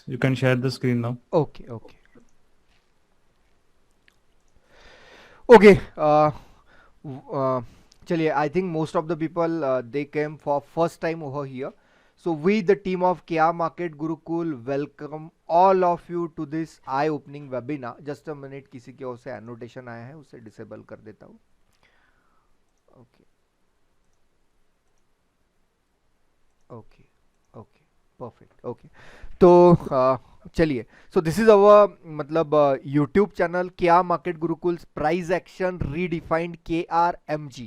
You can share the screen now. Okay, okay. Okay, चलिए, I think most of the people they came for first time over here. So we, the team of Kia Market Gurukul, welcome all of you to this eye-opening webinar. Just a minute, किसी की ओर से annotation आया है, उसे disable कर देता हूँ. Okay, okay, okay, perfect. Okay. तो चलिए, सो दिस इज अवर मतलब यूट्यूब चैनल किया market gurukuls price action redefined KRMG.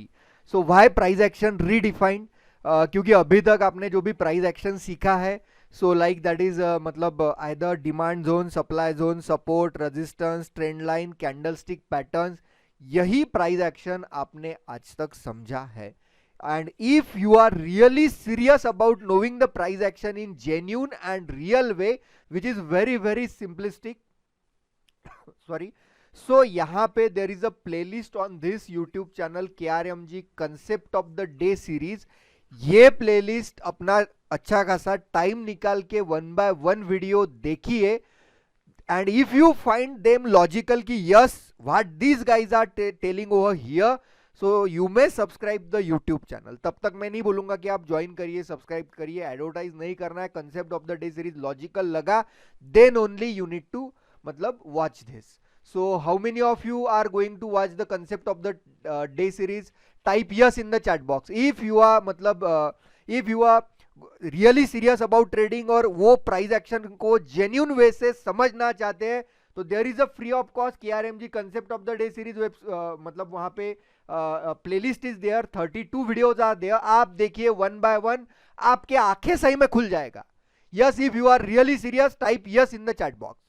So why price action redefined? क्योंकि अभी तक आपने जो भी प्राइस एक्शन सीखा है, सो लाइक दैट इज मतलब either demand zone, supply zone, support, resistance, trend line, candlestick patterns, यही प्राइस एक्शन आपने आज तक समझा है. And if you are really serious about knowing the price action in genuine and real way, which is very very simplistic, sorry, so यहाँ पे there is a playlist on this YouTube channel KRMG concept of the day series. ये playlist अपना अच्छा खासा time निकाल के 1 by 1 video देखिए, and if you find them logical कि yes what these guys are telling over here, so you may subscribe the YouTube channel. तब तक मैं नहीं बोलूंगा कि आप ज्वाइन करिए, सब्सक्राइब करिए, एडवर्टाइज नहीं करना है. Concept of the day series logical लगा, then only you need to मतलब watch this. So how many of you are going to watch the concept of the day series? Type yes in the chat box if you are मतलब if you are really serious about trading और वो price action को genuine way से समझना चाहते हैं, तो there is a free of cost KRMG concept of the day series web, मतलब वहां पे playlist is there, 32 videos are there. आप देखिए 1 by 1, आपके आंखें सही में खुल जाएगा. Yes, if you are really serious type yes in the chat box.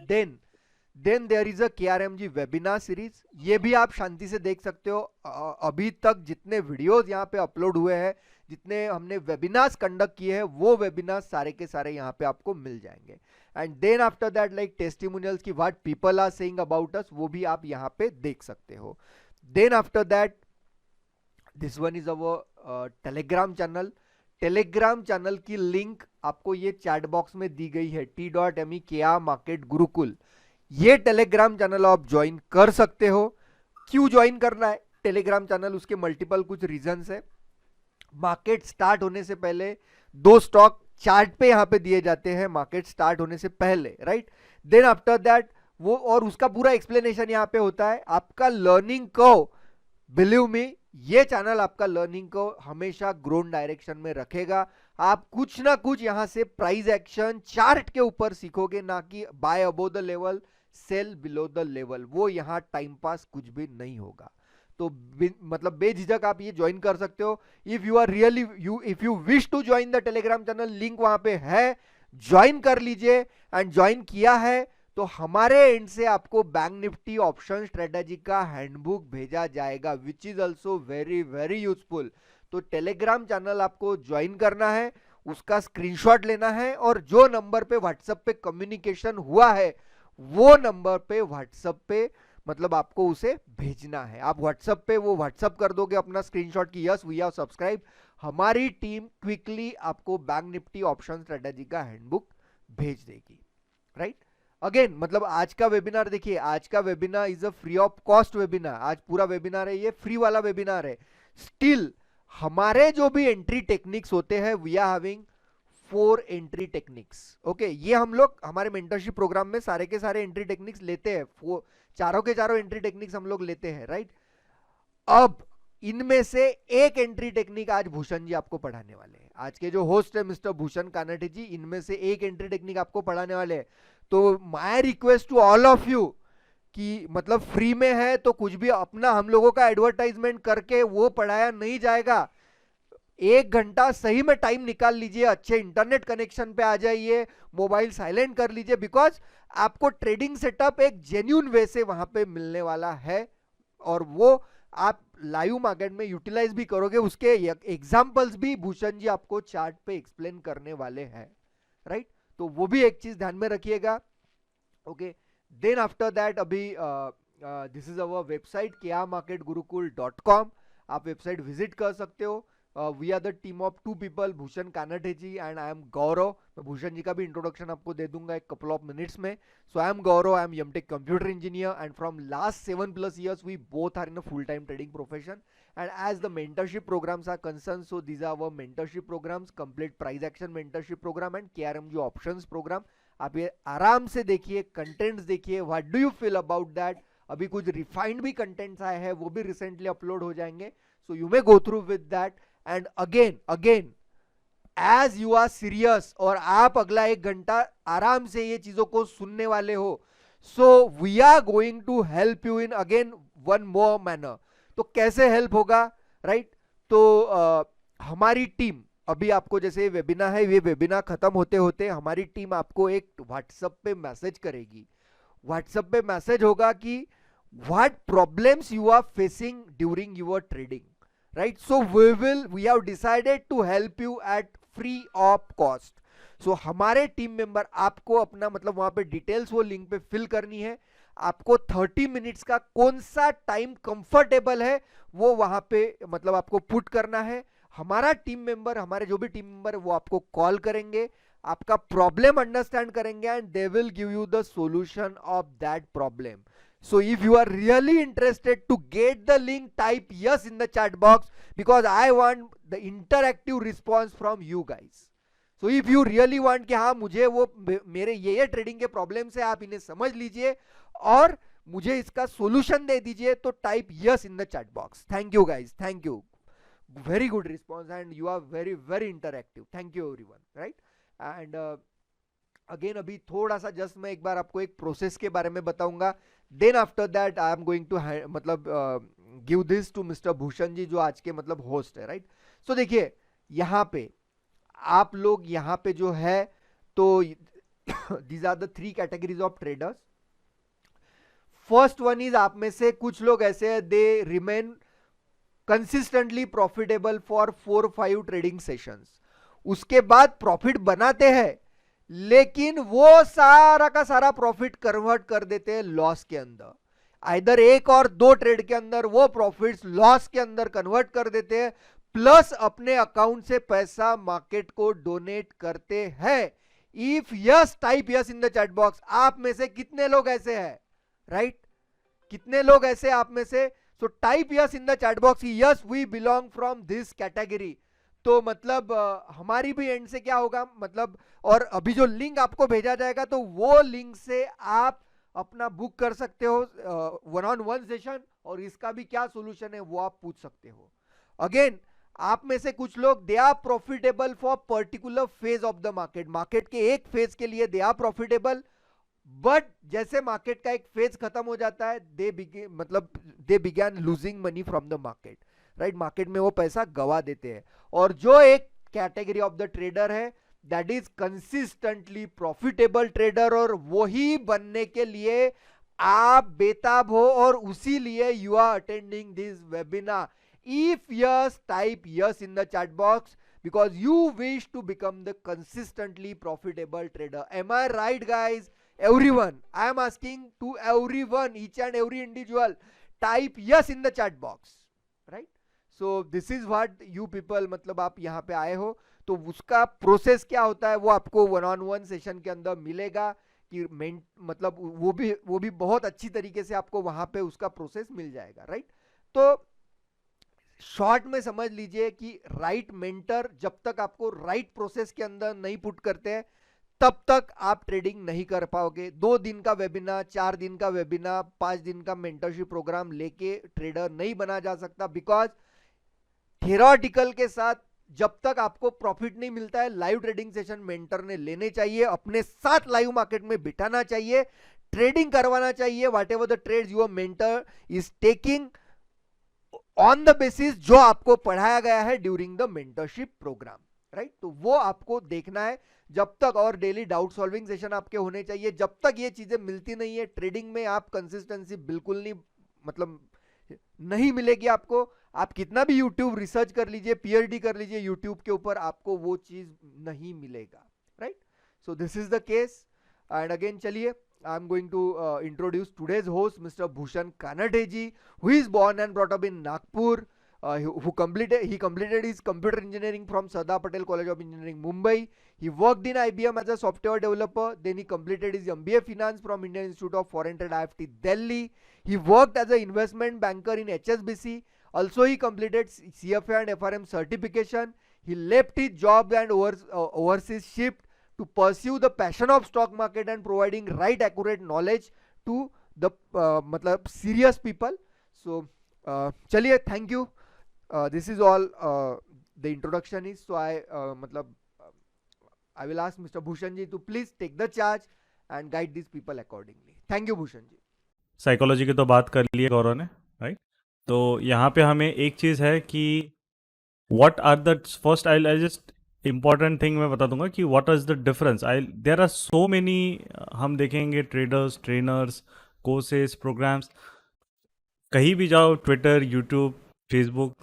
Then there is a KRMG webinar series. ये भी आप शांति से देख सकते हो. अभी तक जितने वीडियोस यहाँ पे अपलोड हुए हैं, जितने हमने वेबिनार्स कंडक्ट किए हैं, वो वेबिनार्स सारे के सारे यहाँ पे आपको मिल जाएंगे. And then after that like testimonials की what people are saying about us, वो भी आप यहाँ पे देख सकते हो. Then after that this one is our Telegram channel. Telegram channel की लिंक आपको ये चैट बॉक्स में दी गई है, t.me KR मार्केट गुरुकुल. ये टेलीग्राम चैनल आप ज्वाइन कर सकते हो. क्यों ज्वाइन करना है टेलीग्राम चैनल? उसके मल्टीपल कुछ रीजंस है. मार्केट स्टार्ट होने से पहले 2 स्टॉक चार्ट पे यहां पे दिए जाते हैं मार्केट स्टार्ट होने से पहले, राइट? देन आफ्टर दैट वो और उसका पूरा एक्सप्लेनेशन यहां पे होता है. आपका लर्निंग को, बिलीव मी, ये चैनल आपका लर्निंग को हमेशा ग्रोन डायरेक्शन में रखेगा. आप कुछ ना कुछ यहां से प्राइस एक्शन चार्ट के ऊपर सीखोगे, ना कि by above the level, sell below the level. वो यहां टाइम पास कुछ भी नहीं होगा. तो मतलब बेझिझक आप ये ज्वाइन कर सकते हो. If you are really if you wish to join the telegram channel, link वहां पे है, ज्वाइन कर लीजिए. एंड ज्वाइन किया है तो हमारे एंड से आपको बैंक निफ्टी ऑप्शन स्ट्रेटेजी का हैंडबुक भेजा जाएगा, which is also very very useful. तो टेलीग्राम चैनल आपको ज्वाइन करना है, उसका स्क्रीनशॉट लेना है, और जो नंबर पे व्हाट्सएप पे कम्युनिकेशन हुआ है वो नंबर पे व्हाट्सएप पे मतलब आपको उसे भेजना है. आप व्हाट्सएप पे वो व्हाट्सएप कर दोगे अपना स्क्रीनशॉट की यस वी हैव सब्सक्राइब. हमारी टीम क्विकली आपको बैंक निफ्टी ऑप्शन स्ट्रेटेजी का हैंडबुक भेज देगी, राइट? अगेन मतलब आज का वेबिनार देखिए, आज का webinar is a free of cost webinar. आज पूरा वेबिनार है, ये फ्री वाला वेबिनार है. स्टिल हमारे जो भी एंट्री टेक्निक्स होते हैं, we are having 4 entry techniques. Okay, ये हम लोग हमारे मेंटरशिप प्रोग्राम में सारे के सारे एंट्री टेक्निक्स लेते हैं. चारों के चारों एंट्री टेक्निक्स हम लोग लेते हैं, राइट? अब इनमें से एक एंट्री टेक्निक आज भूषण जी आपको पढ़ाने वाले हैं. आज के जो होस्ट है मिस्टर भूषण कानटे जी, इनमें से एक एंट्री टेक्निक आपको पढ़ाने वाले हैं. तो my request to all of you कि मतलब फ्री में है तो कुछ भी अपना हम लोगों का एडवर्टाइजमेंट करके वो पढ़ाया नहीं जाएगा. 1 घंटा सही में टाइम निकाल लीजिए, अच्छे इंटरनेट कनेक्शन पे आ जाइए, मोबाइल साइलेंट कर लीजिए, बिकॉज आपको ट्रेडिंग सेटअप एक जेन्यून वे से वहां पे मिलने वाला है, और वो आप लाइव मार्केट में यूटिलाइज भी करोगे. उसके एग्जांपल्स भी भूषण जी आपको चार्ट पे एक्सप्लेन करने वाले हैं, राइट? तो वो भी एक चीज ध्यान में रखिएगा. ओके, देन आफ्टर दैट अभी this is our website KRmarketgurukul.com. आप वेबसाइट विजिट कर सकते हो. We are the team of 2 people, Bhushan Kante ji and I am Gaurav. मैं भूषण जी का भी इंट्रोडक्शन आपको दे दूंगा एक कपल ऑफ मिनट्स में। So I am Gaurav, I am MTech computer engineer and from last 7+ years we both are in a full-time trading profession. And as the mentorship programs are concerned, so these are our mentorship programs, complete price action mentorship program and KRMG options program. आप ये आराम से देखिए, contents देखिए, what do you feel about that. अभी कुछ refined भी contents आए हैं, वो भी रिसेंटली अपलोड हो जाएंगे, so you may go through with that. And again as you are serious और आप अगला 1 घंटा आराम से ये चीजों को सुनने वाले हो, so we are going to help you in again one more manner. तो कैसे हेल्प होगा, राइट? तो हमारी टीम अभी आपको, जैसे वेबिनार है, ये वेबिनार खत्म होते होते हमारी टीम आपको एक व्हाट्सएप पे मैसेज करेगी। व्हाट्सएप पे मैसेज होगा कि what problems you are facing during your trading, right? So we have decided to help you at free of cost. So हमारे टीम मेंबर आपको अपना मतलब वहां पे डिटेल्स वो लिंक पे फिल करनी है। आपको 30 मिनट्स का कौन सा टाइम कंफर्टेबल है वो वहां पे मतलब आपको पुट करना है। हमारा टीम मेंबर, हमारे जो भी टीम मेंबर वो आपको कॉल करेंगे, आपका प्रॉब्लम अंडरस्टैंड करेंगे and they will give you the solution of that problem. So if you are really interested to get the link, type yes in the chat box because I want the interactive response from you guys. So if you really want कि हाँ मुझे वो मेरे ये trading के problem से आप इन्हें समझ लीजिए और मुझे इसका सॉल्यूशन दे दीजिए, तो type yes in the chat box. Thank you guys, thank you, very good response and you are very very interactive. Thank you everyone, right? And again अभी थोड़ा सा जस्ट मैं एक बार आपको एक प्रोसेस के बारे में बताऊंगा, then after that I am going to मतलब give this to mister Bhushan ji जो आज के मतलब होस्ट है, राइट? सो देखिए यहाँ पे आप लोग यहाँ पे जो है तो these are the 3 categories of traders. First one is आप में से कुछ लोग ऐसे हैं, they remain consistently profitable for 4-5 trading sessions, उसके बाद प्रॉफिट बनाते हैं लेकिन वो सारा का सारा प्रॉफिट कन्वर्ट कर देते हैं लॉस के अंदर। आइदर 1 और 2 ट्रेड के अंदर वो प्रॉफिट्स लॉस के अंदर कन्वर्ट कर देते हैं, प्लस अपने अकाउंट से पैसा मार्केट को डोनेट करते हैं। If yes, type yes in the chat box. आप में से कितने लोग ऐसे हैं, राइट? कितने लोग ऐसे आप में से? So type yes in the chat box, yes we belong from this category. तो मतलब हमारी भी एंड से क्या होगा मतलब, और अभी जो लिंक आपको भेजा जाएगा तो वो लिंक से आप अपना बुक कर सकते हो 1-on-1 सेशन, और इसका भी क्या सोल्यूशन है वो आप पूछ सकते हो। अगेन आप में से कुछ लोग they are profitable for particular phase of the market, market के एक फेज के लिए दे आर प्रॉफिटेबल, बट जैसे मार्केट का एक फेज खत्म हो जाता है they began losing money from the market, right? Market में वो पैसा गवा देते हैं। और जो एक कैटेगरी ऑफ द ट्रेडर है that is consistently profitable trader, और वही बनने के लिए आप बेताब हो और उसी लिए you are attending this webinar. If yes, type yes in the chat box because you wish to become the consistently profitable trader. Am I right guys? Everyone, I am asking to everyone, each and every individual, type yes in the chat box, right? So this is what you people मतलब आप यहाँ पे आए हो, तो उसका process क्या होता है वो आपको 1-on-1 सेशन के अंदर मिलेगा कि मतलब वो भी बहुत अच्छी तरीके से आपको वहां पे उसका प्रोसेस मिल जाएगा, राइट? तो शॉर्ट में समझ लीजिए कि राइट मेंटर जब तक आपको राइट प्रोसेस के अंदर नहीं पुट करते हैं तब तक आप ट्रेडिंग नहीं कर पाओगे। 2 दिन का वेबिनार, 4 दिन का वेबिनार, 5 दिन का मेंटरशिप प्रोग्राम लेके ट्रेडर नहीं बना जा सकता, बिकॉज थियोरेटिकल के साथ जब तक आपको प्रॉफिट नहीं मिलता है, लाइव ट्रेडिंग सेशन मेंटर ने लेने चाहिए, अपने साथ लाइव मार्केट में बिठाना चाहिए, ट्रेडिंग करवाना चाहिए, whatever the trades your mentor is taking on the basis जो आपको पढ़ाया गया है during the mentorship program, right? तो वो आपको देखना है जब तक, और डेली डाउट सॉल्विंग सेशन आपके होने चाहिए। जब तक ये चीजें मिलती नहीं है ट्रेडिंग में आप कंसिस्टेंसी बिल्कुल नहीं मतलब नहीं मिलेगी आपको। आप कितना भी यूट्यूब रिसर्च कर लीजिए, पीएचडी कर लीजिए यूट्यूब के ऊपर, आपको वो चीज नहीं मिलेगा, right? So this is the case. And again चलिए, I am going to introduce today's host, Mr. Bhushan Kanate ji, who is born and brought up in Nagpur. he completed his computer engineering from Sardar Patel College of Engineering, Mumbai. He worked in IBM as a software developer. Then he completed his MBA Finance from Indian Institute of Foreign Trade, IFT, Delhi. He worked as an investment banker in HSBC. Also, he completed CFA and FRM certification. He left his job and overseas shift to pursue the passion of stock market and providing right accurate knowledge to the मतलब serious people. So चलिए, thank you. This is all the introduction is. So मतलब I will ask Mr. Bhushan ji to please take the charge and guide these people accordingly. Thank you, Bhushan ji. Psychology की तो बात कर ली है गौरव ने, right? तो यहाँ पे हमें एक चीज़ है कि what are the first I just important thing मैं बता दूंगा कि what is the difference. There are so many, हम देखेंगे ट्रेडर्स, ट्रेनर्स, कोर्सेज, प्रोग्राम्स, कहीं भी जाओ, ट्विटर, यूट्यूब, फेसबुक,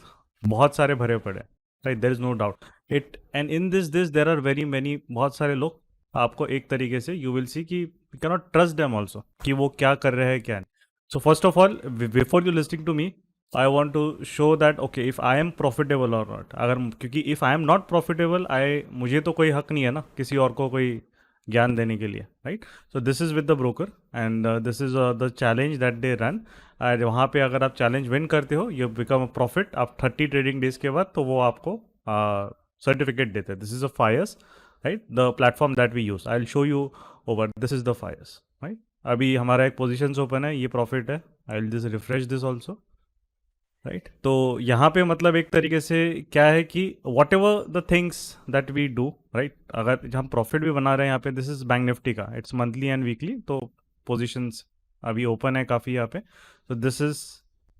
बहुत सारे भरे पड़े, right? There is no doubt it. And in this there are very many, बहुत सारे लोग आपको एक तरीके से यू विल सी कि you can not trust them also कि वो क्या कर रहे हैं क्या नहीं. So first of all, before you listing to me, I want to show that okay if I am profitable और नॉट. अगर, क्योंकि if I am not profitable, मुझे तो कोई हक नहीं है ना किसी और को कोई ज्ञान देने के लिए, right? So this is with the broker and this is the challenge that they run. वहाँ पे अगर आप चैलेंज विन करते हो, यू बिकम अ प्रॉफिट. आप 30 ट्रेडिंग डेज के बाद तो वो आपको सर्टिफिकेट देते हैं. This is a Fyers, right? The platform that we use, I will show you over. This is the Fyers, right? अभी हमारा एक पोजिशन ओपन है, ये प्रॉफिट है. I will this refresh this also, right? तो यहाँ पे मतलब एक तरीके से क्या है कि whatever the things that we do, right? अगर हम प्रॉफिट भी बना रहे हैं यहाँ पे, दिस इज बैंक निफ्टी का, इट्स मंथली एंड वीकली, तो पोजीशंस अभी ओपन है काफ़ी यहाँ पे. तो this is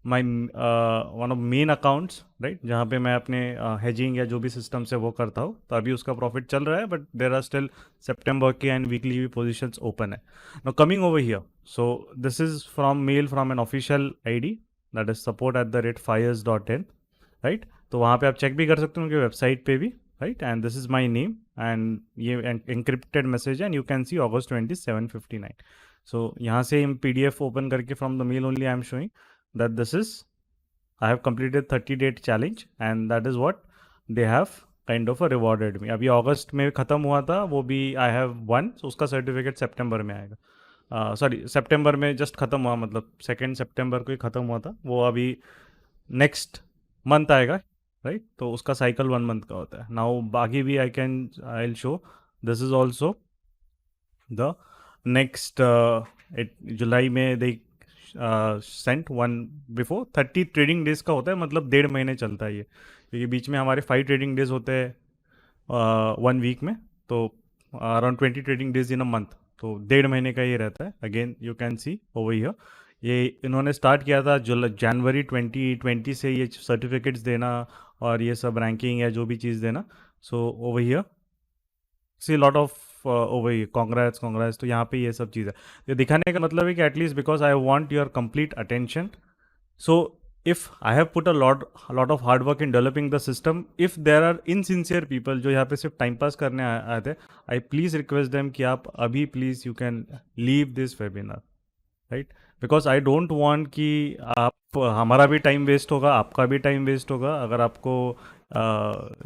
my one of main accounts, right? जहाँ पे मैं अपने हेजिंग या जो भी सिस्टम से वो करता हूँ. तो अभी उसका प्रॉफिट चल रहा है, but there are still September के एंड वीकली भी पोजिशंस ओपन है. Now coming over here, so this is from mail from an official ID, that is support@fires.in, right? तो वहाँ पे आप चेक भी कर सकते हो उनके वेबसाइट पे भी, right? And this is my name and ये एनक्रिप्टेड मैसेज है and you can see August 20, 7:59. So यहाँ से हम PDF ओपन करके from the mail only I am showing that this is, I have completed 30-day challenge and that is what they have kind of rewarded me. अभी अगस्त में ख़त्म हुआ था वो भी, आई हैव वन, उसका सर्टिफिकेट सितंबर में आएगा. सॉरी, सितंबर में जस्ट ख़त्म हुआ, मतलब 2 सितंबर को ही ख़त्म हुआ था वो. अभी नेक्स्ट मंथ आएगा, राइट? तो उसका साइकिल 1 मंथ का होता है. नाउ बाकी भी I will show. This is also the next जुलाई में they sent one before 30 trading days का होता है, मतलब 1.5 महीने चलता है ये, क्योंकि बीच में हमारे 5 ट्रेडिंग डेज होते हैं 1 वीक में, तो around 20 trading days in a month, तो 1.5 महीने का ये रहता है. Again you can C over here, ये इन्होंने स्टार्ट किया था जनवरी 2020 से ये सर्टिफिकेट्स देना और ये सब रैंकिंग या जो भी चीज़ देना. सो over here see lot of over here, congrats. तो यहाँ पे ये सब चीज़ है. ये दिखाने का मतलब है कि at least because I want your complete attention. So if I have put a lot of hard work in developing the system, if there are insincere people जो यहाँ पे सिर्फ टाइम पास करने आए थे, I please request them कि आप अभी please you can leave this webinar, right? Because I don't want कि आप, हमारा भी टाइम वेस्ट होगा, आपका भी टाइम वेस्ट होगा. अगर आपको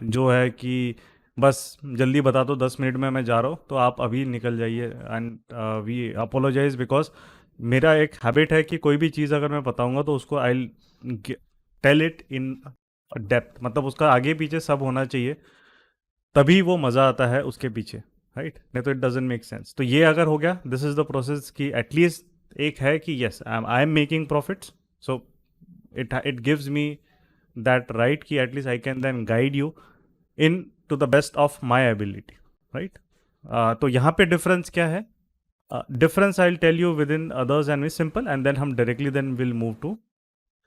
जो है कि बस जल्दी बता दो 10 मिनट में मैं जा रहा हूँ, तो आप अभी निकल जाइए. एंड वी अपोलोजाइज बिकॉज मेरा एक हैबिट है कि कोई भी चीज़ अगर मैं बताऊँगा तो उसको I tell it in depth, मतलब उसका आगे पीछे सब होना चाहिए, तभी वो मज़ा आता है उसके पीछे, राइट? नहीं तो इट डजेंट मेक सेंस. तो ये अगर हो गया, दिस इज़ द प्रोसेस कि एटलीस्ट एक है कि yes I am making profits. So it gives me that right कि at least I can then guide you into the best of my ability, right? तो यहाँ पे डिफरेंस क्या है? Difference I will tell you within others and we simple, and then हम directly then will move to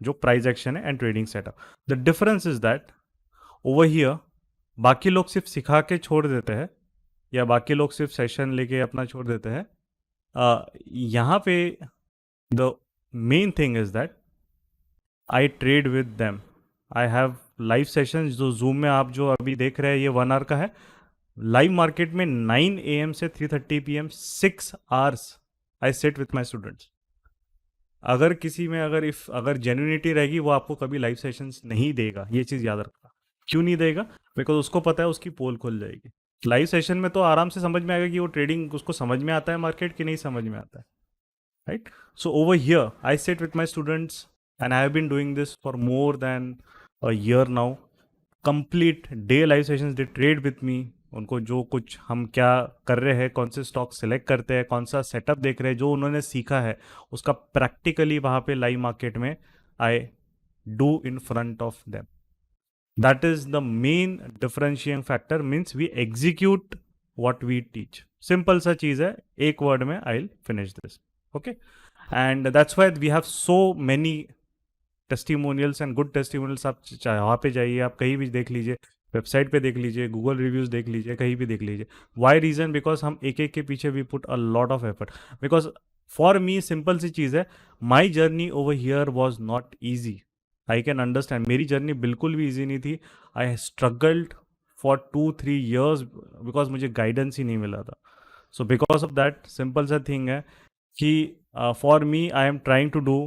जो price action है and trading setup. The difference is that over here बाकी लोग सिर्फ सिखा के छोड़ देते हैं, या बाकी लोग सिर्फ सेशन लेके अपना छोड़ देते हैं. यहाँ पे the main thing is that I trade with them. I have live session, जो जूम में आप जो अभी देख रहे हैं ये 1 आवर का है. लाइव मार्केट में 9 AM से 3:30 PM 6 hours I sit with my students, अगर किसी में अगर जेन्युइनिटी रहेगी वो आपको कभी लाइव सेशंस नहीं देगा, ये चीज़ याद रखना। क्यों नहीं देगा? बिकॉज उसको पता है उसकी पोल खुल जाएगी। लाइव सेशन में तो आराम से समझ में आएगा कि वो ट्रेडिंग उसको समझ में आता है मार्केट की नहीं समझ में आता है, right? So over here I sit with my students and I have been doing this for more than a year now. Complete day live sessions they trade with me. उनको जो कुछ हम क्या कर रहे हैं, कौन से स्टॉक सेलेक्ट करते हैं, कौन सा सेटअप देख रहे हैं, जो उन्होंने सीखा है उसका प्रैक्टिकली वहाँ पे लाइव मार्केट में I do in front of them. That is the main differentiating factor, means we execute what we teach. Simple सा चीज़ है, एक वर्ड में I will finish this, okay? And that's why we have so many testimonials and good testimonials. आप चाहे वहाँ पे जाइए, आप कहीं भी देख लीजिए, वेबसाइट पे देख लीजिए, गूगल रिव्यूज़ देख लीजिए, कहीं भी देख लीजिए। Y reason? बिकॉज हम एक एक के पीछे we put a lot of effort. Because for me simple सी चीज़ है, my journey over here was not easy. I can understand, मेरी जर्नी बिल्कुल भी ईजी नहीं थी। I struggled for 2-3 years because मुझे गाइडेंस ही नहीं मिला था। So because of that simple सा थिंग है कि for me I am trying to do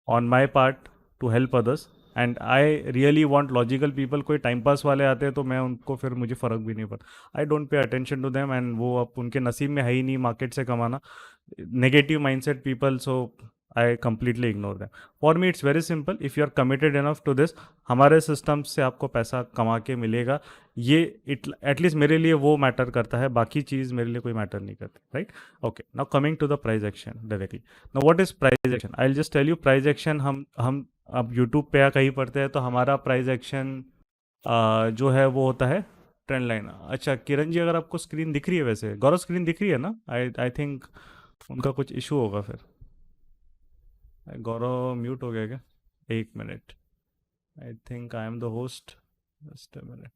on my part to help others and I really want logical people. कोई time pass वाले आते हैं तो मैं उनको फिर मुझे फ़र्क भी नहीं पड़ता। I don't pay attention to them and वो अब उनके नसीब में है ही नहीं मार्केट से कमाना। Negative mindset people, so I completely ignore them. For me it's very simple, if you are committed enough to this, हमारे सिस्टम से आपको पैसा कमा के मिलेगा। ये एटलीस्ट मेरे लिए वो मैटर करता है, बाकी चीज़ मेरे लिए कोई मैटर नहीं करती, right? Okay, now coming to the price action directly. Now what is price action? I will just tell you. Price action हम अब यूट्यूब पे या कहीं पढ़ते हैं तो हमारा प्राइस एक्शन जो है वो होता है ट्रेंड लाइन। अच्छा किरण जी, अगर आपको स्क्रीन दिख रही है, वैसे गौरव स्क्रीन दिख रही है ना? आई थिंक उनका कुछ इशू होगा फिर। गौरव म्यूट हो गया क्या? एक minute, I think I am the host, just a minute.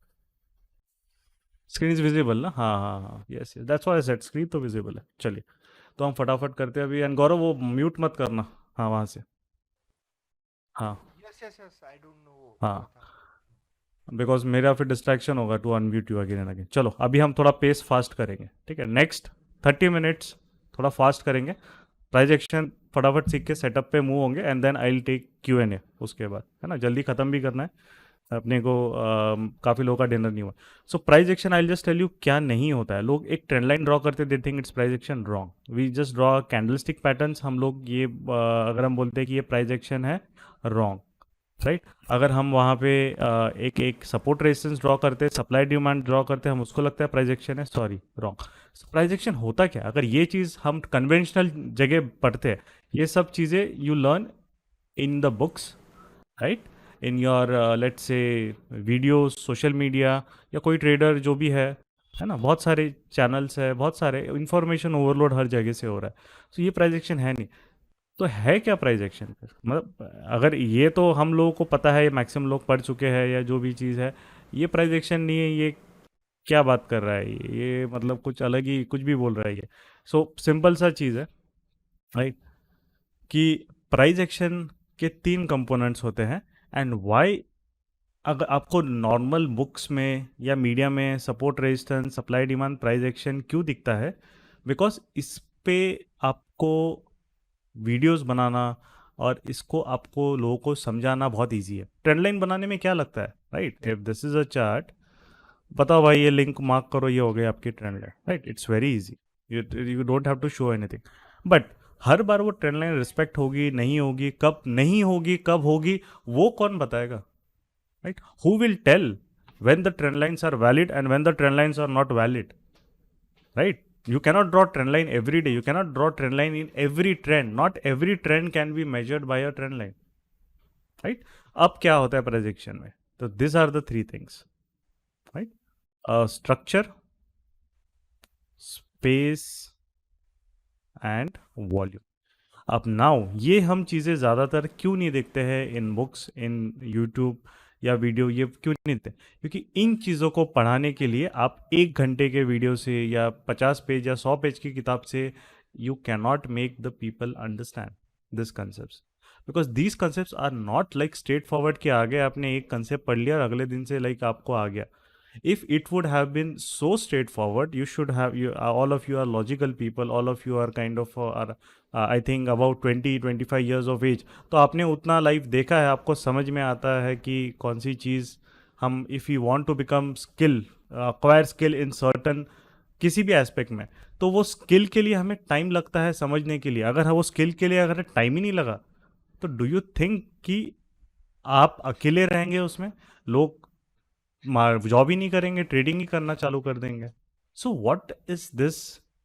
Screen is visible ना? हाँ हाँ हाँ, yes yes, that's why I said screen तो विजिबल है। चलिए, तो हम फटाफट करते हैं अभी। एंड गौरव वो म्यूट मत करना, हाँ वहाँ से, हाँ yes yes yes, I don't know हाँ, क्या था। बिकॉज मेरा फिर डिस्ट्रैक्शन होगा to unmute you again and again. चलो अभी हम थोड़ा पेस फास्ट करेंगे, ठीक है? नेक्स्ट 30 मिनट्स थोड़ा फास्ट करेंगे। प्राइज एक्शन फटाफट सीख के सेटअप पे मूव होंगे and then I will take Q&A उसके बाद, है ना? जल्दी ख़त्म भी करना है अपने को, काफ़ी लोगों का डिनर नहीं हुआ। So price action I just tell you क्या नहीं होता है। लोग एक ट्रेंड लाइन ड्रॉ करते, they think it's price action. Wrong. We just draw candlestick patterns. हम लोग ये अगर हम बोलते हैं कि ये प्राइज एक्शन है, रॉन्ग, राइट? अगर हम वहाँ पे एक एक सपोर्ट रेजिस्टेंस ड्रॉ करते, सप्लाई डिमांड ड्रॉ करते, हम उसको लगता है प्राइस एक्शन है, सॉरी, रॉन्ग। प्राइस एक्शन होता क्या? अगर ये चीज़ हम कन्वेंशनल जगह पढ़ते हैं, ये सब चीज़ें you learn in the books, right? In your let's say videos, social media, या कोई ट्रेडर जो भी है ना? बहुत सारे चैनल्स है, बहुत सारे इंफॉर्मेशन ओवरलोड हर जगह से हो रहा है। तो ये प्राइस एक्शन है नहीं। तो है क्या प्राइस एक्शन फिर? मतलब अगर ये तो हम लोगों को पता है, ये मैक्सिमम लोग पढ़ चुके हैं या जो भी चीज़ है, ये प्राइस एक्शन नहीं है, ये क्या बात कर रहा है ये मतलब कुछ अलग ही कुछ भी बोल रहा है ये। सो सिंपल सा चीज़ है, राइट? कि प्राइस एक्शन के 3 कंपोनेंट्स होते हैं। एंड वाई, अगर आपको नॉर्मल बुक्स में या मीडिया में support resistance, supply demand, price action क्यों दिखता है? बिकॉज इस पे आपको वीडियोस बनाना और इसको आपको लोगों को समझाना बहुत इजी है। ट्रेंड लाइन बनाने में क्या लगता है, right? If this is a chart, बताओ भाई ये लिंक मार्क करो, ये हो गई आपकी trend line, right? It's very easy, you don't have to show anything. But हर बार वो ट्रेंड लाइन रिस्पेक्ट होगी नहीं होगी, कब नहीं होगी कब होगी, वो कौन बताएगा, right? Who will tell when the trend lines are valid and when the trend lines are not valid, right? You cannot draw trend line every day, you cannot draw trend line in every trend, not every trend can be measured by a trend line, right? अब क्या होता है projection में? तो these are the 3 things, right? Structure, space and volume. अब now ये हम चीज़ें ज़्यादातर क्यों नहीं देखते हैं इन बुक्स, इन यूट्यूब या वीडियो, ये क्यों नहीं देखते? क्योंकि इन चीज़ों को पढ़ाने के लिए आप 1 घंटे के वीडियो से या 50 पेज या 100 पेज की किताब से you can not make the people understand this concept, because these concept are not like straight forward के आगे आपने एक कंसेप्ट पढ़ लिया और अगले दिन से लाइक आपको आ गया। If it would have been so straightforward, you should have, you all of you are logical people, all of you are kind of are I think about 20-25 years of age. तो आपने उतना life देखा है, आपको समझ में आता है कि कौन सी चीज़ हम, if you want to become skill, acquire skill in certain किसी भी एस्पेक्ट में, तो वो स्किल के लिए हमें टाइम लगता है समझने के लिए. अगर वो स्किल के लिए अगर टाइम ही नहीं लगा, तो डू यू थिंक कि आप अकेले रहेंगे उसमें? लोग जॉब ही नहीं करेंगे, ट्रेडिंग ही करना चालू कर देंगे. सो व्हाट इज दिस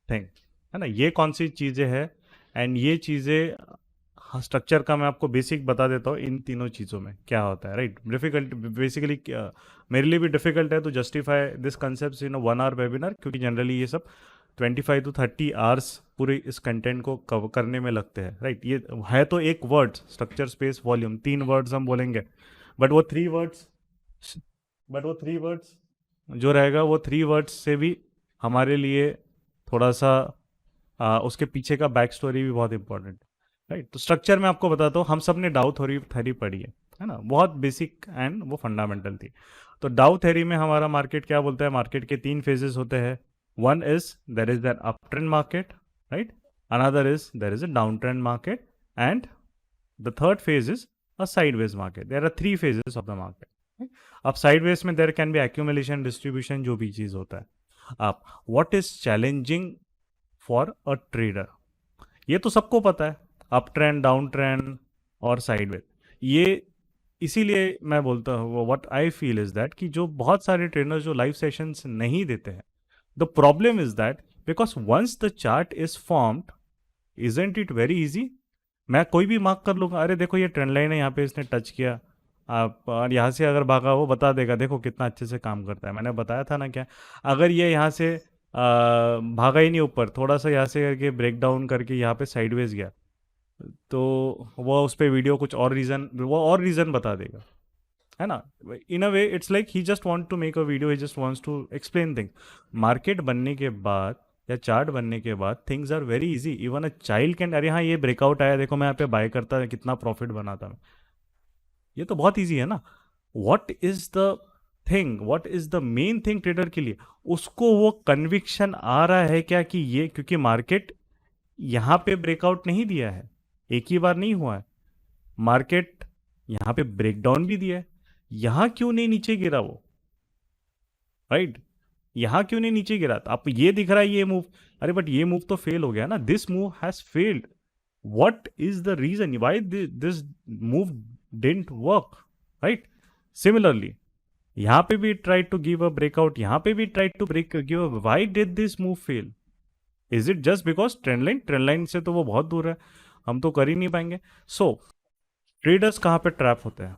थिंग, है ना, ये कौन सी चीज़ें हैं. एंड ये चीज़ें स्ट्रक्चर का मैं आपको बेसिक बता देता हूँ, इन तीनों चीज़ों में क्या होता है. राइट, डिफिकल्ट बेसिकली मेरे लिए भी डिफिकल्ट है to justify this concept in 1 hour webinar, क्योंकि जनरली ये सब 25 to 30 आवर्स पूरे इस कंटेंट को कवर करने में लगते हैं. राइट, ये है तो एक word structure space volume, 3 words हम बोलेंगे, बट वो 3 वर्ड्स जो रहेगा, वो 3 वर्ड्स से भी हमारे लिए थोड़ा सा उसके पीछे का बैक स्टोरी भी बहुत इंपॉर्टेंट. राइट, तो स्ट्रक्चर में आपको बताता हूँ, हम सब ने डाउ थ्योरी पढ़ी है ना, बहुत बेसिक एंड वो फंडामेंटल थी. तो डाउ थ्योरी में हमारा मार्केट क्या बोलता है, मार्केट के 3 फेजेस होते हैं. One is there is an uptrend market, right? Another is there is a downtrend market, and the third phase is a sideways market. There are 3 phases of the market. right? अब sideways में there can be accumulation, distribution, जो भी चीज़ होता है. अब what is challenging for a trader? ये तो सबको पता है, अप ट्रेंड, डाउन ट्रेंड और साइडवेज. ये इसीलिए मैं बोलता हूँ, what I feel is that कि जो बहुत सारे ट्रेनर्स जो लाइव सेशंस नहीं देते हैं, the problem is that because once the chart is formed, isn't it very easy? मैं कोई भी मार्क कर लूँगा, अरे देखो ये ट्रेंड लाइन है, यहाँ पे इसने टच किया, आप और यहाँ से अगर भागा वो बता देगा, देखो कितना अच्छे से काम करता है. मैंने बताया था ना क्या, अगर ये यहाँ से भागा ही नहीं ऊपर, थोड़ा सा यहाँ से करके ब्रेक डाउन करके यहाँ पे साइडवेज गया, तो वो उस पर वीडियो कुछ और रीज़न, वो और रीज़न बता देगा, है ना. In a way it's like he just want to make a video, he just wants to explain thing. Market बनने के बाद या चार्ट बनने के बाद things are very easy. Even a child can, अरे हाँ ये ब्रेकआउट आया, देखो मैं यहाँ पे बाय करता, कितना प्रॉफिट बनाता मैं. ये तो बहुत ईजी है ना. What is the thing, what is the main thing trader के लिए, उसको वो कन्विक्शन आ रहा है क्या कि ये, क्योंकि मार्केट यहाँ पे ब्रेकआउट नहीं दिया है, एक ही बार नहीं हुआ है, मार्केट यहाँ पे ब्रेकडाउन भी दिया है, यहां क्यों नहीं नीचे गिरा वो, राइट, यहां क्यों नहीं नीचे गिरा. तो आप ये दिख रहा है ये मूव, अरे बट ये मूव तो फेल हो गया ना, this move has failed. What is the reason why this move didn't work, right. Similarly यहां पे भी try to give a breakout, यहां पे भी try to break give a, why did this move fail? Is it just because trend line से तो वो बहुत दूर है, हम तो कर ही नहीं पाएंगे. सो ट्रेडर्स कहाँ पे ट्रैप होते हैं,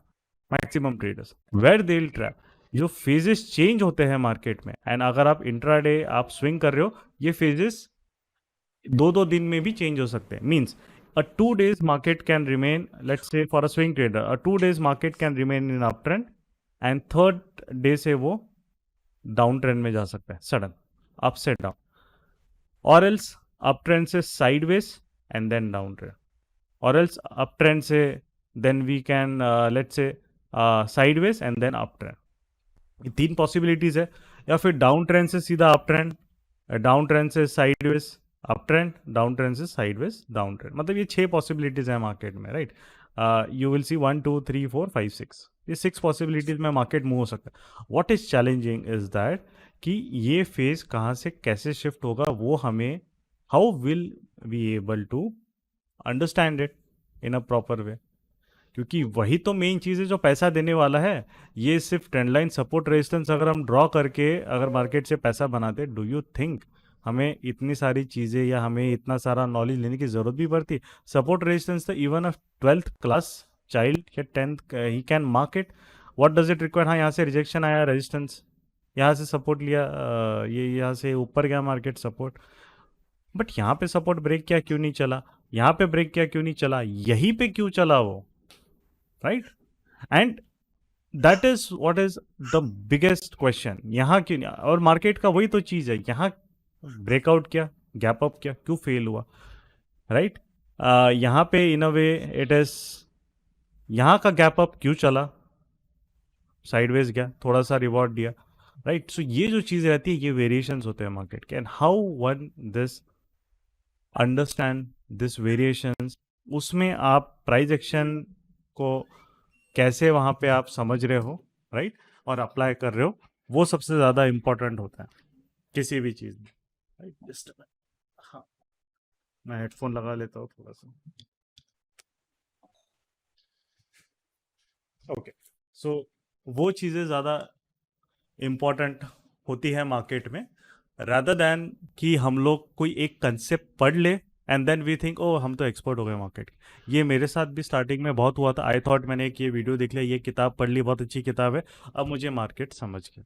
maximum traders where they will trap, जो फेजेस चेंज होते हैं मार्केट में. एंड अगर आप इंट्राडे आप स्विंग कर रहे हो, ये फेजेस 2-2 दिन में भी चेंज हो सकते हैं. Means a 2 days market can remain, let's say for a swing trader, a 2 days market can remain in up trend, and third day से वो डाउन ट्रेंड में जा सकता है, सडन अप से डाउन, और एल्स अप ट्रेंड से sideways and then down trend, और एल्स अप ट्रेंड से then we can let's say sideways and then up trend. ये 3 पॉसिबिलिटीज है. या फिर डाउन ट्रेंड से सीधा अप ट्रेंड, डाउन ट्रेंड से sideways up trend, down trend से साइडवेज डाउन ट्रेंड. मतलब ये 6 पॉसिबिलिटीज है मार्केट में, राइट. यू विल सी 1 2 3 4 5 6, ये 6 पॉसिबिलिटीज में मार्केट मूव हो सकता है. What is challenging is that कि ये फेज कहाँ से कैसे शिफ्ट होगा, वो हमें, how will we able to understand it in a proper way, क्योंकि वही तो मेन चीज़ है जो पैसा देने वाला है. ये सिर्फ ट्रेंड लाइन सपोर्ट रेजिस्टेंस अगर हम ड्रॉ करके अगर मार्केट से पैसा बनाते, डू यू थिंक हमें इतनी सारी चीज़ें या हमें इतना सारा नॉलेज लेने की ज़रूरत भी पड़ती? सपोर्ट रेजिस्टेंस तो इवन अ 12th क्लास चाइल्ड या 10th he can market. What does it require? हाँ, यहाँ से रिजेक्शन आया, रेजिस्टेंस, यहाँ से सपोर्ट लिया, ये यहाँ से ऊपर गया मार्केट सपोर्ट, बट यहाँ पे सपोर्ट ब्रेक किया क्यों नहीं चला, यहाँ पे ब्रेक किया क्यों नहीं चला, यहीं पे क्यों चला वो, right. And that is what is the biggest question. यहाँ क्यों नहीं, और मार्केट का वही तो चीज है, यहाँ ब्रेकआउट किया, गैप अप किया, क्यों फेल हुआ, राइट. यहाँ पे इन अ वे इट इज, यहाँ का गैप अप क्यों चला, साइडवेज गया, थोड़ा सा रिवॉर्ड दिया, राइट. सो ये जो चीज़ रहती है ये वेरिएशंस होते हैं मार्केट के. And how one this understand this variations, उसमें आप प्राइस एक्शन को कैसे वहाँ पे आप समझ रहे हो, राइट, और अप्लाई कर रहे हो, वो सबसे ज़्यादा इम्पोर्टेंट होता है किसी भी चीज़ में, राइट. जस्ट हाँ, मैं हेडफोन लगा लेता हूँ थोड़ा सा. ओके. सो वो चीज़ें ज़्यादा इम्पोर्टेंट होती है मार्केट में, रादर दैन कि हम लोग कोई एक कंसेप्ट पढ़ ले and then we think oh हम तो एक्सपर्ट हो गए मार्केट के. ये मेरे साथ भी स्टार्टिंग में बहुत हुआ था. आई थॉट मैंने एक ये वीडियो देख लिया, ये किताब पढ़ ली, बहुत अच्छी किताब है, अब मुझे मार्केट समझ गया.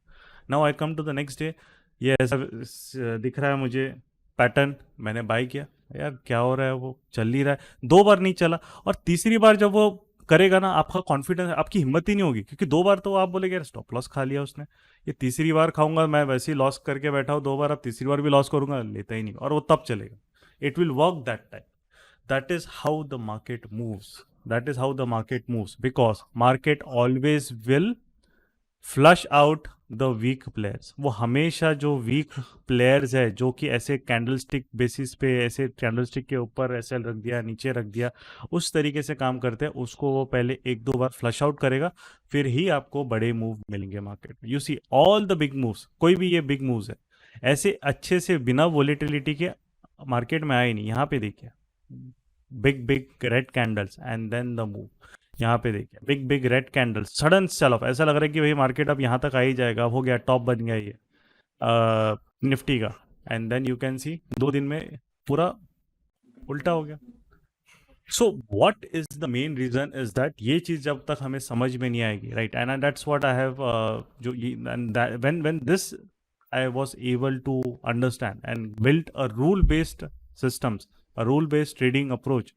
Now I come to the next day, ये ऐसा दिख रहा है मुझे पैटर्न, मैंने बाय किया. यार क्या हो रहा है, वो चल नहीं रहा है, 2 बार नहीं चला, और तीसरी बार जब वो करेगा ना, आपका कॉन्फिडेंस, आपकी हिम्मत ही नहीं होगी, क्योंकि 2 बार तो आप बोलेगे यार स्टॉप लॉस खा लिया उसने, ये तीसरी बार खाऊंगा, मैं वैसे ही लॉस करके बैठा हूँ 2 बार, अब तीसरी बार भी लॉस करूंगा, लेता ही नहीं, और वो तब चलेगा. It will work that time. That is how the market moves. That is how the market moves, because market always will flush out the weak players. वो हमेशा जो weak players है, जो कि ऐसे कैंडलस्टिक बेसिस पे, ऐसे कैंडलस्टिक के ऊपर ऐसे रख दिया, नीचे रख दिया, उस तरीके से काम करते हैं, उसको वो पहले 1-2 बार फ्लश आउट करेगा, फिर ही आपको बड़े मूव मिलेंगे मार्केट में. You see all the big moves, कोई भी ये बिग मूव्स है, ऐसे अच्छे से बिना वोलेटिलिटी के मार्केट में आए नहीं. यहाँ पे देखिए, big big red candles and then the move. यहाँ पे देखिए big big red candles, sudden sell off, ऐसा लग रहा है कि भाई मार्केट अब यहाँ तक आ ही जाएगा, अब हो गया, टॉप बन गया ये निफ्टी का. And then you can see 2 दिन में पूरा उल्टा हो गया. So what is the main reason is that ये चीज जब तक हमें समझ में नहीं आएगी, right, and that's what I have जो when this I was able to understand and build a rule based systems, a rule based trading approach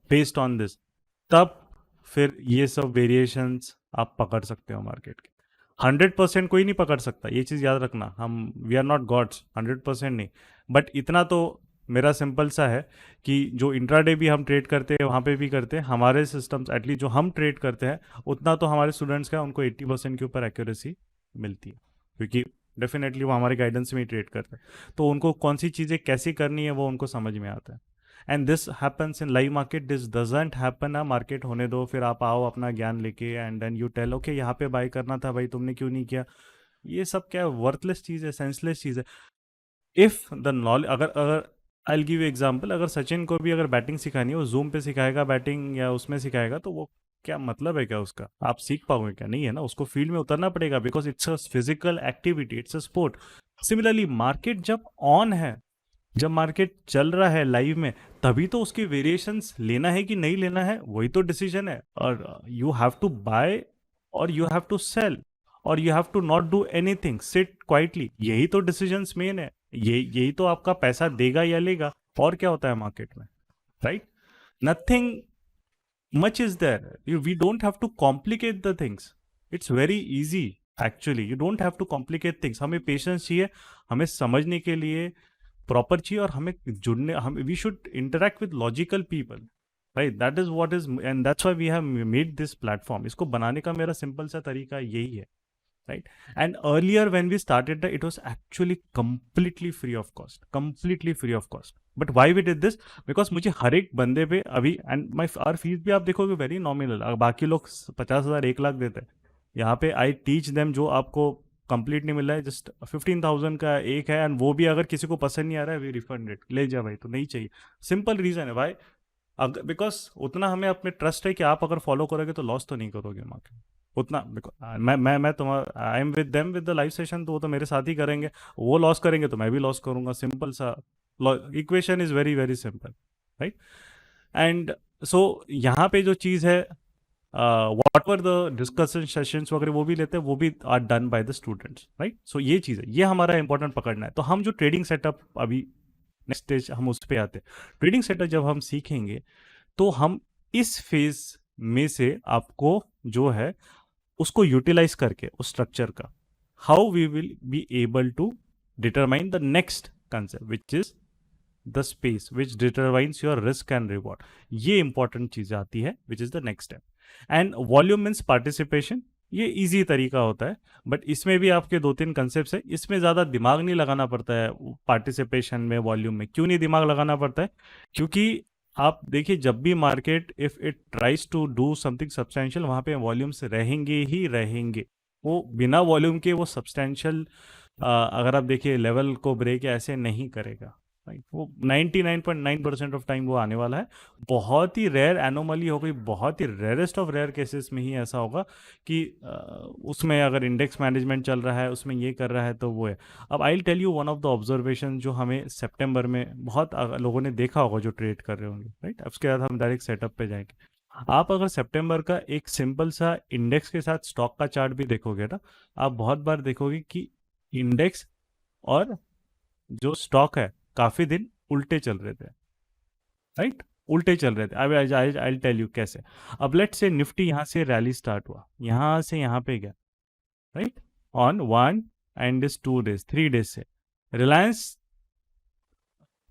based on this, तब फिर ये सब वेरिएशंस आप पकड़ सकते हो मार्केट के. 100% कोई नहीं पकड़ सकता, ये चीज़ याद रखना. हम वी आर नॉट गॉड्स, 100% नहीं, बट इतना तो मेरा सिंपल सा है कि जो इंट्राडे भी हम ट्रेड करते हैं वहाँ पे भी करते हैं, हमारे सिस्टम्स एटलीस्ट जो हम ट्रेड करते हैं उतना तो हमारे स्टूडेंट्स का उनको 80% के ऊपर एक्यूरेसी मिलती है, क्योंकि डेफिनेटली वो हमारे गाइडेंस में ही ट्रेड करते हैं, तो उनको कौन सी चीज़ें कैसी करनी है वो उनको समझ में आता है. And this happens in live market, this doesn't happen. ना मार्केट होने दो, फिर आप आओ अपना ज्ञान लेके and then you tell okay यहाँ पे बाय करना था भाई, तुमने क्यों नहीं किया. ये सब क्या वर्थलेस चीज़ है, सेंसलेस चीज़ है. इफ द नॉलेज, अगर अगर आई विल गिव एग्जांपल, अगर सचिन को भी अगर बैटिंग सिखानी है, वो जूम पे सिखाएगा बैटिंग या उसमें सिखाएगा, तो वो क्या मतलब है, क्या उसका आप सीख पाओगे, क्या नहीं है ना, उसको फील्ड में उतरना पड़ेगा, because it's a physical activity, it's a sport. Similarly market जब ऑन है, जब मार्केट चल रहा है लाइव में, तभी तो उसके वेरिएशंस लेना है कि नहीं लेना है, वही तो डिसीजन है. और यू हैव टू बाय और यू हैव टू सेल और you have to not do anything, sit quietly, यही तो डिसीजंस मेन है. यही तो आपका पैसा देगा या लेगा. और क्या होता है मार्केट में, right? Nothing much is there. We don't have to complicate the things. It's very easy actually. You don't have to complicate things. हमें पेशेंस चाहिए, हमें समझने के लिए प्रॉपर चाहिए, और हमें जुड़ने, हम we should interact with logical people, right. That is what is, and that's why we have made this platform. इसको बनाने का मेरा सिंपल सा तरीका यही है, right. And earlier when we started that, it was actually completely free of cost. But why we did this? Because मुझे हर एक बंदे पे अभी, and my our fees भी आप देखोगे वेरी नॉमिनल. बाकी लोग 50,000 1 लाख देते हैं, यहाँ पे आई टीच देम जो आपको कंप्लीट नहीं मिल रहा है, जस्ट 15,000 का एक है, एंड वो भी अगर किसी को पसंद नहीं आ रहा है, वी रिफंड इट, ले जा भाई, तो नहीं चाहिए. सिंपल रीजन है भाई, अगर बिकॉज उतना हमें अपने ट्रस्ट है कि आप अगर फॉलो करोगे तो लॉस तो नहीं करोगे मार्केट उतना. मैं तुम्हारा, I am with them with the live session, तो वो तो मेरे साथ ही करेंगे, वो लॉस करेंगे तो मैं भी लॉस करूंगा. सिंपल सा equation is very very simple, right. And so यहाँ पे जो चीज़ है, whatever the discussion sessions वगैरह वो भी लेते हैं, वो भी are done by the students, right. So ये चीज़ है, ये हमारा इंपॉर्टेंट पकड़ना है. तो हम जो ट्रेडिंग सेटअप अभी नेक्स्ट स्टेज हम उस पर आते हैं, ट्रेडिंग सेटअप जब हम सीखेंगे तो हम इस फेज में से आपको जो है उसको यूटिलाइज करके उस स्ट्रक्चर का, how we will be able to determine the next concept which is the space which determines your risk and reward. ये इंपॉर्टेंट चीज आती है which is the next step. And volume means participation, ये easy तरीका होता है, but इसमें भी आपके दो तीन कंसेप्ट है, इसमें ज़्यादा दिमाग नहीं लगाना पड़ता है पार्टिसिपेशन में, वॉल्यूम में। क्यों नहीं दिमाग लगाना पड़ता है? क्योंकि आप देखिए, जब भी market if it tries to do something substantial, वहाँ पे वॉल्यूम्स रहेंगे ही रहेंगे। वो बिना वॉल्यूम के वो सब्सटेंशियल, अगर आप देखिए लेवल को ब्रेक ऐसे नहीं करेगा, राइट? वो 99.9% ऑफ टाइम वो आने वाला है। बहुत ही रेयर एनोमली हो गई, बहुत ही रेयरेस्ट ऑफ रेयर केसेस में ही ऐसा होगा कि उसमें अगर इंडेक्स मैनेजमेंट चल रहा है, उसमें ये कर रहा है, तो वो है। अब I will tell you one of the observation जो हमें सितंबर में बहुत लोगों ने देखा होगा जो ट्रेड कर रहे होंगे, राइट? उसके बाद हम डायरेक्ट सेटअप पे जाएंगे। आप अगर सितंबर का एक सिंपल सा इंडेक्स के साथ स्टॉक का चार्ट भी देखोगे ना, आप बहुत बार देखोगे कि इंडेक्स और जो स्टॉक है काफी दिन उल्टे चल रहे थे, राइट? उल्टे चल रहे थे। अब आई टेल यू कैसे। अब लेट से निफ्टी यहाँ से रैली स्टार्ट हुआ, यहाँ से यहाँ पे गया, right? On 1 and 2 days 3 days से रिलायंस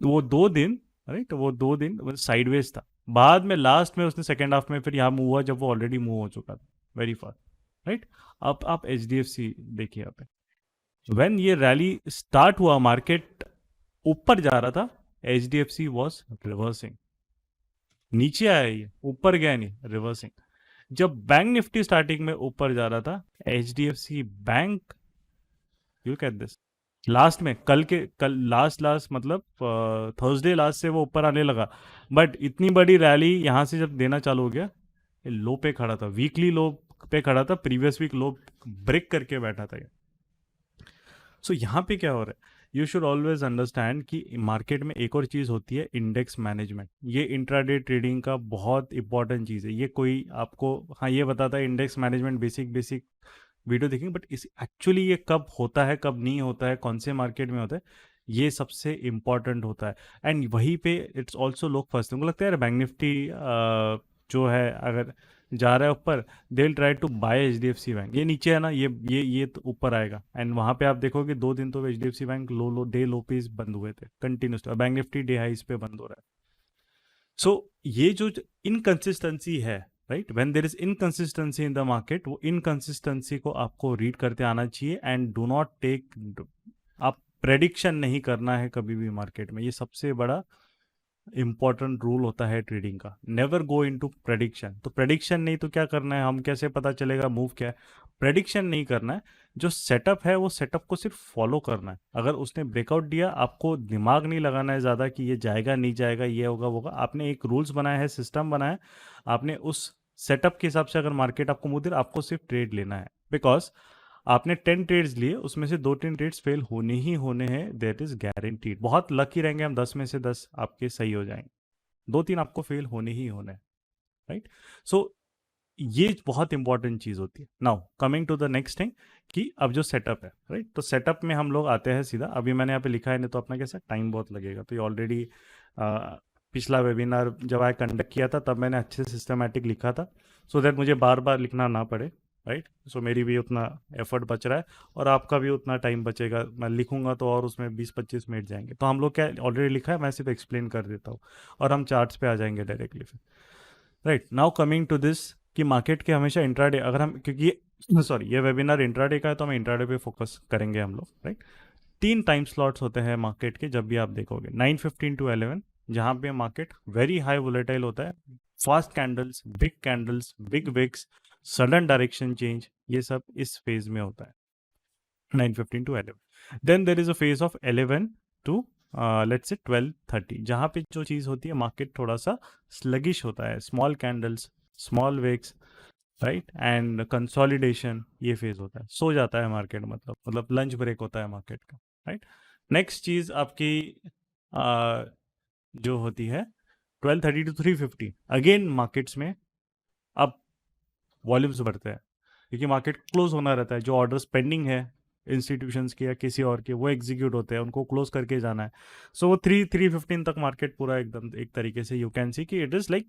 वो 2 दिन, राइट, वो 2 दिन साइडवेज था। बाद में लास्ट में उसने सेकेंड हाफ में फिर यहाँ मूव हुआ, जब वो ऑलरेडी मूव हो चुका था वेरी फास्ट, राइट? अब आप एच डी एफ सी देखिए यहाँ पे, व्हेन ये रैली स्टार्ट हुआ, मार्केट ऊपर जा रहा था, H D F C was reversing. नीचे आया, ये ऊपर गया नहीं, रिवर्सिंग। जब बैंक निफ्टी स्टार्टिंग में ऊपर जा रहा था, H D F C bank, you caught this, last में कल लास्ट लास्ट मतलब थर्सडे लास्ट से वो ऊपर आने लगा। बट इतनी बड़ी रैली यहाँ से जब देना चालू हो गया, ये लो पे खड़ा था, वीकली लो पे खड़ा था, प्रीवियस वीक लो ब्रेक करके बैठा था ये। सो यहाँ पे क्या हो रहा है, यू शुड ऑलवेज अंडरस्टैंड कि मार्केट में एक और चीज़ होती है, इंडेक्स मैनेजमेंट। ये इंट्राडे ट्रेडिंग का बहुत इंपॉर्टेंट चीज़ है। ये कोई आपको हाँ ये बताता है index management basic basic video देखेंगे, बट इस एक्चुअली ये कब होता है कब नहीं होता है, कौन से मार्केट में होता है, ये सबसे इम्पॉर्टेंट होता है। एंड वहीं पे इट्स ऑल्सो लोग फंसते हैं। उनको लगता है यार बैंक निफ्टी जो है अगर जा रहा है ऊपर, they will try to buy H D F C bank. ये नीचे है ना, ये तो ऊपर आएगा। एंड वहाँ पे आप देखोगे 2 दिन तो H D F C bank low day low पे बंद हुए थे कंटिन्यूस, और बैंक निफ्टी डे हाइस पे बंद हो रहा है। सो ये जो इनकंसिस्टेंसी है, right, when there is inconsistency in the market, वो इनकंसिस्टेंसी को आपको रीड करते आना चाहिए। एंड डू नॉट टेक, आप प्रेडिक्शन नहीं करना है कभी भी मार्केट में। ये सबसे बड़ा इंपॉर्टेंट रूल होता है ट्रेडिंग का, नेवर गो इनटू प्रेडिक्शन। तो प्रेडिक्शन नहीं तो क्या करना है, हम कैसे पता चलेगा मूव क्या है? प्रेडिक्शन नहीं करना है, जो सेटअप है वो सेटअप को सिर्फ फॉलो करना है। अगर उसने ब्रेकआउट दिया, आपको दिमाग नहीं लगाना है ज़्यादा कि ये जाएगा नहीं जाएगा, ये होगा वो होगा। आपने एक रूल्स बनाया है, सिस्टम बनाया है, आपने उस सेटअप के हिसाब से अगर मार्केट आपको मूव दे, आपको सिर्फ ट्रेड लेना है। बिकॉज आपने 10 ट्रेड्स लिए, उसमें से 2-3 ट्रेड्स फेल होने ही होने हैं, दैट इज गारंटीड। बहुत लकी रहेंगे हम, 10 में से 10 आपके सही हो जाएंगे, 2-3 आपको फेल होने ही होने हैं, राइट? सो ये बहुत इंपॉर्टेंट चीज होती है। Now coming to the next thing, कि अब जो सेटअप है, राइट, तो सेटअप में हम लोग आते हैं सीधा। अभी मैंने यहाँ पे लिखा है, नहीं तो अपना कैसा टाइम बहुत लगेगा, तो ये ऑलरेडी पिछला वेबिनार जब आए कंडक्ट किया था तब मैंने अच्छे सिस्टमेटिक लिखा था, सो दैट मुझे बार बार लिखना ना पड़े, राइट? सो मेरी भी उतना एफर्ट बच रहा है और आपका भी उतना टाइम बचेगा। मैं लिखूंगा तो और उसमें 20-25 मिनट जाएंगे, तो हम लोग क्या ऑलरेडी लिखा है, मैं सिर्फ एक्सप्लेन कर देता हूँ और हम चार्ट्स पे आ जाएंगे डायरेक्टली फिर, right? Now coming to this, कि मार्केट के हमेशा इंट्राडे, अगर हम, क्योंकि सॉरी ये वेबिनार इंट्राडे का है तो हम इंट्राडे पे फोकस करेंगे हम लोग, राइट? 3 टाइम स्लॉट्स होते हैं मार्केट के, जब भी आप देखोगे 9:15 to 11, जहाँ पे मार्केट वेरी हाई वोलेटाइल होता है, fast candles, big wicks, sudden direction change, ये सब इस फेज में होता है 9:15 to 11। Then there is a phase of 11 to let's say 12:30, जहाँ पे जो चीज़ होती है मार्केट थोड़ा सा स्लगिश होता है, small candles, small wicks, right, and consolidation, ये फेज होता है, सो जाता है मार्केट, मतलब लंच ब्रेक होता है मार्केट का, राइट? नेक्स्ट चीज़ आपकी जो होती है 12:30 to 3:50, अगेन मार्केट्स में अब वॉल्यूम्स बढ़ते हैं, क्योंकि मार्केट क्लोज होना रहता है। जो ऑर्डर्स पेंडिंग है इंस्टीट्यूशंस के या किसी और के, वो एग्जीक्यूट होते हैं, उनको क्लोज करके जाना है। सो वो 3:15 तक मार्केट पूरा एकदम एक तरीके से यू कैन सी कि इट इज़ लाइक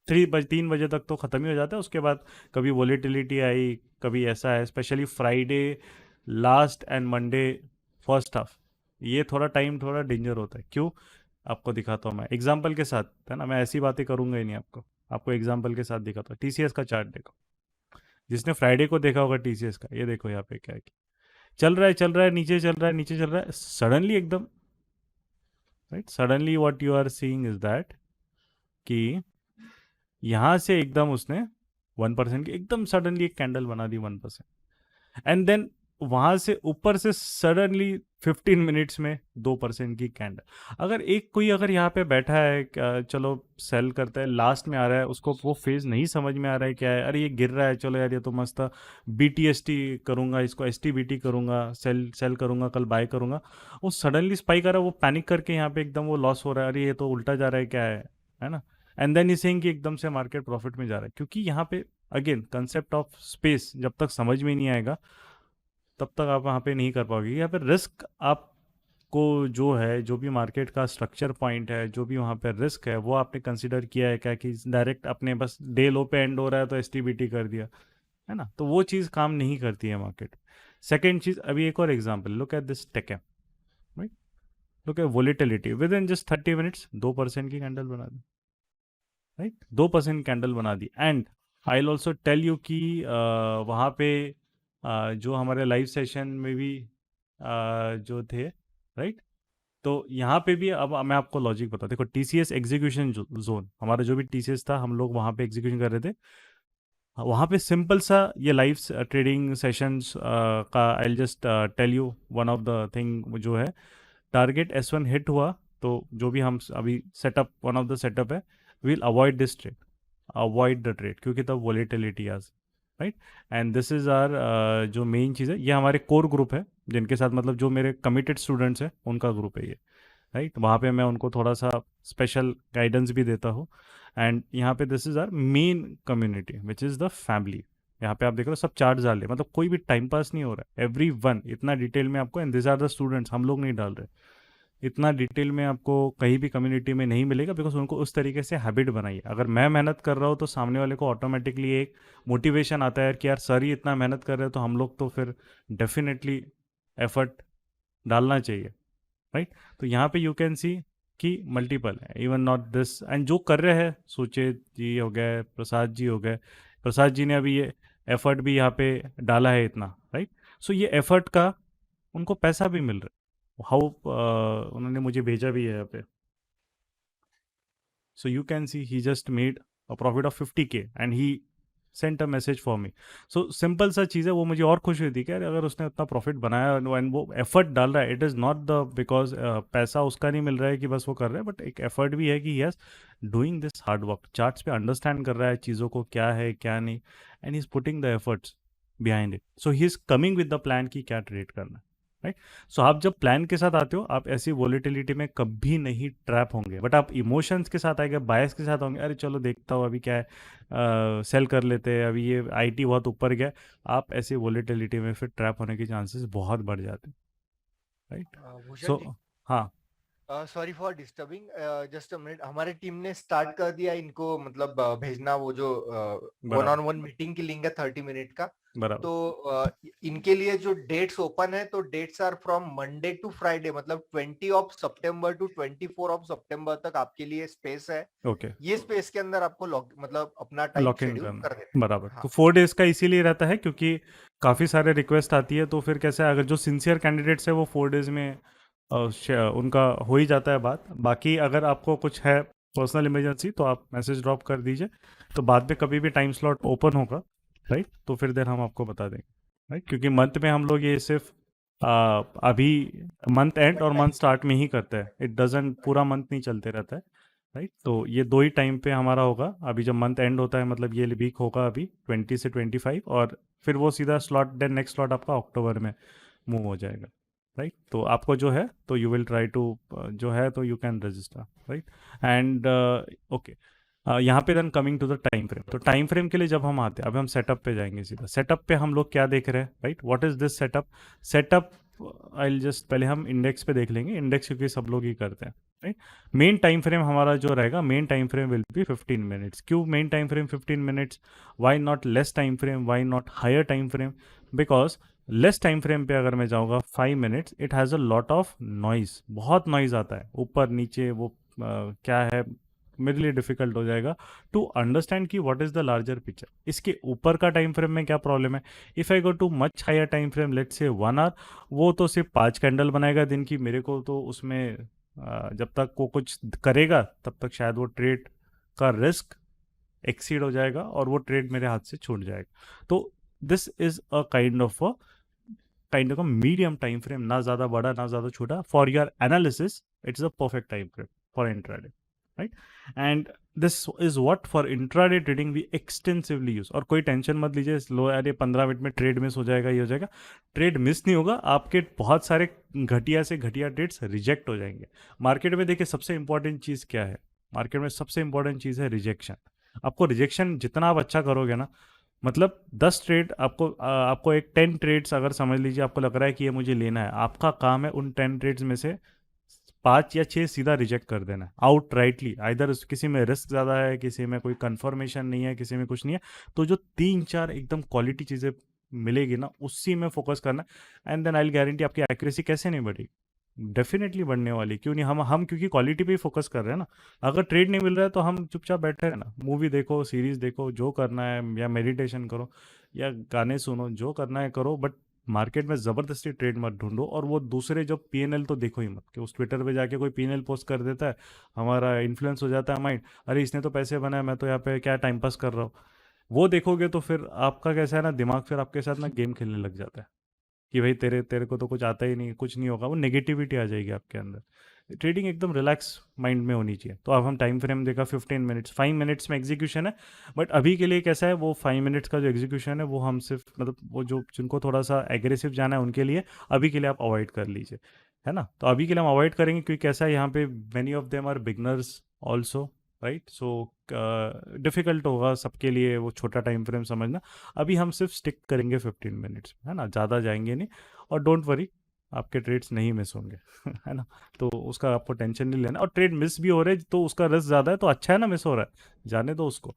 3 बजे तक तो ख़त्म ही हो जाता है। उसके बाद कभी वॉलेटिलिटी आई, कभी ऐसा है, specially Friday last and Monday first half, ये थोड़ा टाइम थोड़ा डेंजर होता है। क्यों? आपको दिखाता हूँ मैं एग्जाम्पल के साथ, है ना, मैं ऐसी बातें करूँगा ही नहीं, आपको एग्जाम्पल के साथ दिखाता हूँ। टीसीएस का चार्ट देखो, जिसने फ्राइडे को देखा होगा टीसीएस का, ये देखो यहाँ पे क्या है, चल रहा है, नीचे चल रहा है, नीचे चल रहा है, सडनली एकदम, right, suddenly what you are seeing is that कि यहाँ से एकदम उसने 1% की एकदम सडनली एक कैंडल बना दी 1%, एंड देन वहां से ऊपर से सडनली 15 मिनट्स में 2% की कैंडल। अगर एक कोई अगर यहाँ पे बैठा है चलो सेल करता है, लास्ट में आ रहा है, उसको वो फेज नहीं समझ में आ रहा है क्या है, अरे ये गिर रहा है, चलो यार ये तो मस्त था, BTST करूंगा, इसको STBT करूंगा, सेल सेल करूंगा, कल बाय करूंगा, वो सडनली स्पाइक आ रहा है, वो पैनिक करके यहाँ पे एकदम वो लॉस हो रहा है, अरे ये तो उल्टा जा रहा है क्या है ना। एंड देन इज कि एकदम से मार्केट प्रॉफिट में जा रहा है, क्योंकि यहाँ पे अगेन कंसेप्ट ऑफ स्पेस जब तक समझ में नहीं आएगा तब तक आप वहाँ पे नहीं कर पाओगे। यहाँ पे रिस्क आपको जो है, जो भी मार्केट का स्ट्रक्चर पॉइंट है, जो भी वहाँ पे रिस्क है, वो आपने कंसिडर किया है क्या, कि डायरेक्ट अपने बस डे लो पे एंड हो रहा है तो STBT कर दिया, है ना, तो वो चीज़ काम नहीं करती है मार्केट। सेकेंड चीज़, अभी एक और example, look at this TechM, right, look at volatility, within just 30 minutes 2% की कैंडल बना दी, राइट, 2% कैंडल बना दी। And I will also tell you कि वहाँ पे जो हमारे लाइव सेशन में भी जो थे, राइट, तो यहाँ पे भी अब मैं आपको लॉजिक बता, देखो TCS एग्जीक्यूशन जोन, हमारा जो भी TCS था, हम लोग वहाँ पे एग्जीक्यूशन कर रहे थे, वहाँ पे सिंपल सा ये लाइव ट्रेडिंग सेशंस का I just tell you one of the thing जो है, टारगेट S1 हिट हुआ तो जो भी हम अभी setup, one of the setup है, will avoid this trade, avoid the trade, क्योंकि तब वॉलेटिलिटी आज, right. And this is are जो मेन चीज़ है, ये हमारे कोर ग्रुप है, जिनके साथ मतलब जो मेरे कमिटेड स्टूडेंट्स हैं उनका ग्रुप है ये, राइट, वहाँ पे मैं उनको थोड़ा सा स्पेशल गाइडेंस भी देता हूँ। एंड यहाँ पे this is our main community which is the family. यहाँ पे आप देख रहे हो सब चार्ट डाल रहे, मतलब कोई भी टाइम पास नहीं हो रहा है, एवरी वन इतना डिटेल में आपको, and this are the students, हम लोग नहीं डाल रहे, इतना डिटेल में आपको कहीं भी कम्युनिटी में नहीं मिलेगा, बिकॉज उनको उस तरीके से हैबिट बनाई है। अगर मैं मेहनत कर रहा हूँ तो सामने वाले को ऑटोमेटिकली एक मोटिवेशन आता है कि यार सर ही इतना मेहनत कर रहे हो तो हम लोग तो फिर डेफिनेटली एफर्ट डालना चाहिए, राइट। तो यहाँ पे यू कैन सी कि मल्टीपल है, इवन नॉट दिस, एंड जो कर रहे हैं, सुचेत जी हो गए, प्रसाद जी हो गए, प्रसाद जी ने अभी ये एफर्ट भी यहाँ पे डाला है इतना, राइट। सो ये एफर्ट का उनको पैसा भी मिल रहा है, हाउ उन्होंने मुझे भेजा भी है यहाँ पे, so you can C he just made a profit of 50K and he sent a message for me. So simple सा चीज़ है, वो मुझे और खुश हुई थी कि यार अगर उसने उतना प्रॉफिट बनाया एंड वो एफर्ट डाल रहा है, it is not the because पैसा उसका नहीं मिल रहा है कि बस वो कर रहा है, बट एक एफर्ट भी है कि yes doing this hard work, charts पे अंडरस्टैंड कर रहा है चीज़ों को क्या है क्या नहीं, and he is putting the efforts behind it, so he is coming with the plan कि क्या ट्रेड करना है, राइट। सो आप जब प्लान के साथ आते हो आप ऐसी वोलेटिलिटी में कभी नहीं ट्रैप होंगे, बट आप इमोशंस के साथ आएंगे, बायस के साथ होंगे, अरे चलो देखता हूँ अभी क्या है, सेल कर लेते हैं, अभी ये IT बहुत ऊपर गया, आप ऐसी वोलेटिलिटी में फिर ट्रैप होने के चांसेस बहुत बढ़ जाते हैं, राइट। भूषण सो जी, हाँ, sorry for disturbing, just a minute, हमारे टीम ने स्टार्ट कर दिया इनको, मतलब भेजना वो जो वन ऑन बराबर वन मीटिंग की लिंक है 30 मिनट का। बराबर, तो इनके लिए जो डेट्स ओपन है, तो dates are from Monday to Friday, मतलब 20 टू 24 तक आपके लिए स्पेस है। ओके, ये स्पेस के अंदर आपको मतलब अपना टाइम लॉक इन शेड्यूल करना कर देना है, है। बराबर। तो हाँ, 4 डेज का इसीलिए रहता है क्योंकि काफ़ी सारे रिक्वेस्ट आती है, तो फिर कैसे अगर जो सिंसियर कैंडिडेट्स है वो 4 डेज में उनका हो ही जाता है बात। बाकी अगर आपको कुछ है पर्सनल इमरजेंसी तो आप मैसेज ड्रॉप कर दीजिए, तो बाद में कभी भी टाइम स्लॉट ओपन होगा, राइट, तो फिर देर हम आपको बता देंगे, राइट, क्योंकि मंथ में हम लोग ये सिर्फ अभी मंथ एंड और मंथ स्टार्ट में ही करते हैं, इट डजेंट पूरा मंथ नहीं चलते रहता है, राइट। तो ये दो ही टाइम पे हमारा होगा, अभी जब मंथ एंड होता है मतलब ये वीक होगा अभी 20 से 25, और फिर वो सीधा स्लॉट देन नेक्स्ट स्लॉट आपका अक्टूबर में मूव हो जाएगा, राइट। तो आपको जो है तो यू विल ट्राई टू जो है तो you can register, right. And okay, यहाँ पे then coming to the time frame, तो टाइम फ्रेम के लिए जब हम आते हैं, अभी हम सेटअप पे जाएंगे सीधा, सेटअप पे हम लोग क्या देख रहे हैं, right, what is this setup. Setup I just पहले हम इंडेक्स पे देख लेंगे, इंडेक्स क्योंकि सब लोग ही करते हैं, राइट। मेन टाइम फ्रेम हमारा जो रहेगा, main time frame will be 15 minutes. क्यों main time frame 15 minutes, why not less time frame, why not higher time frame, because less time frame पे अगर मैं जाऊँगा 5 minutes, it has a lot of noise, बहुत noise आता है ऊपर नीचे, वो क्या है मेरे लिए डिफिकल्ट हो जाएगा टू अंडरस्टैंड कि what is the larger picture. इसके ऊपर का टाइम फ्रेम में क्या प्रॉब्लम है? If I go to much higher time frame, let's say 1 our, वो तो सिर्फ 5 कैंडल बनाएगा दिन की, मेरे को तो उसमें जब तक वो कुछ करेगा तब तक शायद वो ट्रेड का रिस्क एक्सीड हो जाएगा और वो ट्रेड मेरे हाथ से छूट जाएगा। तो this is a kind of medium time frame, ना ज़्यादा बड़ा ना ज़्यादा छोटा, for your analysis it's a perfect time frame for intraday, right? And this is what for intraday trading we extensively use. और कोई टेंशन मत लीजिए, लो अरे 15 मिनट में ट्रेड मिस हो जाएगा, ये हो जाएगा, ट्रेड मिस नहीं होगा, आपके बहुत सारे घटिया से घटिया ट्रेड्स रिजेक्ट हो जाएंगे। मार्केट में देखिए सबसे इंपॉर्टेंट चीज़ क्या है? मार्केट में सबसे इंपॉर्टेंट चीज़ है रिजेक्शन। आपको रिजेक्शन जितना आप अच्छा करोगे ना, मतलब 10 ट्रेड आपको एक 10 ट्रेड्स अगर समझ लीजिए आपको लग रहा है कि ये मुझे लेना है, आपका काम है उन 10 ट्रेड्स में से 5 या 6 सीधा रिजेक्ट कर देना है आउट राइटली। आइदर किसी में रिस्क ज़्यादा है, किसी में कोई कंफर्मेशन नहीं है, किसी में कुछ नहीं है, तो जो 3-4 एकदम क्वालिटी चीज़ें मिलेगी ना, उसी में फोकस करना। एंड देन आई गारंटी आपकी एक्यूरेसी कैसे नहीं बढ़ेगी, डेफिनेटली बढ़ने वाली। क्यों नहीं? हम क्योंकि क्वालिटी पे ही फोकस कर रहे हैं ना। अगर ट्रेड नहीं मिल रहा है तो हम चुपचाप बैठे हैं ना, मूवी देखो, सीरीज देखो, जो करना है, या मेडिटेशन करो, या गाने सुनो, जो करना है करो, बट मार्केट में ज़बरदस्ती ट्रेड मत ढूंढो। और वो दूसरे जो पीएनएल तो देखो ही मत, कि उस ट्विटर पे जाके कोई पीएनएल पोस्ट कर देता है, हमारा इन्फ्लुएंस हो जाता है माइंड, अरे इसने तो पैसे बनाए, मैं तो यहाँ पे क्या टाइम पास कर रहा हूँ। वो देखोगे तो फिर आपका कैसा है ना, दिमाग फिर आपके साथ ना गेम खेलने लग जाता है कि भाई तेरे तेरे को तो कुछ आता ही नहीं, कुछ नहीं होगा, वो नेगेटिविटी आ जाएगी आपके अंदर। ट्रेडिंग एकदम रिलैक्स माइंड में होनी चाहिए। तो अब हम टाइम फ्रेम देखा 15 मिनट्स, 5 मिनट्स में एग्जीक्यूशन है, बट अभी के लिए कैसा है, वो 5 मिनट्स का जो एग्जीक्यूशन है वो हम सिर्फ, मतलब वो जो जिनको थोड़ा सा एग्रेसिव जाना है उनके लिए अभी के लिए आप अवॉइड कर लीजिए, है ना? तो अभी के लिए हम अवॉइड करेंगे क्योंकि कैसा है, यहाँ पे many of them are beginners also, right? So difficult होगा सबके लिए वो छोटा टाइम फ्रेम समझना। अभी हम सिर्फ स्टिक करेंगे 15 मिनट्स, है ना, ज़्यादा जाएंगे नहीं। और डोंट वरी, आपके ट्रेड्स नहीं मिस होंगे है ना? तो उसका आपको टेंशन नहीं लेना। और ट्रेड मिस भी हो रहे हैं तो उसका रिस्क ज़्यादा है, तो अच्छा है ना, मिस हो रहा है, जाने दो उसको।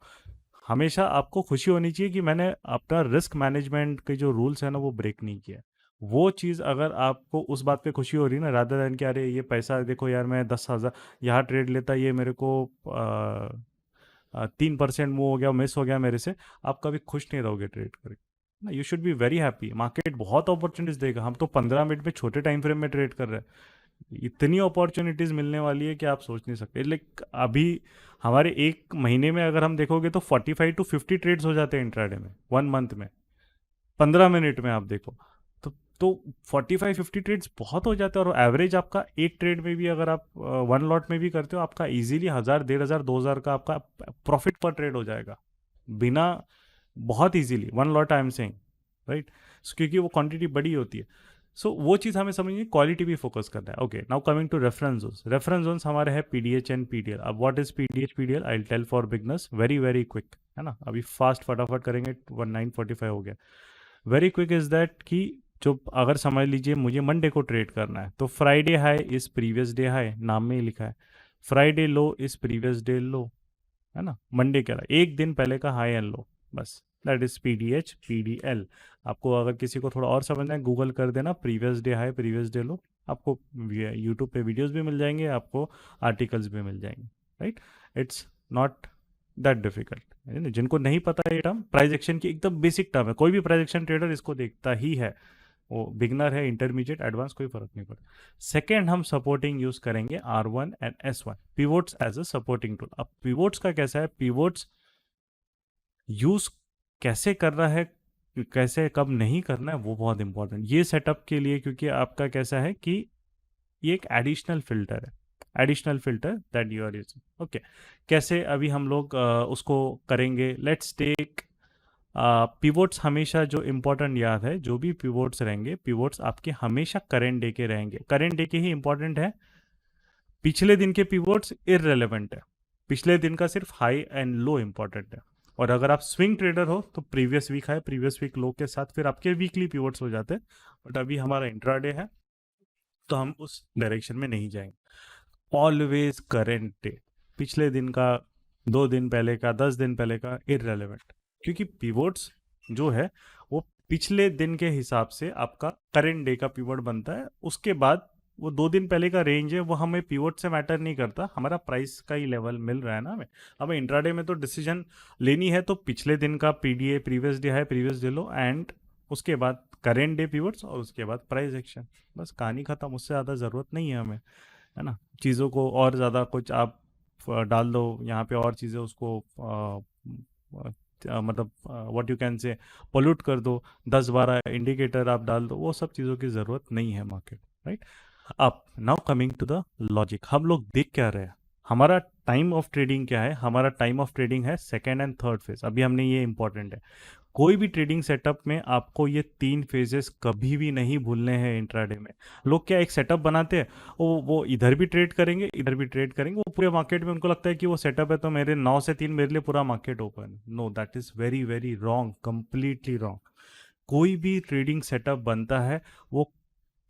हमेशा आपको खुशी होनी चाहिए कि मैंने अपना रिस्क मैनेजमेंट के जो रूल्स है ना वो ब्रेक नहीं किया। वो चीज़ अगर आपको उस बात पे खुशी हो रही है ना, रादर देन कि अरे ये पैसा देखो यार, मैं 10,000 यहाँ ट्रेड लेता, ये मेरे को 3% मूव हो गया, मिस हो गया मेरे से, आप कभी खुश नहीं रहोगे ट्रेड करके ना। You should be very happy, market बहुत अपॉर्चुनिटीज देगा। हम तो 15 मिनट में छोटे टाइम फ्रेम में ट्रेड कर रहे हैं, इतनी अपॉर्चुनिटीज मिलने वाली है कि आप सोच नहीं सकते। लाइक अभी हमारे एक महीने में अगर हम देखोगे तो 45 to 50 ट्रेड्स हो जाते हैं इंट्राडे में, 1 मंथ में, 15 मिनट में आप देखो तो 45-50 ट्रेड्स बहुत हो जाते हैं। और एवरेज आपका एक ट्रेड में भी अगर आप 1 लॉट में भी करते हो, आपका इजीली 1,000, 1,500, 2,000 का आपका प्रॉफिट पर ट्रेड हो जाएगा बिना, बहुत easily 1 lot I am saying, right? क्योंकि वो क्वांटिटी बड़ी होती है। सो वो चीज़ हमें समझिए, क्वालिटी भी फोकस करना है। Okay, now coming to reference zones. Reference zones हमारे हैं पीडीएच एंड पीडीएल। अब what is PDH PDL, I tell for beginners very very quick, है ना? अभी फास्ट फटाफट करेंगे, 1945 हो गया। वेरी क्विक इज दैट कि जो अगर समझ लीजिए मुझे मंडे को ट्रेड करना है, तो Friday high is previous day high, नाम में ही लिखा है। Friday low is previous day लो, है ना? मंडे क्या रहा, एक दिन पहले का हाई एंड लो, बस। That is PDH PDL. आपको अगर किसी को थोड़ा और समझना है, गूगल कर देना previous day high previous day लो, आपको यूट्यूब पे वीडियोस भी मिल जाएंगे, आपको आर्टिकल्स भी मिल जाएंगे, right? It's not that difficult. जिनको नहीं पता ये टर्म, प्राइस एक्शन की एकदम बेसिक टर्म है, कोई भी प्राइस एक्शन ट्रेडर इसको देखता ही है, वो बिगनर है, इंटरमीडिएट, एडवांस, कोई फर्क नहीं पड़ता। सेकेंड, हम सपोर्टिंग यूज करेंगे R1 and S1, pivots as a supporting tool. अब पिवोट्स का कैसा है, पिवोट्स यूज कैसे करना है, कैसे कब नहीं करना है, वो बहुत इंपॉर्टेंट ये सेटअप के लिए, क्योंकि आपका कैसा है कि ये एक एडिशनल फिल्टर है, additional filter that you are using. Okay, कैसे अभी हम लोग उसको करेंगे। Let's take pivots. हमेशा जो इंपॉर्टेंट याद है, जो भी पिवोट्स रहेंगे, पिवोट्स आपके हमेशा करेंट डे के रहेंगे, करेंट डे के ही इंपॉर्टेंट है। पिछले दिन के पिवोट्स इररेलेवेंट है, पिछले दिन का सिर्फ हाई एंड लो इंपॉर्टेंट है। और अगर आप स्विंग ट्रेडर हो तो previous week high previous week low के साथ फिर आपके वीकली पिवोट्स हो जाते हैं। बट अभी हमारा इंट्राडे है तो हम उस डायरेक्शन में नहीं जाएंगे। ऑलवेज करेंट डे, पिछले दिन का, 2 दिन पहले का, 10 दिन पहले का, इररेलेवेंट। क्योंकि पिवोट्स जो है वो पिछले दिन के हिसाब से आपका करेंट डे का पिवोट बनता है, उसके बाद वो 2 दिन पहले का रेंज है, वो हमें पिवट से मैटर नहीं करता, हमारा प्राइस का ही लेवल मिल रहा है ना हमें। हमें इंट्राडे में तो डिसीजन लेनी है तो पिछले दिन का पीडीए, प्रीवियस डे है प्रीवियस डे लो, एंड उसके बाद करेंट डे पिवट्स, और उसके बाद प्राइस एक्शन। बस कहानी खत्म, उससे ज़्यादा ज़रूरत नहीं है हमें, है ना। चीज़ों को और ज़्यादा कुछ आप डाल दो यहाँ पे, और चीज़ें उसको मतलब what you can say pollute कर दो, 10-12 इंडिकेटर आप डाल दो, वो सब चीज़ों की ज़रूरत नहीं है मार्केट, राइट। अब now coming to the logic, हम लोग देख क्या रहे हैं, हमारा टाइम ऑफ ट्रेडिंग क्या है। हमारा टाइम ऑफ ट्रेडिंग है सेकेंड एंड थर्ड फेज। अभी हमने, ये इंपॉर्टेंट है, कोई भी ट्रेडिंग सेटअप में आपको ये 3 फेजेस कभी भी नहीं भूलने हैं इंट्राडे में। लोग क्या एक सेटअप बनाते हैं, वो इधर भी ट्रेड करेंगे इधर भी ट्रेड करेंगे, वो पूरे मार्केट में उनको लगता है कि वो सेटअप है तो मेरे 9 से 3 मेरे लिए पूरा market open. No, that is very very wrong, completely wrong. कोई भी ट्रेडिंग सेटअप बनता है, वो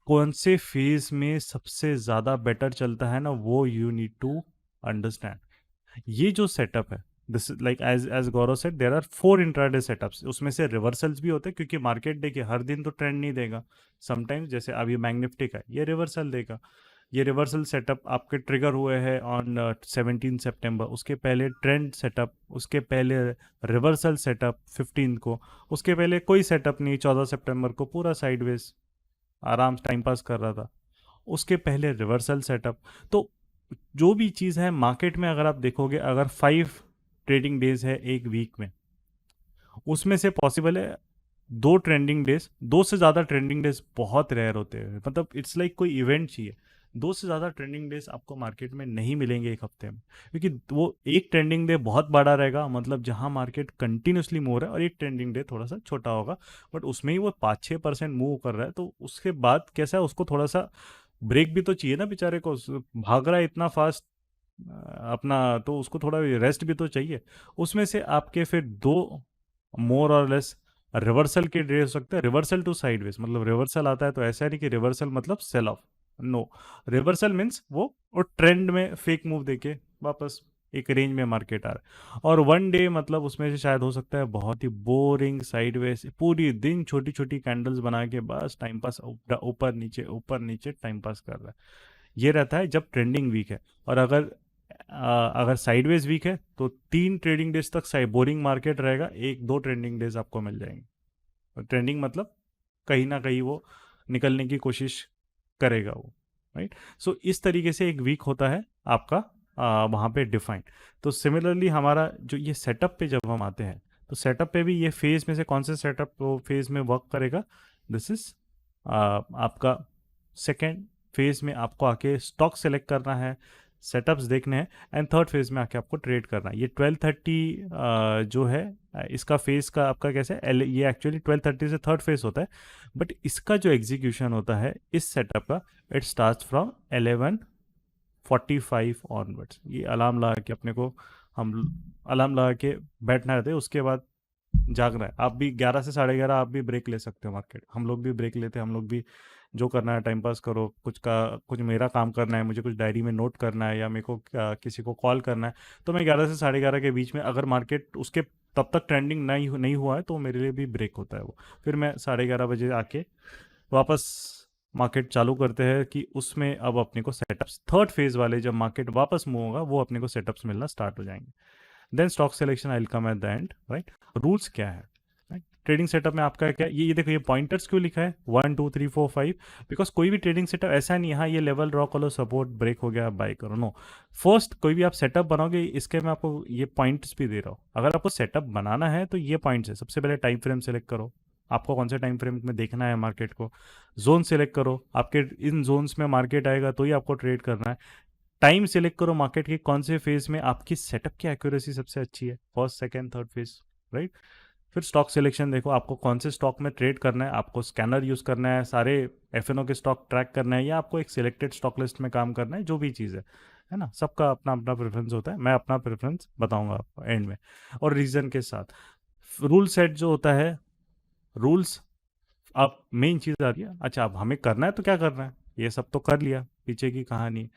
कौन से फेज में सबसे ज़्यादा बेटर चलता है ना, वो यू नीड टू अंडरस्टैंड। ये जो सेटअप है, this like as as Gaurav said, there are 4 intraday setups, उसमें से रिवर्सल्स भी होते हैं, क्योंकि मार्केट देखिए हर दिन तो ट्रेंड नहीं देगा। समटाइम्स जैसे अभी बैंक निफ्टी का ये रिवर्सल देगा। ये रिवर्सल सेटअप आपके ट्रिगर हुए हैं ऑन 17 सितंबर, उसके पहले ट्रेंड सेटअप, उसके पहले रिवर्सल सेटअप 15 को, उसके पहले कोई सेटअप नहीं, 14 सितंबर को पूरा साइडवेज आराम से टाइम पास कर रहा था, उसके पहले रिवर्सल सेटअप। तो जो भी चीज़ है मार्केट में, अगर आप देखोगे, अगर 5 ट्रेडिंग डेज है एक वीक में, उसमें से पॉसिबल है 2 ट्रेंडिंग डेज, 2 से ज़्यादा ट्रेंडिंग डेज बहुत रेयर होते हैं, मतलब इट्स लाइक कोई इवेंट चाहिए। 2 से ज़्यादा ट्रेंडिंग डेज आपको मार्केट में नहीं मिलेंगे एक हफ्ते में, क्योंकि वो एक ट्रेंडिंग डे बहुत बड़ा रहेगा, मतलब जहां मार्केट कंटिन्यूसली मूव रहा है, और एक ट्रेंडिंग डे थोड़ा सा छोटा होगा, बट उसमें ही वो 5-6% मूव कर रहा है, तो उसके बाद कैसा है, उसको थोड़ा सा ब्रेक भी तो चाहिए ना बेचारे को, भाग रहा है इतना फास्ट अपना, तो उसको थोड़ा रेस्ट भी तो चाहिए। उसमें से आपके फिर 2 मोर और लेस रिवर्सल के डे हो सकते हैं, रिवर्सल टू साइडवेज, मतलब रिवर्सल आता है तो ऐसा नहीं कि रिवर्सल मतलब sell off, no. Reversal means वो ट्रेंड में फेक मूव देके वापस एक रेंज में मार्केट आ रहा है। और 1 डे मतलब उसमें से शायद हो सकता है बहुत ही बोरिंग साइडवेज, पूरी दिन छोटी छोटी कैंडल्स बना के बस टाइम पास, ऊपर नीचे टाइम पास कर रहा है। ये रहता है जब ट्रेंडिंग वीक है। और अगर साइडवेज वीक है तो 3 ट्रेडिंग डेज तक बोरिंग मार्केट रहेगा, 1-2 ट्रेंडिंग डेज आपको मिल जाएंगे। और ट्रेंडिंग मतलब कहीं ना कहीं वो निकलने की कोशिश करेगा वो, राइट। सो इस तरीके से एक वीक होता है आपका वहाँ पे डिफाइंड। तो सिमिलरली हमारा जो ये सेटअप पे जब हम आते हैं, तो सेटअप पे भी ये फेज में से कौन से सेटअप वो फेज में वर्क करेगा, दिस इज आपका सेकेंड फेज में आपको आके स्टॉक सेलेक्ट करना है, सेटअप्स देखने हैं, एंड थर्ड फेज में आके आपको ट्रेड करना है। ये 12:30 जो है इसका फेज का आपका कैसे है, ये एक्चुअली 12:30 से थर्ड फेज होता है, बट इसका जो एग्जीक्यूशन होता है इस सेटअप का, इट स्टार्ट फ्रॉम 11:45 ऑनवर्ड्स। ये अलार्म लगा के अपने को, हम अलार्म लगा के बैठना रहता है, उसके बाद जागना है। आप भी 11 से 11:30 आप भी ब्रेक ले सकते हो मार्केट, हम लोग भी ब्रेक लेते हैं, हम लोग भी जो करना है टाइम पास करो, कुछ मेरा काम करना है, मुझे कुछ डायरी में नोट करना है, या मेरे को किसी को कॉल करना है, तो मैं 11 से 11:30 के बीच में, अगर मार्केट उसके तब तक ट्रेंडिंग नहीं हुआ है तो मेरे लिए भी ब्रेक होता है वो। फिर मैं 11:30 बजे आके वापस मार्केट चालू करते हैं, कि उसमें अब अपने को सेटअप्स, थर्ड फेज वाले जब मार्केट वापस मूव होगा वो अपने को सेटअप्स मिलना स्टार्ट हो जाएंगे। Then stock selection I will come at the end, right. Rules क्या है, राइट। ट्रेडिंग सेटअप में आपका क्या, ये देखो, ये पॉइंटर्स क्यों लिखा है 1 2 3 4 5, बिकॉज कोई भी ट्रेडिंग सेटअप ऐसा नहीं है हाँ ये लेवल ड्रॉ करो, सपोर्ट ब्रेक हो गया बाय करो, नो। फर्स्ट कोई भी आप सेटअप बनाओगे, इसके मैं आपको ये पॉइंट्स भी दे रहा हूँ, अगर आपको सेटअप बनाना है तो ये पॉइंट्स है। सबसे पहले टाइम फ्रेम सेलेक्ट करो, आपको कौन से टाइम फ्रेम में देखना है मार्केट को। जोन सेलेक्ट करो, आपके इन जोन्स में मार्केट आएगा तो ही आपको ट्रेड करना है। टाइम सेलेक्ट करो, मार्केट के कौन से फेज में आपकी सेटअप की एक्यूरेसी सबसे अच्छी है, first second third phase, right. फिर स्टॉक सिलेक्शन देखो, आपको कौन से स्टॉक में ट्रेड करना है, आपको स्कैनर यूज करना है, सारे एफएनओ के स्टॉक ट्रैक करना है, या आपको एक सिलेक्टेड स्टॉक लिस्ट में काम करना है, जो भी चीज़ है ना। सबका अपना अपना प्रेफरेंस होता है, मैं अपना प्रेफरेंस बताऊंगा आपको एंड में, और रीजन के साथ। रूल सेट जो होता है, रूल्स, अब मेन चीज़ आती है, अच्छा अब हमें करना है तो क्या करना है, ये सब तो कर लिया पीछे की कहानी।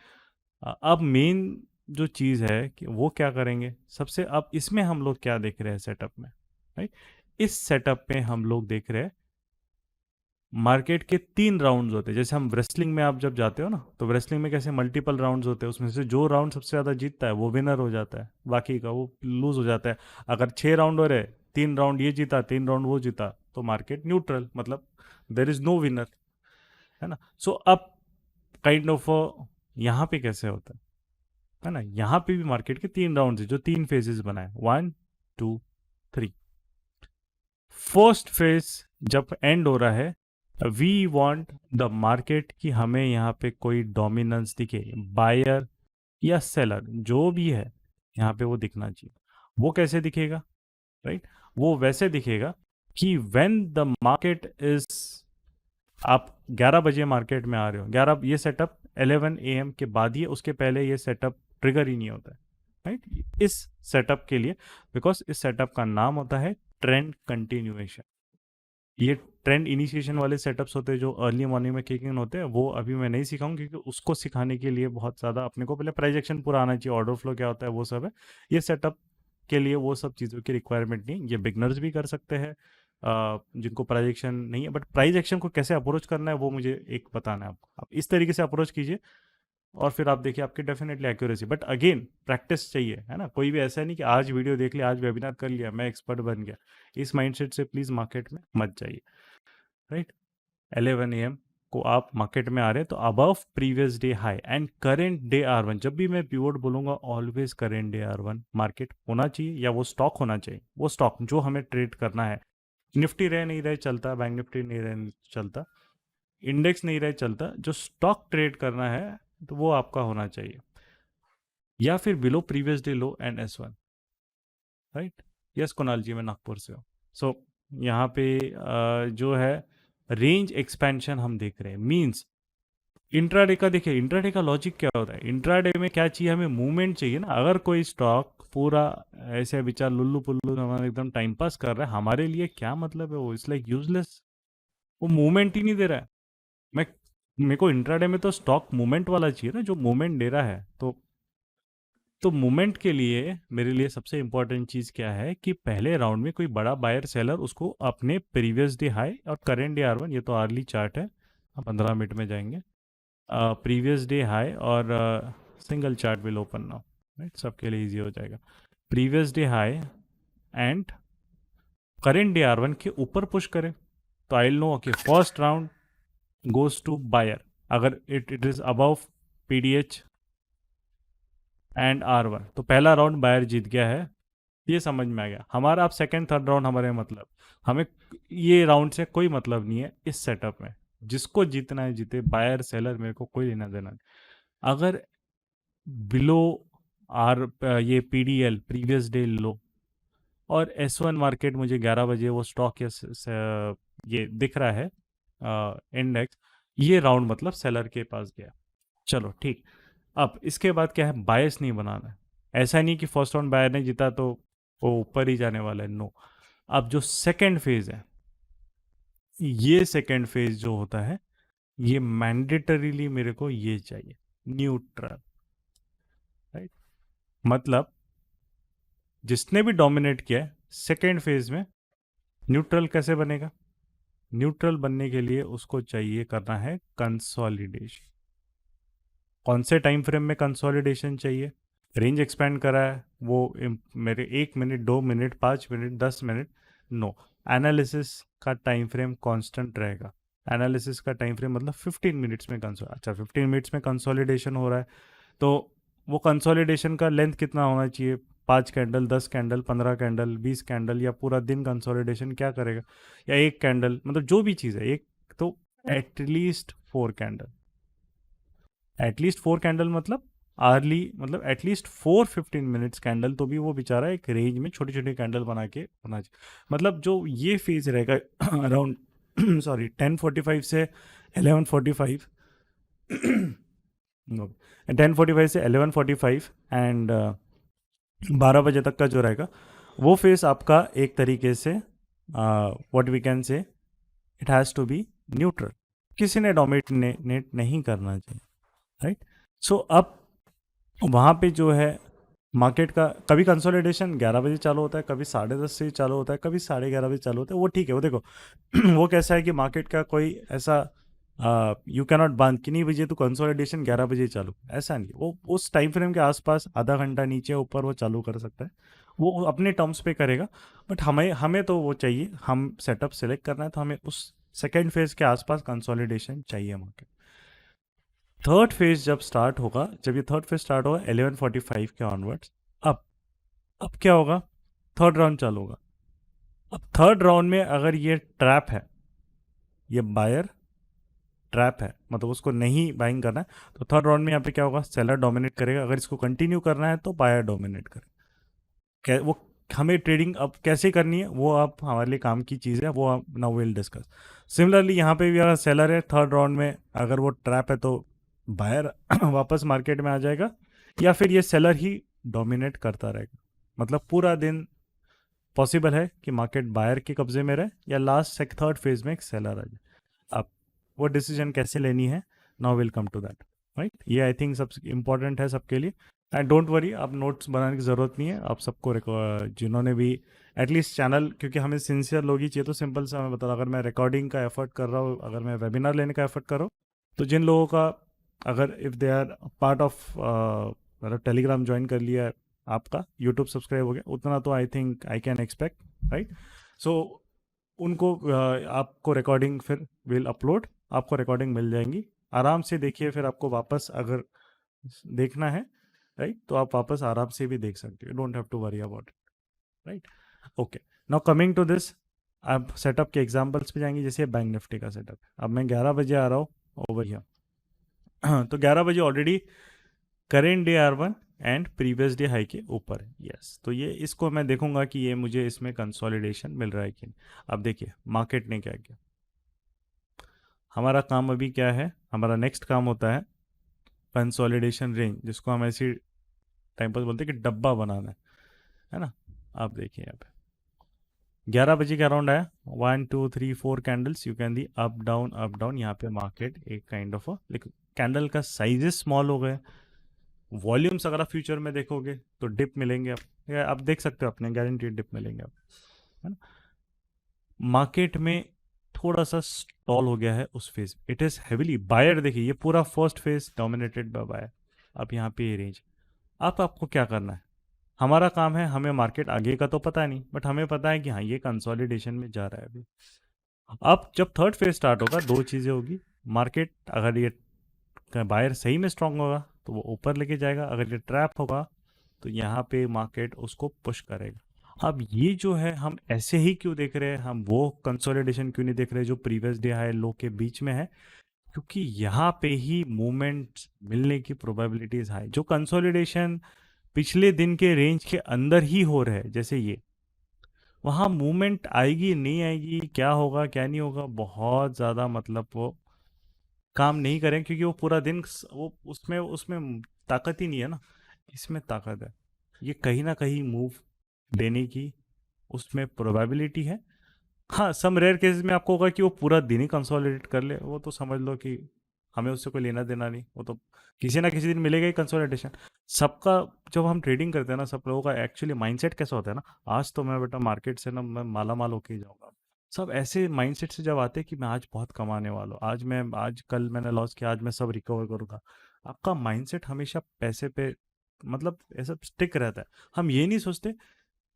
अब मेन जो चीज़ है कि वो क्या करेंगे सबसे, अब इसमें हम लोग क्या देख रहे हैं सेटअप में, राइट। इस सेटअप में हम लोग देख रहे हैं मार्केट के 3 राउंड्स होते हैं। जैसे हम रेसलिंग में आप जब जाते हो ना, तो रेसलिंग में कैसे मल्टीपल राउंड्स होते हैं, उसमें से जो राउंड सबसे ज़्यादा जीतता है वो विनर हो जाता है, बाकी का वो लूज हो जाता है। अगर 6 राउंड हो रहे, 3 राउंड ये जीता 3 राउंड वो जीता, तो मार्केट न्यूट्रल, मतलब देर इज नो विनर, है ना। सो अब काइंड ऑफ यहाँ पे कैसे होता है ना, यहाँ पे भी मार्केट के 3 राउंड है जो 3 फेजेस बनाए, 1 2 3। फर्स्ट फेज जब एंड हो रहा है, वी वांट द मार्केट कि हमें यहाँ पे कोई डोमिनेंस दिखे, बायर या सेलर जो भी है यहाँ पे वो दिखना चाहिए। वो कैसे दिखेगा, राइट? वो वैसे दिखेगा कि व्हेन द मार्केट इज, आप 11 बजे मार्केट में आ रहे हो, 11 ये सेटअप 11 AM के बाद ही, उसके पहले ये सेटअप ट्रिगर ही नहीं होता है, राइट? इस सेटअप के लिए, बिकॉज इस सेटअप का नाम होता है ट्रेंड कंटिन्यूएशन। ये ट्रेंड इनिशिएशन वाले सेटअप्स होते हैं जो अर्ली मॉर्निंग में किक इन होते हैं, वो अभी मैं नहीं सिखाऊं, क्योंकि उसको सिखाने के लिए बहुत ज़्यादा अपने को पहले प्राइस एक्शन पूरा आना चाहिए, ऑर्डर फ्लो क्या होता है वो सब है। ये सेटअप के लिए वो सब चीज़ों की रिक्वायरमेंट नहीं, ये बिगनर्स भी कर सकते हैं जिनको प्राइस एक्शन नहीं है। बट प्राइस एक्शन को कैसे अप्रोच करना है वो मुझे एक बताना है आपको। आप इस तरीके से अप्रोच कीजिए और फिर आप देखिए आपकी definitely accuracy. But again practice चाहिए, है ना। कोई भी ऐसा नहीं कि आज वीडियो देख लिया, आज वेबिनार कर लिया, मैं एक्सपर्ट बन गया। इस माइंडसेट से प्लीज़ मार्केट में मत जाइए, राइट। 11 AM को आप मार्केट में आ रहे हैं तो above previous day high and current day R1, जब भी मैं पिवोट बोलूंगा always current day R1 market होना चाहिए, या वो स्टॉक होना चाहिए, वो स्टॉक जो हमें ट्रेड करना है। निफ्टी रहे नहीं रहे चलता, बैंक निफ्टी नहीं रहे चलता, इंडेक्स नहीं रहे चलता, जो स्टॉक ट्रेड करना है तो वो आपका होना चाहिए, या फिर below previous day low and S1, right. Yes Kunal ji, मैं नागपुर से हूँ। सो यहाँ पे जो है रेंज एक्सपेंशन हम देख रहे हैं, मींस इंट्राडे का देखिए, इंट्राडे का लॉजिक क्या होता है, इंट्राडे में क्या चाहिए, हमें मूवमेंट चाहिए ना। अगर कोई स्टॉक पूरा ऐसे विचार लुल्लू पुल्लू हमारा एकदम टाइम पास कर रहा है, हमारे लिए क्या मतलब है वो, इट्स लाइक यूजलेस, वो मूवमेंट ही नहीं दे रहा है। मैं मेरे को इंट्राडे में तो स्टॉक मूवमेंट वाला चाहिए ना, जो मूवमेंट दे रहा है। तो मूवमेंट के लिए मेरे लिए सबसे इंपॉर्टेंट चीज़ क्या है कि पहले राउंड में कोई बड़ा बायर सेलर उसको अपने प्रीवियस डे हाई और करेंट डे R1, ये तो आर्ली चार्ट है, हम 15 मिनट में जाएंगे, प्रीवियस डे हाई और single chart will open now, right, सबके लिए इजी हो जाएगा। Previous day high and current day R1 के ऊपर पुश करें तो I will know okay first round goes to buyer. अगर it is above PDH and R1 तो पहला राउंड बायर जीत गया है, ये समझ में आ गया हमारा। अब सेकंड थर्ड राउंड हमारे मतलब, हमें ये राउंड से कोई मतलब नहीं है इस सेटअप में, जिसको जीतना है जीते, बायर सेलर मेरे को कोई लेना देना नहीं। अगर बिलो ये PDL प्रीवियस डे लो और S1 मार्केट मुझे 11 बजे वो स्टॉक ये दिख रहा है इंडेक्स, ये राउंड मतलब सेलर के पास गया। चलो ठीक, अब इसके बाद क्या है, बायस नहीं बनाना है। ऐसा नहीं कि फर्स्ट राउंड बायर ने जीता तो वो ऊपर ही जाने वाला है, नो। अब जो सेकंड फेज है, ये सेकंड फेज जो होता है, ये मैंडेटरीली मेरे को ये चाहिए, न्यूट्रल, राइट। मतलब जिसने भी डोमिनेट किया है सेकंड फेज में, न्यूट्रल कैसे बनेगा, न्यूट्रल बनने के लिए उसको चाहिए करना है कंसोलिडेशन। कौन से टाइम फ्रेम में कंसोलिडेशन चाहिए, रेंज एक्सपेंड करा है वो मेरे 1 minute 2 minute 5 minute 10 minute, no. Analysis का टाइम फ्रेम कांस्टेंट रहेगा। एनालिसिस का टाइम फ्रेम मतलब 15 मिनट्स में अच्छा 15 मिनट्स में कंसोलिडेशन हो रहा है, तो वो कंसोलिडेशन का लेंथ कितना होना चाहिए, 5 कैंडल 10 कैंडल 15 कैंडल 20 कैंडल, या पूरा दिन कंसोलिडेशन क्या करेगा, या एक कैंडल, मतलब जो भी चीज़ है एक, तो एटलीस्ट 4 कैंडल, एटलीस्ट 4 कैंडल मतलब आर्ली, मतलब एटलीस्ट 4-15 मिनट्स कैंडल, तो भी वो बेचारा एक रेंज में छोटी छोटी कैंडल बना के होना चाहिए। मतलब जो ये फेज रहेगा अराउंड सॉरी 10:45 से 11:45 10:45 से 11:45 एंड 12 बजे तक का जो रहेगा, वो फेज आपका एक तरीके से what we can say it has to be neutral, किसी ने डोमिनेट नहीं करना चाहिए, राइट। सो अब वहाँ पे जो है मार्केट का कभी कंसोलिडेशन 11 बजे चालू होता है, कभी 10:30 से चालू होता है, कभी 11:30 बजे चालू होता है, वो ठीक है, वो देखो वो कैसा है कि मार्केट का कोई ऐसा यू कैनॉट बांध कि नहीं बजे तो कंसोलिडेशन 11 बजे चालू, ऐसा नहीं, वो उस टाइम फ्रेम के आसपास आधा घंटा नीचे ऊपर वो चालू कर सकता है, वो अपने टर्म्स पे करेगा। बट हमें हमें तो वो चाहिए, हम सेटअप सेलेक्ट करना है तो हमें उस सेकेंड फेज के आसपास कंसोलिडेशन चाहिए मार्केट। थर्ड फेज जब स्टार्ट होगा, जब ये थर्ड फेज स्टार्ट होगा 11:45 के ऑनवर्ड्स, अब अब क्या होगा, थर्ड राउंड चालू होगा। अब थर्ड राउंड में अगर ये ट्रैप है, ये बायर ट्रैप है, मतलब उसको नहीं बाइंग करना है, तो थर्ड राउंड में यहाँ पे क्या होगा, सेलर डोमिनेट करेगा। अगर इसको कंटिन्यू करना है तो बायर डोमिनेट करेगा। वो हमें ट्रेडिंग अब कैसे करनी है वो अब हमारे लिए काम की चीज़ है, वो आप नाउ विल डिस्कस। सिमिलरली यहाँ पे भी अगर सेलर है थर्ड राउंड में, अगर वो ट्रैप है तो बायर वापस मार्केट में आ जाएगा, या फिर ये सेलर ही डोमिनेट करता रहेगा। मतलब पूरा दिन पॉसिबल है कि मार्केट बायर के कब्जे में रहे या लास्ट थर्ड फेज में एक सेलर आ जाए। अब वो डिसीजन कैसे लेनी है, now will come to that, right. ये आई थिंक सबसे इंपॉर्टेंट है सबके लिए। एंड डोंट वरी, आप नोट्स बनाने की ज़रूरत नहीं है। आप सबको जिन्होंने भी एटलीस्ट चैनल, क्योंकि हमें सिंसियर लोग ही चाहिए, तो सिंपल सा मैं बता रहा हूँ, अगर मैं रिकॉर्डिंग का एफर्ट कर रहा हूँ, अगर मैं वेबिनार लेने का एफर्ट कर रहा हूँ, तो जिन लोगों का अगर if they are part of मतलब टेलीग्राम ज्वाइन कर लिया है, आपका यूट्यूब सब्सक्राइब हो गया, उतना तो I think I can expect, right. So उनको आपको रिकॉर्डिंग फिर विल अपलोड, आपको रिकॉर्डिंग मिल जाएंगी, आराम से देखिए। फिर आपको वापस अगर देखना है, राइट, तो आप वापस आराम से भी देख सकते हो, don't have to worry about it, right. Okay, now coming to this, आप सेटअप के एग्जांपल्स पे जाएंगे। जैसे बैंक निफ्टी का सेटअप, अब मैं 11 बजे आ रहा हूँ ओवर हियर तो 11 बजे already current day R1 and previous day high के ऊपर है, यस। तो ये इसको मैं देखूंगा कि ये मुझे इसमें कंसोलिडेशन मिल रहा है कि नहीं। अब देखिए मार्केट ने क्या किया, हमारा काम अभी क्या है, हमारा नेक्स्ट काम होता है कंसोलिडेशन रेंज, जिसको हम ऐसी टाइम पर बोलते हैं कि डब्बा बनाना है ना। आप देखिए यहाँ पे 11 बजे का अराउंड आया, 1 2 3 4 candles, you can the up down. यहाँ पे मार्केट एक काइंड ऑफ लेकिन कैंडल का साइजेस स्मॉल हो गए। वॉल्यूम्स अगर आप फ्यूचर में देखोगे तो डिप मिलेंगे, आप या आप देख सकते हो अपने, गारंटीड डिप मिलेंगे आप, है ना। मार्केट में थोड़ा सा स्टॉल हो गया है उस phase, it is heavily buyer. देखिए ये पूरा first phase dominated by buyer. अब यहाँ पे ये रेंज, अब आपको क्या करना है, हमारा काम है, हमें मार्केट आगे का तो पता नहीं, बट हमें पता है कि हाँ ये कंसोलिडेशन में जा रहा है अभी। अब जब थर्ड फेज स्टार्ट होगा, दो चीज़ें होगी, मार्केट अगर ये बायर सही में स्ट्रांग होगा तो वो ऊपर लेके जाएगा, अगर ये ट्रैप होगा तो यहाँ पे मार्केट उसको पुश करेगा। अब ये जो है हम ऐसे ही क्यों देख रहे हैं, हम वो कंसोलिडेशन क्यों नहीं देख रहे जो प्रीवियस डे हाई लो के बीच में है, क्योंकि यहाँ पे ही मूवमेंट मिलने की प्रोबेबिलिटीज हाई। जो कंसोलिडेशन पिछले दिन के रेंज के अंदर ही हो रहे हैं, जैसे ये, वहाँ मूवमेंट आएगी नहीं आएगी, क्या होगा क्या नहीं होगा, बहुत ज़्यादा मतलब वो काम नहीं करें, क्योंकि वो पूरा दिन वो उसमें उसमें ताकत ही नहीं है ना, इसमें ताकत है। ये कहीं ना कहीं मूव देने की उसमें प्रोबेबिलिटी है। हाँ, सम रेयर केसेस में आपको होगा कि वो पूरा दिन ही कंसोलिडेट कर ले, वो तो समझ लो कि हमें उससे कोई लेना देना नहीं, वो तो किसी ना किसी दिन मिलेगा ही कंसोलिडेशन। सबका, जब हम ट्रेडिंग करते हैं ना, सब लोगों का एक्चुअली माइंडसेट कैसा होता है ना, आज तो मैं बेटा मार्केट से ना मैं माला माल होके ही जाऊंगा। सब ऐसे माइंडसेट से जब आते हैं कि मैं आज बहुत कमाने वाला हूँ, आज कल मैंने लॉस किया, आज मैं सब रिकवर करूंगा। आपका माइंडसेट हमेशा पैसे पे मतलब ऐसा स्टिक रहता है। हम ये नहीं सोचते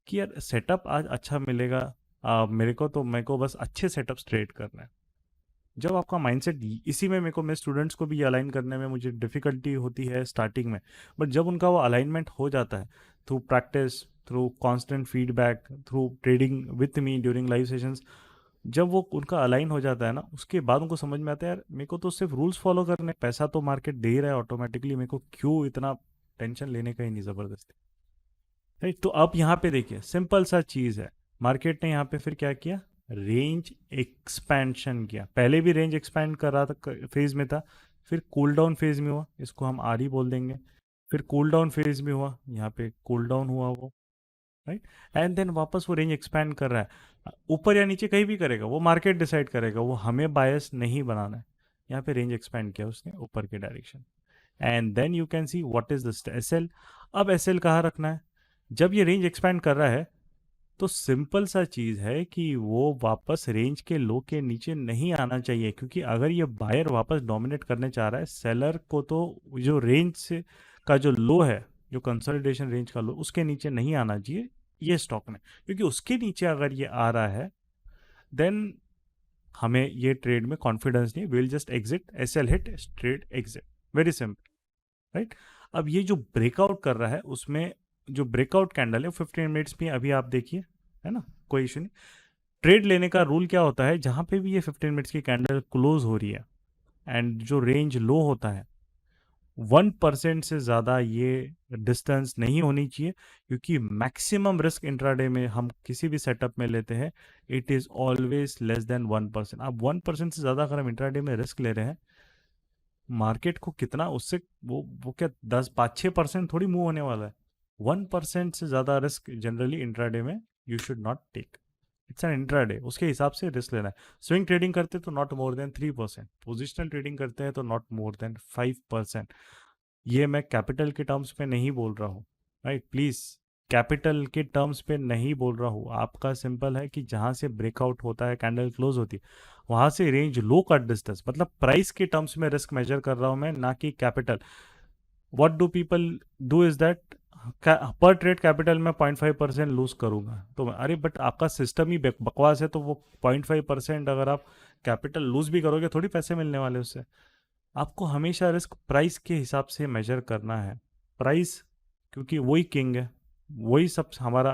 कि यार सेटअप आज अच्छा मिलेगा, मेरे को बस अच्छे सेटअप ट्रेड करना है। जब आपका माइंडसेट इसी में, मेरे को मैं स्टूडेंट्स को भी ये अलाइन करने में मुझे डिफ़िकल्टी होती है स्टार्टिंग में, बट जब उनका वो अलाइनमेंट हो जाता है through practice, through constant feedback, through trading with me during live sessions, जब वो उनका अलाइन हो जाता है ना, उसके बाद उनको समझ में आता है यार मेरे को तो सिर्फ रूल्स फॉलो करने, पैसा तो मार्केट दे ही रहा है ऑटोमेटिकली, मेरे को क्यों इतना टेंशन लेने का ही नहीं ज़बरदस्ती, राइट। तो अब यहाँ पे देखिए सिंपल सा चीज़ है, मार्केट ने यहाँ पे फिर क्या किया, रेंज एक्सपेंशन किया। पहले भी रेंज एक्सपेंड कर रहा था, फेज में था, फिर कूल डाउन फेज में हुआ, इसको हम आर ही बोल देंगे। फिर कूल डाउन फेज में हुआ, यहाँ पे कूल डाउन हुआ वो, राइट। एंड देन वापस वो रेंज एक्सपेंड कर रहा है, ऊपर या नीचे कहीं भी करेगा, वो मार्केट डिसाइड करेगा, वो हमें बायस नहीं बनाना है। यहाँ पे रेंज एक्सपेंड किया उसने ऊपर के direction, and then you can see what is the S L. अब एस एल कहाँ रखना है? जब ये रेंज एक्सपैंड कर रहा है तो सिंपल सा चीज़ है कि वो वापस रेंज के लो के नीचे नहीं आना चाहिए, क्योंकि अगर ये बायर वापस डोमिनेट करने चाह रहा है सेलर को, तो जो रेंज से का जो लो है, जो कंसोलिडेशन रेंज का लो, उसके नीचे नहीं आना चाहिए ये स्टॉक में। क्योंकि उसके नीचे अगर ये आ रहा है देन हमें ये ट्रेड में कॉन्फिडेंस नहीं, will just exit, S L hit trade exit, very simple, right. अब ये जो ब्रेकआउट कर रहा है उसमें जो ब्रेकआउट कैंडल है 15 मिनट्स में अभी आप देखिए, है ना, कोई इशू नहीं। ट्रेड लेने का रूल क्या होता है, जहां पे भी ये 15 मिनट्स की कैंडल क्लोज हो रही है एंड जो रेंज लो होता है 1% से ज़्यादा ये डिस्टेंस नहीं होनी चाहिए, क्योंकि मैक्सिमम रिस्क इंट्राडे में हम किसी भी सेटअप में लेते हैं it is always less than 1%। अब 1% से ज़्यादा अगर हम इंट्राडे में रिस्क ले रहे हैं, मार्केट को कितना उससे वो क्या 10 5 6% थोड़ी मूव होने वाला है। 1% से ज़्यादा रिस्क जनरली इंट्राडे में you should not take, it's an intraday, उसके हिसाब से रिस्क लेना है। स्विंग ट्रेडिंग करते तो not more than 3%, positional trading करते हैं तो नॉट मोर देन 5%। ये मैं कैपिटल के टर्म्स में नहीं बोल रहा हूँ, राइट, प्लीज़ कैपिटल के टर्म्स पे नहीं बोल रहा हूँ। आपका सिंपल है कि जहाँ से ब्रेकआउट होता है, कैंडल क्लोज होती है, वहाँ से रेंज लो का डिस्टेंस, मतलब प्राइस के टर्म्स में रिस्क मेजर कर रहा हूँ मैं, ना कि capital. What do people do is that पर ट्रेड कैपिटल में 0.5% लूज करूंगा, तो अरे बट आपका सिस्टम ही बकवास है, तो वो 0.5% अगर आप कैपिटल लूज भी करोगे थोड़ी पैसे मिलने वाले उससे। आपको हमेशा रिस्क प्राइस के हिसाब से मेजर करना है, प्राइस, क्योंकि वही किंग है, वही सब हमारा,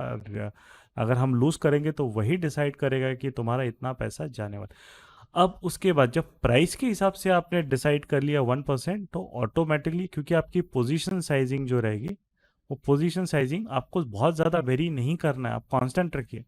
अगर हम लूज करेंगे तो वही डिसाइड करेगा कि तुम्हारा इतना पैसा जाने वाला। अब उसके बाद जब प्राइस के हिसाब से आपने डिसाइड कर लिया 1%, तो ऑटोमेटिकली क्योंकि आपकी पोजीशन साइजिंग जो रहेगी, वो पोजीशन साइजिंग आपको बहुत ज़्यादा वेरी नहीं करना है, आप कांस्टेंट रखिए,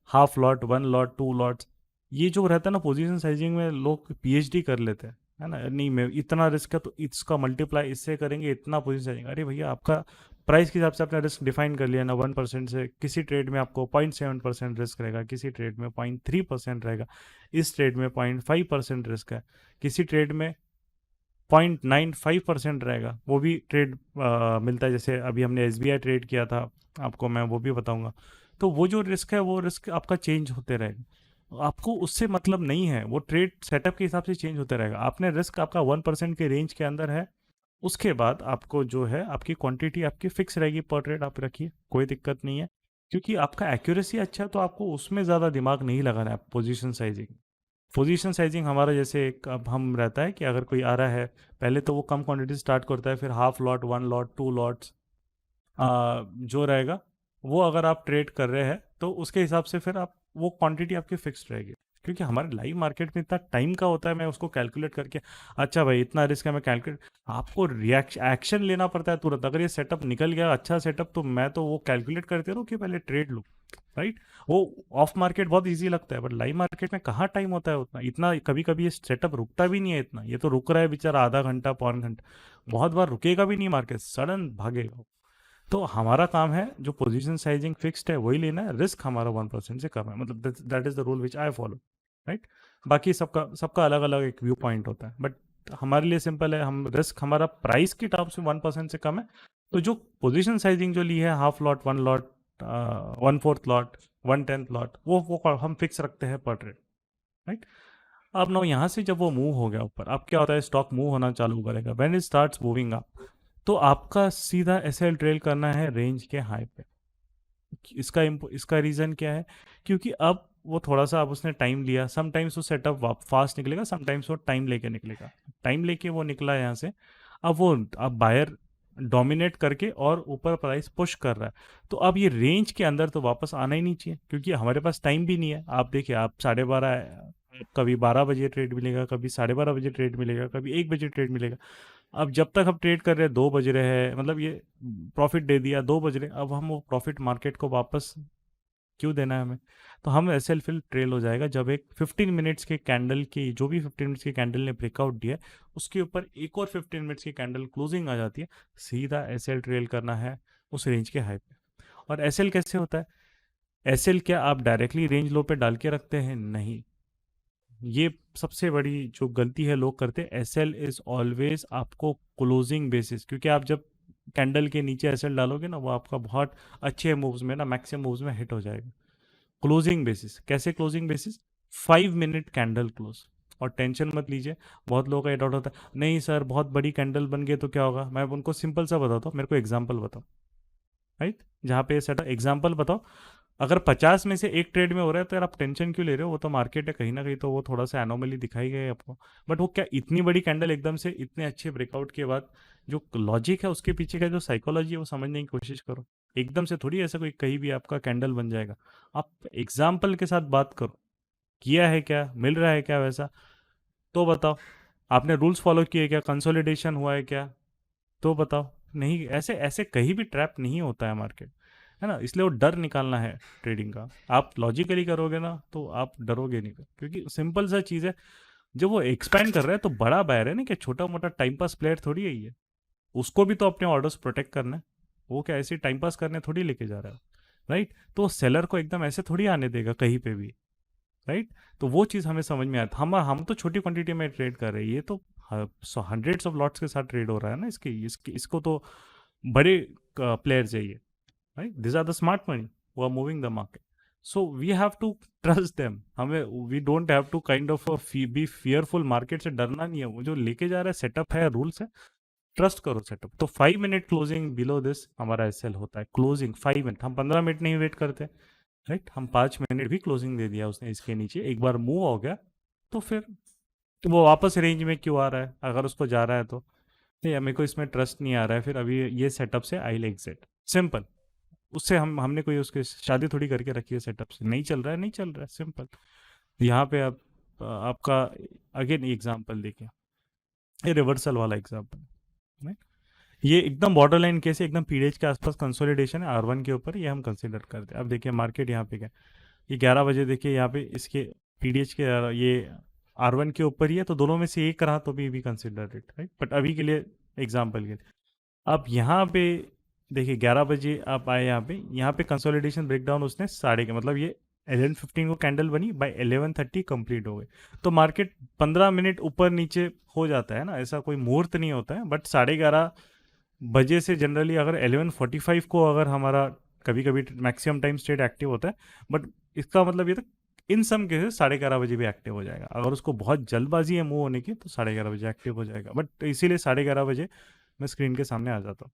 हाफ लॉट, 1 लॉट, 2 लॉट्स। ये जो रहता है ना पोजीशन साइजिंग में, लोग पीएचडी कर लेते हैं, है ना, नहीं मैं इतना रिस्क है तो इसका मल्टीप्लाई इससे करेंगे, इतना पोजीशन साइजिंग। अरे भैया, आपका प्राइस के हिसाब से आपने रिस्क डिफाइन कर लिया ना 1% से, किसी ट्रेड में आपको 0.7% रिस्क रहेगा, किसी ट्रेड में 0.3% रहेगा, इस ट्रेड में 0.5% रिस्क है, किसी ट्रेड में 0.95% रहेगा, वो भी ट्रेड मिलता है। जैसे अभी हमने एसबीआई ट्रेड किया था, आपको मैं वो भी बताऊंगा। तो वो जो रिस्क है वो रिस्क आपका चेंज होते रहेगा, आपको उससे मतलब नहीं है, वो ट्रेड सेटअप के हिसाब से चेंज होते रहेगा। आपने रिस्क आपका 1% के रेंज के अंदर है, उसके बाद आपको जो है आपकी क्वांटिटी आपकी फिक्स रहेगी पर ट्रेड, आप रखिए, कोई दिक्कत नहीं है। क्योंकि आपका एक्यूरेसी अच्छा है तो आपको उसमें ज़्यादा दिमाग नहीं लगाना है। पोजीशन साइजिंग हमारा जैसे एक अब हम रहता है कि अगर कोई आ रहा है, पहले तो वो कम क्वांटिटी स्टार्ट करता है, फिर हाफ लॉट, 1 लॉट, 2 लॉट्स जो रहेगा, वो अगर आप ट्रेड कर रहे हैं तो उसके हिसाब से फिर आप वो क्वांटिटी आपकी फिक्स्ड रहेगी। क्योंकि हमारे लाइव मार्केट में इतना टाइम का होता है, मैं उसको कैलकुलेट करके, अच्छा भाई इतना रिस्क है, मैं कैलकुलेट, आपको रिएक्शन एक्शन लेना पड़ता है तुरंत। अगर ये सेटअप निकल गया अच्छा सेटअप, तो मैं तो वो कैलकुलेट करते रहूँ कि पहले ट्रेड लूँ, राइट। वो ऑफ मार्केट बहुत इजी लगता है, बट लाइव मार्केट में कहाँ टाइम होता है उतना, इतना कभी कभी ये सेटअप रुकता भी नहीं है इतना, ये तो रुक रहा है बेचारा आधा घंटा, 1 घंटा, बहुत बार रुकेगा भी नहीं, मार्केट सडन भागेगा। तो हमारा काम है जो पोजीशन साइजिंग फिक्स्ड है वही लेना है, रिस्क हमारा 1% से कम है, मतलब that is the rule which I follow, right. बाकी सबका सबका अलग अलग एक व्यू पॉइंट होता है, बट हमारे लिए सिंपल है, हम रिस्क हमारा प्राइस की टर्म्स में 1% से कम है, तो जो पोजीशन साइजिंग जो ली है, half lot, 1 lot, 1/4 lot, 1/10 lot, वो हम फिक्स रखते हैं पर ट्रेड, राइट। अब नो यहाँ से जब वो मूव हो गया ऊपर, अब क्या होता है, स्टॉक मूव होना चालू करेगा, when it starts moving up, तो आपका सीधा एसएल ट्रेल करना है रेंज के हाई पे। इसका रीज़न क्या है, क्योंकि अब वो थोड़ा सा, अब उसने टाइम लिया, समटाइम्स वो सेटअप फास्ट निकलेगा, समटाइम्स वो टाइम लेके निकलेगा, टाइम लेके वो निकला यहाँ से। अब बायर डोमिनेट करके और ऊपर प्राइस पुश कर रहा है, तो अब ये रेंज के अंदर तो वापस आना ही नहीं चाहिए, क्योंकि हमारे पास टाइम भी नहीं है। आप देखिए, आप 12:30, कभी 12 बजे ट्रेड मिलेगा, कभी 12:30 बजे ट्रेड मिलेगा, कभी 1 बजे ट्रेड मिलेगा। अब जब तक हम ट्रेड कर रहे हैं 2 बज रहे हैं, मतलब ये प्रॉफिट दे दिया 2 बज रहे, अब हम वो प्रॉफिट मार्केट को वापस क्यों देना है हमें? तो हम एस एल फिल ट्रेल हो जाएगा जब एक 15 मिनट्स के कैंडल की, जो भी 15 मिनट्स की कैंडल ने ब्रेकआउट दिया है, उसके ऊपर एक और 15 मिनट्स की कैंडल क्लोजिंग आ जाती है, सीधा एस एल ट्रेल करना है उस रेंज के हाई पे। और एस एल कैसे होता है? एस एल क्या आप डायरेक्टली रेंज लो पे डाल के रखते हैं? नहीं, ये सबसे बड़ी जो गलती है लोग करते हैं, एसएल इज ऑलवेज आपको क्लोजिंग बेसिस, क्योंकि आप जब कैंडल के नीचे एसएल डालोगे ना, वो आपका बहुत अच्छे मूव्स में ना, मैक्सिमम मूव्स में हिट हो जाएगा। क्लोजिंग बेसिस, कैसे closing basis? 5 minute candle close. और टेंशन मत लीजिए, बहुत लोगों का ये डाउट होता है, नहीं सर बहुत बड़ी कैंडल बन गई तो क्या होगा। मैं उनको सिंपल सा बताता हूँ, मेरे को एग्जाम्पल बताओ, राइट, जहाँ पे सेट एग्जाम्पल बताओ। अगर 50 में से एक ट्रेड में हो रहा है तो यार आप टेंशन क्यों ले रहे हो, वो तो मार्केट है, कहीं ना कहीं तो वो थोड़ा सा एनोमली दिखाई गई आपको। बट वो क्या इतनी बड़ी कैंडल एकदम से इतने अच्छे ब्रेकआउट के बाद, जो लॉजिक है उसके पीछे का जो साइकोलॉजी है वो समझने की कोशिश करो। एकदम से थोड़ी ऐसा कोई कहीं भी आपका कैंडल बन जाएगा। आप एग्जाम्पल के साथ बात करो, किया है क्या, मिल रहा है क्या वैसा, तो बताओ। आपने रूल्स फॉलो किए क्या, कंसोलिडेशन हुआ है क्या, तो बताओ। नहीं, ऐसे ऐसे कहीं भी ट्रैप नहीं होता है मार्केट, है ना। इसलिए वो डर निकालना है ट्रेडिंग का। आप लॉजिकली करोगे ना तो आप डरोगे नहीं, क्योंकि सिंपल सा चीज़ है, जब वो एक्सपैंड कर रहा है तो बड़ा बायर है ना, कि छोटा मोटा टाइम पास प्लेयर थोड़ी है ये। उसको भी तो अपने ऑर्डर्स प्रोटेक्ट करना है। वो क्या ऐसे टाइम पास करने थोड़ी लेके जा रहा है, राइट। तो सेलर को एकदम ऐसे थोड़ी आने देगा कहीं पे भी, राइट। तो वो चीज़ हमें समझ में आता, हम तो छोटी क्वांटिटी में ट्रेड कर रहे हैं, ये तो हंड्रेड्स ऑफ लॉट्स के साथ ट्रेड हो रहा है ना, इसको तो बड़े प्लेयर चाहिए, right. This are the smart money who are moving the market. So we have to trust them, हमें we don't have to kind of be fearful. Market से डरना नहीं है, वो जो लेके जा रहा है सेटअप है, रूल्स है, ट्रस्ट करो सेटअप। तो 5 मिनट क्लोजिंग बिलो दिस हमारा एसएल होता है, क्लोजिंग 5 मिनट। हम 15 मिनट नहीं वेट करते, राइट। हम 5 मिनट भी क्लोजिंग दे दिया उसने इसके नीचे, एक बार मूव हो गया तो फिर तो वो वापस रेंज में क्यों आ रहा है, अगर उसको जा रहा है तो नहीं, मेरे को इसमें ट्रस्ट नहीं आ रहा है, फिर अभी ये सेटअप से आई विल एग्जिट, सिंपल। उससे हमने कोई उसके शादी थोड़ी करके रखी है सेटअप से, नहीं चल रहा है, नहीं चल रहा है, सिंपल। यहाँ पे आप आपका अगेन एग्जाम्पल देखिए, ये रिवर्सल वाला एग्जाम्पल, ये एकदम बॉर्डर लाइन केस है, एकदम पीरियड के आसपास कंसोलिडेशन है R1 के ऊपर, ये हम कंसिडर करते हैं। अब देखिए मार्केट यहाँ पे क्या, ये 11 बजे देखिए यहाँ पे इसके पीडीएच के ये R1 के ऊपर ही है, तो दोनों में से एक रहा तो भी कंसिडर इट, राइट। बट अभी के लिए एग्जाम्पल के लिए आप यहाँ पे देखिए 11 बजे आप आए यहाँ पे कंसोलिडेशन ब्रेकडाउन उसने साढ़े के, मतलब ये 11:15 को कैंडल बनी, बाय 11:30 कंप्लीट हो गई। तो मार्केट 15 मिनट ऊपर नीचे हो जाता है ना, ऐसा कोई मुहूर्त नहीं होता है। बट 11:30 बजे से जनरली अगर 11:45 को अगर हमारा कभी कभी मैक्सिमम टाइम स्टेट एक्टिव होता है, बट इसका मतलब ये था इन सम केसेस 11:30 बजे भी एक्टिव हो जाएगा। अगर उसको बहुत जल्दबाजी है मूव होने की तो 11:30 बजे एक्टिव हो जाएगा। बट इसीलिए 11:30 बजे मैं स्क्रीन के सामने आ जाता हूँ,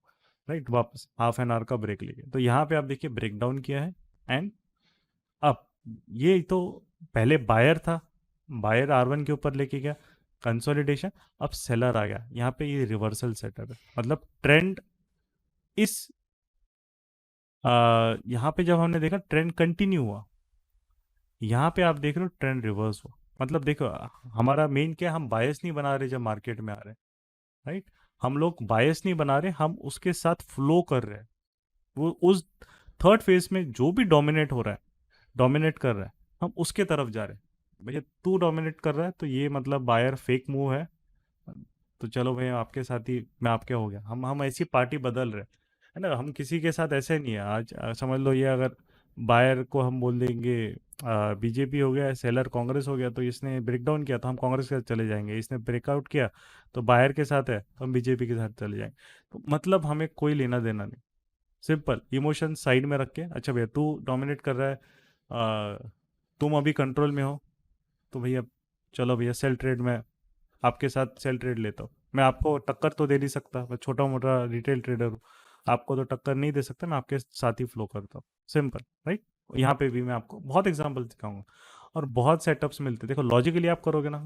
राइट, वापस हाफ एन आवर का ब्रेक लेके। तो यहाँ पे आप देखिए ब्रेक डाउन किया है, एंड अब ये तो पहले बायर था, बायर R1 के ऊपर लेके गया कंसोलिडेशन, अब सेलर आ गया यहाँ पे, ये रिवर्सल सेटअप है। मतलब ट्रेंड इस यहाँ पे जब हमने देखा ट्रेंड कंटिन्यू हुआ, यहाँ पे आप देख रहे हो ट्रेंड रिवर्स हुआ। मतलब देखो हमारा मेन क्या है, हम बायस नहीं बना रहे जब मार्केट में आ रहे हैं, राइट। हम लोग बायस नहीं बना रहे, हम उसके साथ फ्लो कर रहे हैं। वो उस थर्ड फेज में जो भी डोमिनेट हो रहा है, डोमिनेट कर रहा है, हम उसके तरफ जा रहे हैं। भैया तू डोमिनेट कर रहा है तो ये मतलब बायर फेक मूव है, तो चलो भैया आपके साथ ही मैं आपके हो गया। हम ऐसी पार्टी बदल रहे हैं, है ना। हम किसी के साथ ऐसे नहीं है आज। समझ लो ये अगर बायर को हम बोल देंगे बीजेपी हो गया, सेलर कांग्रेस हो गया, तो इसने ब्रेकडाउन किया तो हम कांग्रेस के साथ चले जाएंगे, इसने ब्रेकआउट किया तो बायर के साथ है तो हम बीजेपी के साथ चले जाएंगे। तो मतलब हमें कोई लेना देना नहीं, सिंपल। इमोशन साइड में रख के, अच्छा भैया तू डोमिनेट कर रहा है, तुम अभी कंट्रोल में हो, तो भैया चलो भैया सेल ट्रेड में आपके साथ सेल ट्रेड लेता हूँ। मैं आपको टक्कर तो दे नहीं सकता, मैं छोटा मोटा रिटेल ट्रेडर हूँ, आपको तो टक्कर नहीं दे सकता, मैं आपके साथ ही फ्लो करता हूँ, सिंपल, राइट। यहाँ पे भी मैं आपको बहुत एग्जांपल दिखाऊंगा और बहुत सेटअप्स मिलते हैं। देखो लॉजिकली आप करोगे ना,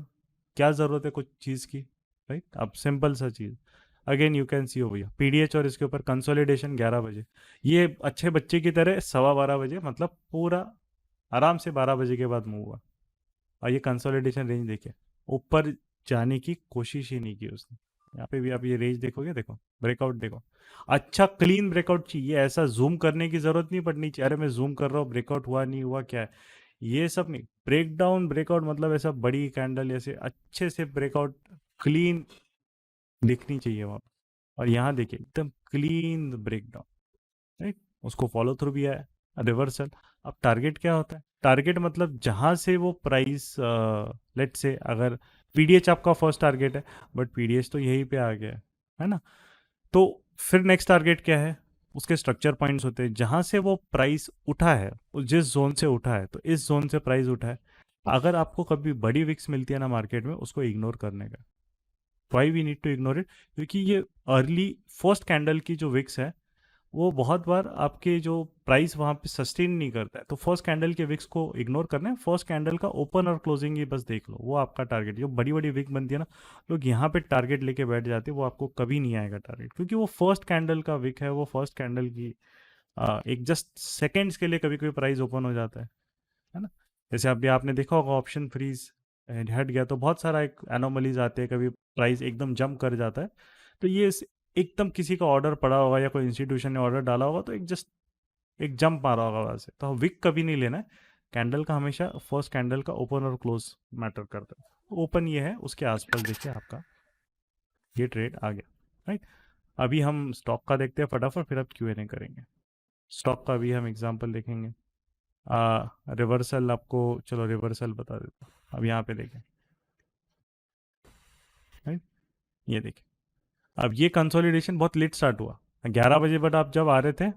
क्या ज़रूरत है कुछ चीज़ की, राइट। अब सिंपल सा चीज़, अगेन यू कैन सी हो भैया पीडीएच और इसके ऊपर कंसोलिडेशन 11 बजे, ये अच्छे बच्चे की तरह 12:15 बजे, मतलब पूरा आराम से 12 बजे के बाद मूव हुआ। और ये कंसोलिडेशन रेंज देखिए, ऊपर जाने की कोशिश ही नहीं की उसने। यहाँ पे भी आप ये रेंज देखोगे, देखो ब्रेकआउट देखो, अच्छा क्लीन ब्रेकआउट चाहिए, ऐसा जूम करने की जरूरत नहीं पड़नी चाहिए, अरे मैं जूम कर रहा हूँ ब्रेकआउट हुआ नहीं हुआ क्या है, ये सब नहीं। ब्रेकडाउन ब्रेकआउट मतलब ऐसा बड़ी कैंडल ऐसे अच्छे से ब्रेकआउट क्लीन दिखनी चाहिए वहाँ। और यहाँ देखिए एकदम क्लीन ब्रेकडाउन, राइट। उसको फॉलो थ्रू भी आया, रिवर्सल। अब टारगेट क्या होता है? टारगेट मतलब जहाँ से वो प्राइस, लेट से अगर पीडीएच आपका फर्स्ट टारगेट है, बट पीडीएच तो यहीं पे आ गया है ना, तो फिर नेक्स्ट टारगेट क्या है? उसके स्ट्रक्चर पॉइंट्स होते हैं जहाँ से वो प्राइस उठा है, जिस जोन से उठा है, तो इस जोन से प्राइस उठा है। अगर आपको कभी बड़ी विक्स मिलती है ना मार्केट में, उसको इग्नोर करने का। Why we need to ignore it? क्योंकि ये अर्ली फर्स्ट कैंडल की जो विक्स है, वो बहुत बार आपके जो प्राइस वहाँ पे सस्टेन नहीं करता है, तो फर्स्ट कैंडल के विक्स को इग्नोर करना है। फर्स्ट कैंडल का ओपन और क्लोजिंग ही बस देख लो, वो आपका टारगेट। जो बड़ी बड़ी विक बनती है ना, लोग यहाँ पे टारगेट लेके बैठ जाते हैं, वो आपको कभी नहीं आएगा टारगेट, क्योंकि वो फर्स्ट कैंडल का विक है। वो फर्स्ट कैंडल की एक जस्ट सेकेंड्स के लिए कभी कभी प्राइस ओपन हो जाता है ना। जैसे अभी आपने देखा होगा ऑप्शन फ्रीज हट गया, तो बहुत सारा एक एनोमलीज आते हैं, कभी प्राइस एकदम जंप कर जाता है। तो ये एकदम किसी का ऑर्डर पड़ा होगा या कोई इंस्टीट्यूशन ने ऑर्डर डाला होगा, तो एक जस्ट एक जंप मारा होगा वहाँ से। तो विक कभी नहीं लेना है। कैंडल का हमेशा फर्स्ट कैंडल का ओपन और क्लोज मैटर करता है। ओपन ये है, उसके आसपास देखिए आपका ये ट्रेड आ गया, राइट। अभी हम स्टॉक का देखते हैं फटाफट, फिर अब Q&A करेंगे। स्टॉक का भी हम एग्जांपल देखेंगे। रिवर्सल आपको, चलो रिवर्सल बता देता हूँ। अब यहाँ पे देखें, राइट, ये देखिए। अब ये कंसोलिडेशन बहुत लेट स्टार्ट हुआ, 11 बजे, बट आप जब आ रहे थे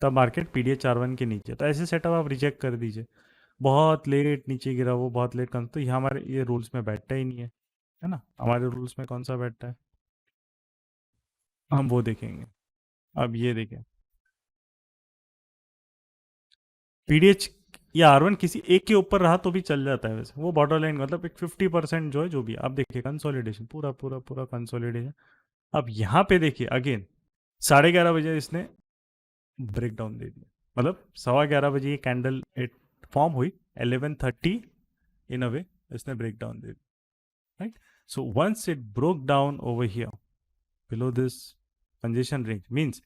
तब मार्केट PDH-R1 के नीचे, तो ऐसे सेटअप आप रिजेक्ट कर दीजिए। बहुत लेट नीचे गिरा वो, बहुत लेट तो ये हमारे ये रूल्स में बैठता ही नहीं है ना। हमारे रूल्स में कौन सा बैठता है, हम वो देखेंगे। अब ये देखें, पीडीएच या R1 किसी एक के ऊपर रहा तो भी चल जाता है वैसे, वो बॉर्डर लाइन मतलब एक 50% जो है, जो भी आप देखिए कंसोलिडेशन, पूरा पूरा पूरा कंसोलिडेशन। अब यहाँ पे देखिए अगेन 11:30 बजे इसने ब्रेक डाउन दे दिया, मतलब 11:15 बजे ये कैंडल एट फॉर्म हुई, 11:30 इन अ वे इसने ब्रेक डाउन दे दिया, right. So once it broke down over here below this congestion range, means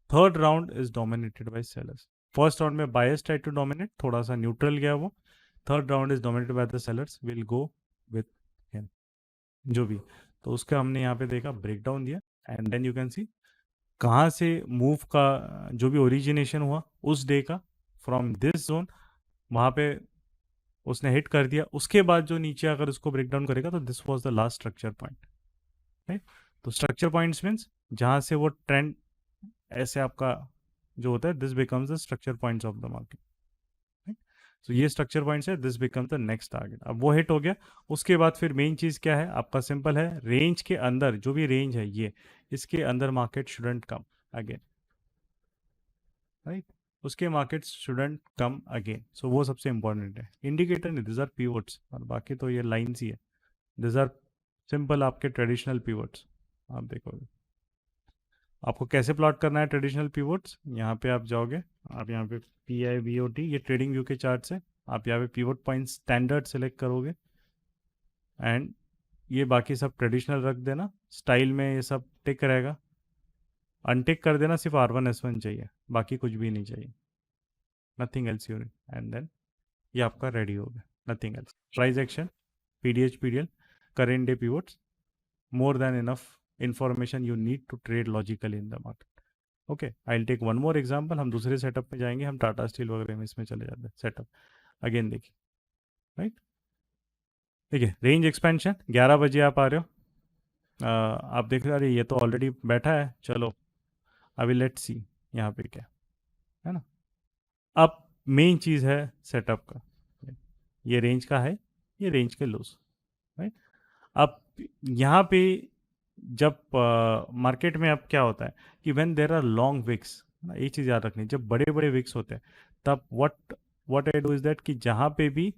third round is dominated by sellers. First round में बायर्स ट्राई टू डोमिनेट, थोड़ा सा neutral गया वो। Third round is dominated by the sellers, will go with him, जो भी। तो उसका हमने यहाँ पे देखा ब्रेक डाउन दिया, and then you can see कहाँ से मूव का जो भी ओरिजिनेशन हुआ उस डे का, फ्रॉम दिस जोन, वहाँ पे उसने हिट कर दिया। उसके बाद जो नीचे अगर उसको ब्रेक डाउन करेगा, तो this was the last structure point, right. तो स्ट्रक्चर पॉइंट्स मीन्स जहाँ से वो ट्रेंड ऐसे आपका जो होता है, this becomes the structure points of the market, right. So ये स्ट्रक्चर पॉइंट्स है, this becomes the next target. अब वो हिट हो गया, उसके बाद फिर मेन चीज़ क्या है आपका, सिंपल है, रेंज के अंदर जो भी रेंज है ये, इसके अंदर market shouldn't come again, right. उसके मार्केट शुडंट कम अगेन। सो वो सबसे इंपॉर्टेंट है। इंडिकेटर नहीं, दिस आर पिवोट्स, और बाकी तो ये लाइन्स ही है। दिस आर सिंपल आपके ट्रेडिशनल पिवोट्स। आप देखोगे आपको कैसे प्लॉट करना है ट्रेडिशनल पिवोट्स, यहाँ पे आप जाओगे, आप यहाँ पे PIVOT, ये ट्रेडिंग व्यू के चार्ट से आप यहाँ पे पिवोट पॉइंट स्टैंडर्ड सेलेक्ट करोगे, एंड ये बाकी सब ट्रेडिशनल रख देना। स्टाइल में ये सब टिक रहेगा, अनटिक कर देना, सिर्फ R1S1 चाहिए, बाकी कुछ भी नहीं चाहिए, nothing else unit, and then ये आपका रेडी हो गया, nothing else. Price action, PDH PDL, current day pivots, more than enough information you need to trade logically in the market. Okay, I will take one more example. हम दूसरे setup में जाएंगे, हम Tata steel वगैरह में इसमें चले जाते हैं सेटअप। अगेन देखिए, राइट, देखिए रेंज एक्सपेंशन, 11 बजे आप आ रहे हो, आप देख रहे हो, अरे ये तो ऑलरेडी बैठा है, चलो अभी लेट्स सी यहाँ पे क्या है ना। अब मेन चीज़ है सेटअप का, ये रेंज का है, ये रेंज के लोस, राइट। अब यहाँ पे जब मार्केट में अब क्या होता है कि when there are long wicks, ये चीज़ याद रखनी, जब बड़े बड़े विक्स होते हैं, तब what I do is that कि जहाँ पे भी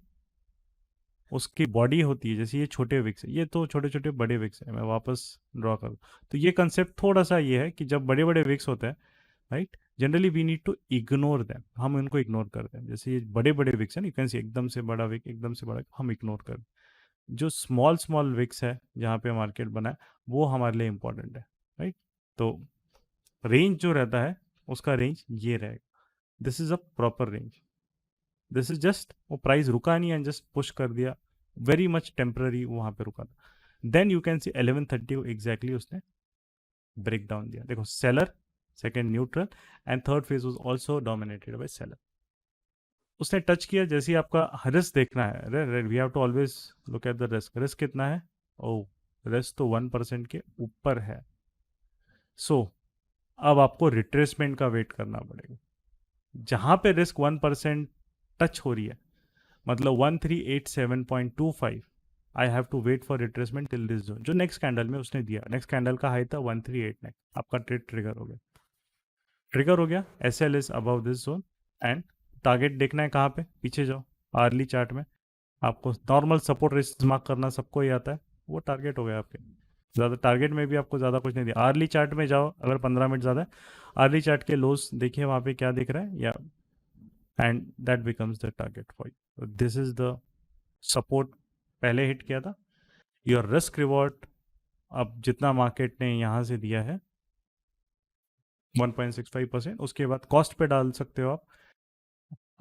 उसकी बॉडी होती है, जैसे ये छोटे विक्स है, ये तो छोटे छोटे बड़े विक्स है, मैं वापस ड्रॉ करूँ, तो ये कंसेप्ट थोड़ा सा ये है कि जब बड़े बड़े विक्स होते हैं, right, generally we need to ignore them, हम उनको इग्नोर करते हैं। जैसे ये बड़े बड़े विक्स है ना, यू कैन सी एकदम से बड़ा विक, एकदम से बड़ा, हम इग्नोर करते हैं। जो स्मॉल स्मॉल विक्स है जहाँ पे मार्केट बना है, वो हमारे लिए इंपॉर्टेंट है, राइट। तो रेंज जो रहता है उसका रेंज ये रहेगा, this is a proper range, this is just वो प्राइस रुका नहीं एंड जस्ट पुश कर दिया, वेरी मच टेम्पररी वहाँ पे रुका था। देन यू कैन सी 11:30 को एग्जैक्टली उसने ब्रेक डाउन दिया। देखो seller second neutral, and third phase was also dominated by seller. उसने टच किया, जैसे ही आपका रिस्क देखना है, we have to always look at the risk कितना है, ओ रिस्क तो 1% के ऊपर है, सो अब आपको रिट्रेसमेंट का वेट करना पड़ेगा। जहां पे रिस्क 1% टच हो रही है, मतलब 1387.25, I have to wait for retracement till this zone, जो नेक्स्ट कैंडल में उसने दिया। नेक्स्ट कैंडल का हाई था 1389, आपका ट्रेड ट्रिगर हो गया, S L is above this zone, and target देखना है कहाँ पे, पीछे जाओ आर्ली चार्ट में, आपको नॉर्मल सपोर्ट रेसिस्टेंस मार्क करना सबको ही आता है, वो टारगेट हो गया आपके। ज़्यादा टारगेट में भी आपको ज़्यादा कुछ नहीं दिया। आर्ली चार्ट में जाओ, अगर 15 मिनट ज़्यादा है, आर्ली चार्ट के लोस देखिए वहाँ पे क्या दिख रहा है, या and that becomes the target for you. This is the support पहले हिट किया था, योर रिस्क रिवॉर्ड अब जितना मार्केट ने यहाँ से दिया है 1.65%, उसके बाद कॉस्ट पे डाल सकते हो आप,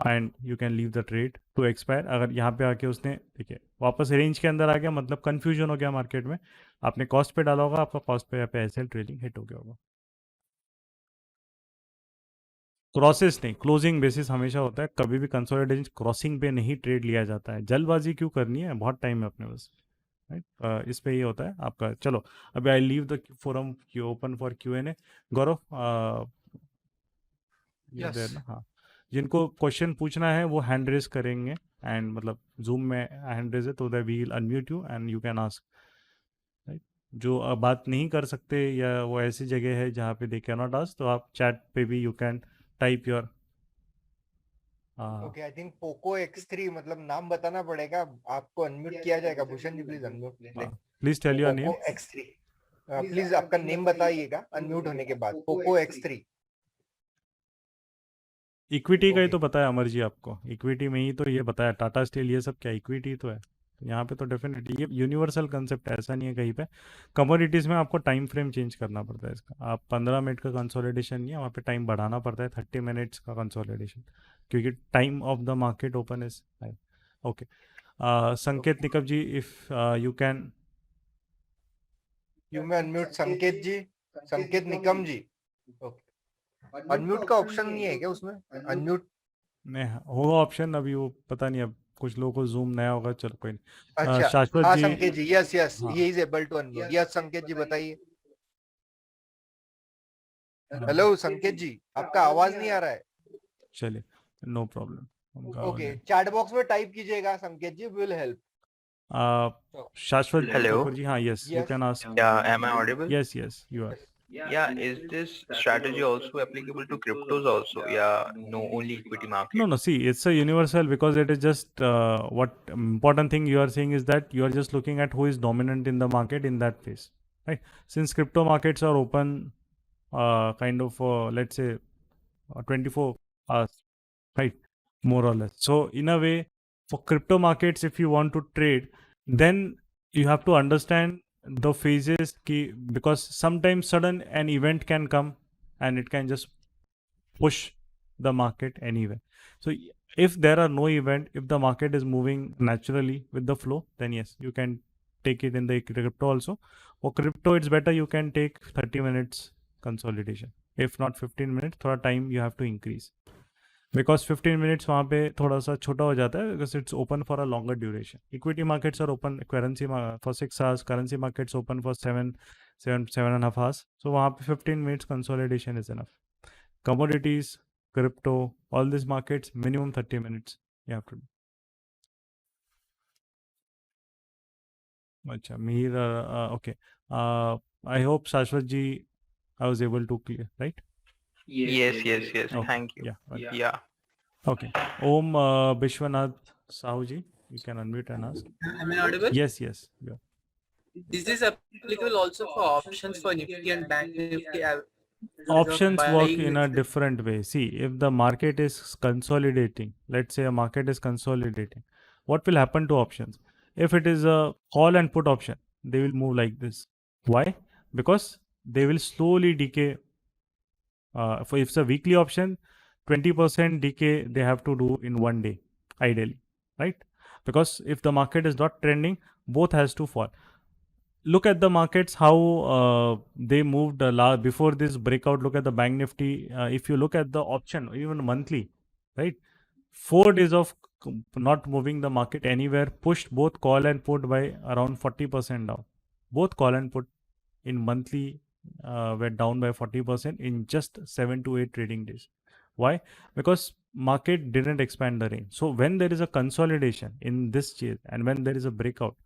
and you can leave the trade to expire. अगर यहाँ पे आके उसने देखिए वापस रेंज के अंदर आ गया, मतलब कंफ्यूजन हो गया मार्केट में, आपने कॉस्ट पे डाला होगा, आपका कॉस्ट पे यहाँ पे एसएल ट्रेडिंग हिट हो गया होगा। क्रॉसेस नहीं, क्लोजिंग बेसिस हमेशा होता है, कभी भी कंसोलिडेशन क्रॉसिंग पे नहीं ट्रेड लिया जाता है। जल्दबाजी क्यों करनी है, बहुत टाइम है अपने पास, राइट। इस पे ये होता है आपका। चलो अभी I leave the forum open for Q&A। Gaurav ये देर ना, हाँ, जिनको क्वेश्चन पूछना है वो हैंड रेज करेंगे, एंड मतलब जूम में हैंड रेज है तो we will unmute you and you can ask, right. जो बात नहीं कर सकते या वो ऐसी जगह है जहाँ पे दे कैन नॉट आस्क, तो आप चैट पे भी you can type your. Okay, I think Poco X3, मतलब नाम बताना पड़ेगा, आपको अनम्यूट किया जाएगा। Bhushan ji please unmute, please tell your name. Poco X3, please आपका नेम बताइएगा अनम्यूट होने के बाद। पोको X3 इक्विटी का ही तो बताया अमर जी आपको, इक्विटी में ही तो ये बताया, टाटा स्टील ये सब क्या इक्विटी तो है, तो यहाँ पे तो डेफिनेटली ये यूनिवर्सल कंसेप्ट है, ऐसा नहीं है कहीं पे। कमोडिटीज़ में आपको टाइम फ्रेम चेंज करना पड़ता है इसका, आप 15 मिनट का कंसोलिडेशन नहीं है, वहाँ पे टाइम बढ़ाना पड़ता है, 30 मिनट्स का कंसोलिडेशन, क्योंकि time of the market open is high. Okay, Sanket Nikam ji, if you can you may unmute Sanket ji, Sanket Nikam ji. Okay, unmute का ऑप्शन नहीं है क्या उसमें, अनम्यूट में होगा ऑप्शन, अभी वो पता नहीं, अब कुछ लोगों को जूम नया होगा, चलो कोई नहीं। अच्छा, शाश्वत हाँ जी, संकेत जी, यस यस, हाँ, he is able to unmute. Yes Sanket ji बताइए। हेलो संकेत जी, आपका आवाज नहीं आ रहा है। चलिए no problem. Okay, chat box में टाइप कीजिएगा Sanket ji, will help. Shashwat Hello. Kapoor ji, हाँ, yes you Yes. Can ask. Yeah, am I audible? Yes yes you are. Yeah, is this strategy also applicable to cryptos also? Yeah, no, only equity No, market. no, see, it's a universal because it is just what important thing you are saying is that you are just looking at who is dominant in the market in that phase, right? Since crypto markets are open, kind of, let's say, 24 hours, right? More or less. So, in a way, for crypto markets, if you want to trade, then you have to understand the phases because sometimes sudden an event can come and it can just push the market anyway. So if there are no event, if the market is moving naturally with the flow, then yes, you can take it in the crypto also. For crypto, it's better you can take 30 minutes consolidation. If not 15 minutes, थोड़ा time you have to increase. Because 15 minutes वहाँ पे थोड़ा सा छोटा हो जाता है, because it's open for a longer duration. Equity markets are open, currency for 6 hours, currency markets open for 7.5 hours. So वहाँ पे 15 minutes consolidation is enough. Commodities, crypto, all these markets, minimum 30 minutes you have to do. Acha, Mihir, okay. I hope Shashwat ji, I was able to clear, right? Yes. Okay. Thank you. Yeah. Right. Yeah. Okay. Om Vishwanath Sahu ji, you can unmute and ask. Am I audible? Yes, yes. Yeah. This is applicable also for options for Nifty and Bank Nifty. Options work in a different way. See, if the market is consolidating, let's say a market is consolidating, what will happen to options? If it is a call and put option, they will move like this. Why? Because they will slowly decay. If it's a weekly option, 20% decay they have to do in one day, ideally, right? Because if the market is not trending, both has to fall. look at the markets how they moved before this breakout. Look at the bank nifty. If you look at the option even monthly, right, 4 days of not moving the market anywhere, pushed both call and put by around 40% down. Both call and put in monthly were down by 40% in just 7 to 8 trading days. Why? Because market didn't expand the range. So when there is a consolidation in this chase and when there is a breakout,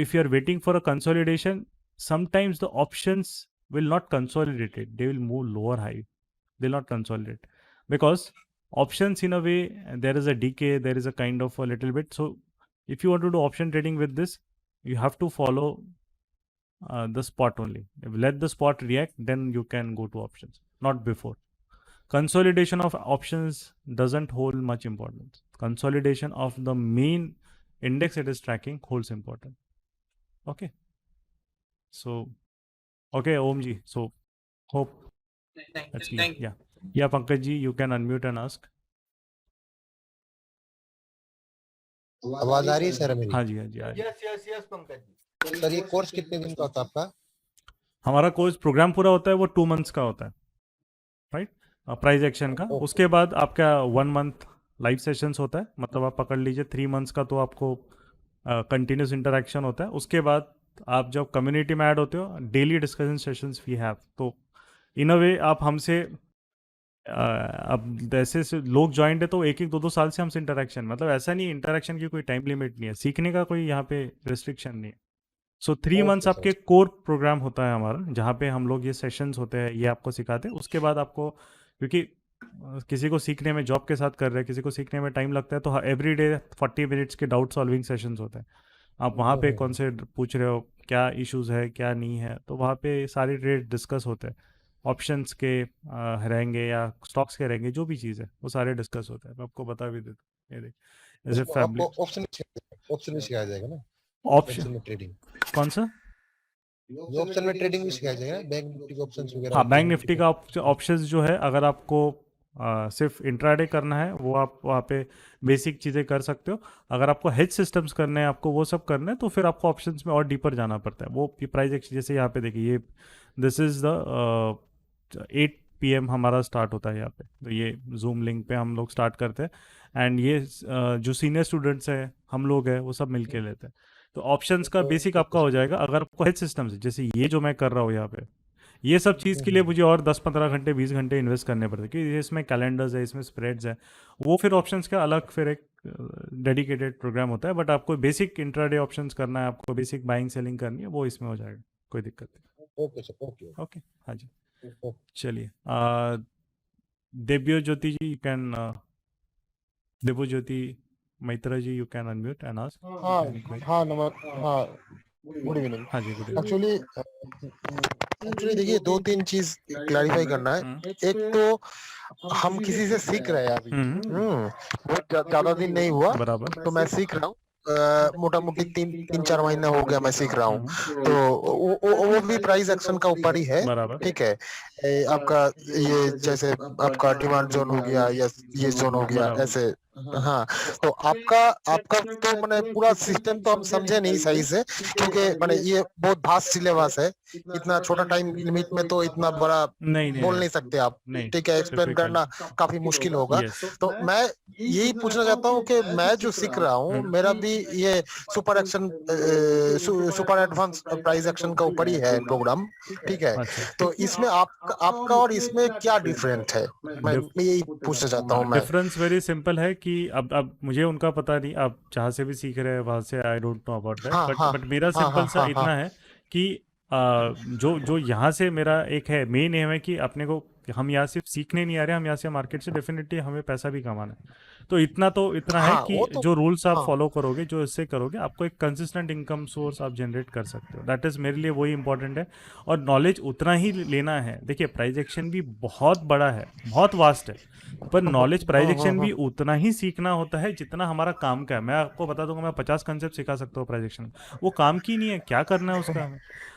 if you're waiting for a consolidation, sometimes the options will not consolidate it. They will move lower high. They'll not consolidate because options in a way there is a decay, there is a kind of a little bit. So if you want to do option trading with this, you have to follow the spot only. If let the spot react, then you can go to options, not before. Consolidation of options doesn't hold much importance. Consolidation of the main index it is tracking holds important. Okay. So, okay, Om ji. So, hope that's clear. Thank you. Yeah. Yeah, Pankaj ji, you can unmute and ask. आवाज आ रही है sir मेरी? हाँ जी, हाँ जी, हाँ जी। Yes Pankaj ji. Sir ये course कितने दिन का होता है आपका? हमारा कोर्स प्रोग्राम पूरा होता है वो 2 months का होता है, राइट, प्राइज एक्शन का। उसके बाद आपका 1 month लाइव सेशंस होता है, मतलब आप पकड़ लीजिए 3 months का तो आपको कंटिन्यूस इंटरेक्शन होता है। उसके बाद आप जब कम्युनिटी में ऐड होते हो, daily discussion sessions we have. तो इन अ वे आप हमसे अब जैसे से लोग ज्वाइंट है तो 1-2 साल से हमसे इंटरेक्शन, मतलब ऐसा नहीं इंटरेक्शन की कोई टाइम लिमिट नहीं है, सीखने का कोई यहाँ पे रिस्ट्रिक्शन नहीं है। सो 3 months आपके कोर प्रोग्राम होता है हमारा, जहाँ पे हम लोग ये सेशंस होते हैं, ये आपको सिखाते हैं। उसके बाद आपको, क्योंकि किसी को सीखने में जॉब के साथ कर रहे हैं, किसी को सीखने में टाइम लगता है, तो एवरी डे 40 minutes के डाउट सॉल्विंग सेशंस होते हैं। आप वहाँ पे कौन से पूछ रहे हो, क्या इश्यूज़ है क्या नहीं है, तो वहाँ पे सारे ट्रेड डिस्कस होते हैं। ऑप्शंस के रहेंगे या स्टॉक्स के रहेंगे, जो भी चीज़ है वो सारे डिस्कस होते हैं। मैं आपको बता भी देता हूँ, ये देख, जैसे फैमिली ऑप्शन में सिखाया जाएगा ना? ऑप्शन में ट्रेडिंग कौन सा? ये ऑप्शन में ट्रेडिंग भी सिखाया जाएगा, बैंक निफ्टी के ऑप्शंस वगैरह। हाँ, बैंक निफ्टी का ऑप्शंस जो है, अगर आपको सिर्फ इंट्राडे करना है वो आप वहाँ पे बेसिक चीज़ें कर सकते हो। अगर आपको हेज सिस्टम्स करने हैं, आपको वो सब करना है, तो फिर आपको ऑप्शंस में और डीपर जाना पड़ता है। वो प्राइस एक्शन, जैसे यहाँ पे देखिए, ये दिस इज़ द 8 PM हमारा स्टार्ट होता है यहाँ पे। तो ये जूम लिंक पे हम लोग स्टार्ट करते हैं, एंड ये जो सीनियर स्टूडेंट्स हैं, हम लोग हैं, वो सब मिल के लेते हैं। तो ऑप्शंस का बेसिक आपका हो जाएगा। अगर आपको हेज सिस्टम्स, जैसे ये जो मैं कर रहा हूँ यहाँ पे, ये सब चीज़ के लिए मुझे और 10-15 घंटे 20 घंटे इन्वेस्ट करने पड़ते हैं, क्योंकि इसमें कैलेंडर्स है, इसमें स्प्रेड्स है, वो फिर ऑप्शंस का अलग फिर एक डेडिकेटेड प्रोग्राम होता है। बट आपको बेसिक इंट्राडे ऑप्शंस करना है, आपको बेसिक बाइंग सेलिंग करनी है, वो इसमें हो जाएगा, कोई दिक्कत नहीं। ओके सर, ओके ओके, हाँ जी, चलिए। देव्यो ज्योति जी, you can, Devo Jyoti Maitra ji, you can unmute and ask. हाँ नमस्कार, हाँ गुड इवनिंग। हाँ जी, गुड इवनिंग। एक्चुअली देखिए, 2-3 चीज क्लैरिफाई करना है। एक तो हम किसी से सीख रहे हैं अभी, बहुत ज्यादा दिन नहीं हुआ, बराबर, तो मैं सीख रहा हूँ। मोटा मोटी 3-4 महीना हो गया मैं सीख रहा हूँ। तो वो भी प्राइस एक्शन का ऊपर ही है, बराबर, ठीक है। आपका ये जैसे आपका डिमांड जोन हो गया या ये जोन हो गया, बराबर। ऐसे। हाँ, तो आपका तो मैंने पूरा सिस्टम तो हम समझे नहीं सही से, क्योंकि मैंने ये बहुत भास्ट सिलेबस है। इतना छोटा टाइम लिमिट में तो इतना बड़ा बोल नहीं सकते आप, ठीक है। एक्सप्लेन करना काफी मुश्किल होगा। तो मैं यही पूछना चाहता हूँ कि मैं जो सीख रहा हूँ, मेरा भी ये सुपर एडवांस प्राइस एक्शन का ऊपर ही है प्रोग्राम, ठीक है। तो इसमें आपका और इसमें क्या डिफरेंट है, मैं यही पूछना चाहता हूँ। डिफरेंस वेरी सिंपल है कि अब मुझे उनका पता नहीं, आप जहाँ से भी सीख रहे हैं वहाँ से, आई don't know about that, but मेरा सिंपल सा इतना है कि जो यहाँ से मेरा एक है मेन एम है कि अपने को, हम यहाँ सिर्फ सीखने नहीं आ रहे, हम यहाँ से मार्केट से डेफिनेटली हमें पैसा भी कमाना है। तो इतना है कि जो रूल्स आप फॉलो करोगे, जो इससे करोगे, आपको एक कंसिस्टेंट इनकम सोर्स आप जनरेट कर सकते हो। दैट इज़ मेरे लिए वही इंपॉर्टेंट है। और नॉलेज उतना ही लेना है। देखिए, प्राइस एक्शन भी बहुत बड़ा है, बहुत वास्ट है, पर नॉलेज प्राइस एक्शन भी उतना ही सीखना होता है जितना हमारा काम का है। मैं आपको बता दूंगा, मैं 50 कंसेप्ट सिखा सकता हूँ प्राइस एक्शन, वो काम की नहीं है, क्या करना है उसका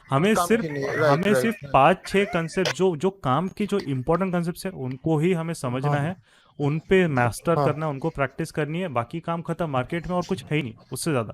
हमें सिर्फ 5-6 कंसेप्ट जो काम के जो इंपॉर्टेंट कंसेप्ट है, उनको ही हमें समझना है, उन पे मास्टर करना है, उनको प्रैक्टिस करनी है, बाकी काम खत्म। मार्केट में और कुछ है ही नहीं उससे ज़्यादा,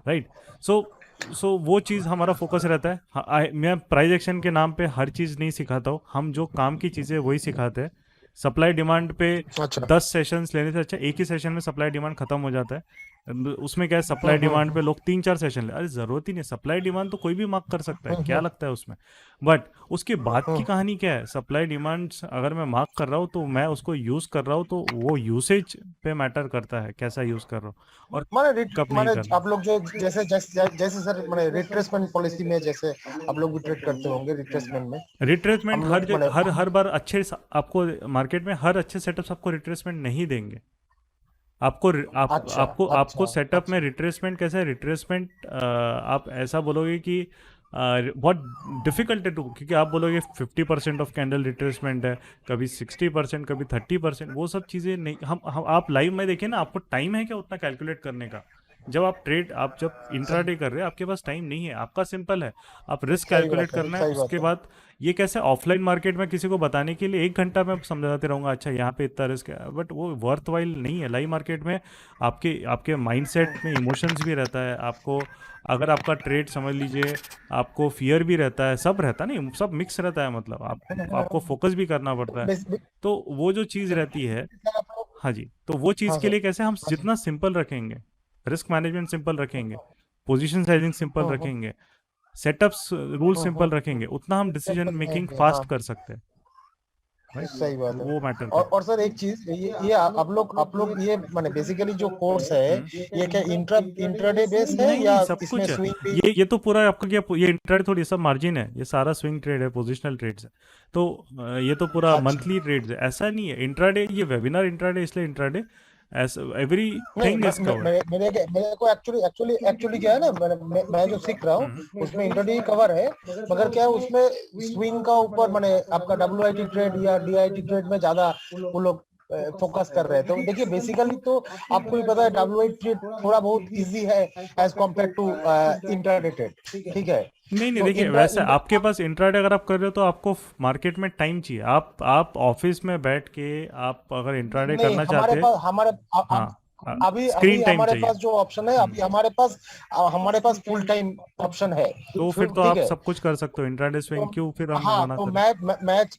राइट। सो सो वो चीज़ हमारा फोकस रहता है। मैं प्राइस एक्शन के नाम पे हर चीज़ नहीं सिखाता हूँ, हम जो काम की चीज़ें वही सिखाते हैं। सप्लाई डिमांड पे अच्छा 10 सेशंस लेने से अच्छा एक ही सेशन में सप्लाई डिमांड खत्म हो जाता है। उसमें क्या है, सप्लाई डिमांड पे लोग 3-4 सेशन ले, अरे ज़रूरत ही नहीं, सप्लाई डिमांड तो कोई भी मार्क कर सकता है, क्या लगता है उसमें। बट उसके बाद की कहानी क्या है, सप्लाई डिमांड अगर मैं मार्क कर रहा हूँ तो मैं उसको यूज़ कर रहा हूँ, तो वो यूसेज पे मैटर करता है, कैसा यूज़ कर रहा हूँ और कब नहीं माने कर रहा हूँ। आप लोग जो जैसे जैसे जैसे सर माने रिट्रेसमेंट पॉलिसी में जैसे आप लोग भी ट्रेड करते होंगे रिट्रेसमेंट में। रिट्रेसमेंट हम हर लोग माने हर बार आपको मार्केट में हर अच्छे सेटअप्स आपको रिट्रेसमेंट नहीं देंगे। अच्छा आपको अच्छा सेटअप में अच्छा रिट्रेसमेंट कैसा है, रिट्रेसमेंट आप ऐसा बोलोगे कि बहुत डिफिकल्ट है टू, क्योंकि आप बोलोगे 50% ऑफ कैंडल रिट्रेसमेंट है, कभी 60%, कभी 30%, वो सब चीज़ें नहीं। हम आप लाइव में देखिए ना, आपको टाइम है क्या उतना कैलकुलेट करने का। आप जब इंट्राडे कर रहे हैं आपके पास टाइम नहीं है, आपका सिंपल है, आप रिस्क सही कैलकुलेट बात है करना है, सही उसके बात है। बाद ये कैसे ऑफलाइन मार्केट में किसी को बताने के लिए 1 घंटा मैं समझाते रहूँगा, अच्छा यहाँ पे इतना रिस्क है, बट वो वर्थ वाइल नहीं है। लाइव मार्केट में आपके आपके माइंडसेट में इमोशंस भी रहता है, आपको अगर आपका ट्रेड समझ लीजिए, आपको फियर भी रहता है, सब रहता है, नहीं सब मिक्स रहता है, मतलब आपको फोकस भी करना पड़ता है। तो वो जो चीज़ रहती है, हाँ जी, तो वो चीज़ हाँ के सर लिए कैसे हम हाँ सर जितना सिंपल रखेंगे, रिस्क मैनेजमेंट सिंपल रखेंगे, पोजीशन साइजिंग सिंपल हम्म, रखेंगे, सेटअप्स रूल सिंपल हम्म, रखेंगे, उतना हम डिसीजन सिंपल मेकिंग रहेंगे हाँ फास्ट कर सकते हैं, राइट। सही बात है। वो मैटर और करता सर एक चीज ये आप लोग ये माने बेसिकली जो कोर्स है है। ये क्या इंट्राडे बेस है नहीं नहीं, या सब इसमें कुछ है। स्विंग भी। ये तो पूरा आपका क्या, ये इंट्राडे थोड़ी सब मार्जिन है, ये सारा स्विंग ट्रेड है, पोजिशनल ट्रेड्स है। तो ये तो पूरा अच्छा मंथली ट्रेड्स है, ऐसा नहीं है इंट्राडे, ये वेबिनार इंट्राडे इसलिए इंट्राडे, एस एवरी नहीं थिंग इज कवर्ड। मेरे को एक्चुअली एक्चुअली एक्चुअली क्या है ना मैं जो सीख रहा हूँ उसमें इंट्राडे कवर है। मगर क्या है उसमें स्विंग का ऊपर माने आपका डब्ल्यूआईटी ट्रेड या डीआईटी ट्रेड में ज्यादा वो लोग फोकस कर रहे हैं। तो देखिए बेसिकली तो आपको भी पता है डब्ल्यूआईटी ट्रेड थोड़ा बहुत इजी है as compare to intraday trade. ठीक है नहीं नहीं, तो देखिए वैसे आपके पास इंट्राडे अगर आप कर रहे हो तो आपको मार्केट में टाइम चाहिए, आप ऑफिस में बैठ के आप अगर इंट्राडे नहीं करना हमारे चाहते हैं, पास हमारे हाँ, अभी अभी स्क्रीन टाइम हमारे चाहिए। पास जो ऑप्शन है अभी हमारे पास फुल टाइम ऑप्शन है। तो फिर तो ठीक आप है सब कुछ कर सकते हो, इंट्राडे तो स्विंग क्यों फिर हम हाँ मना तो करें।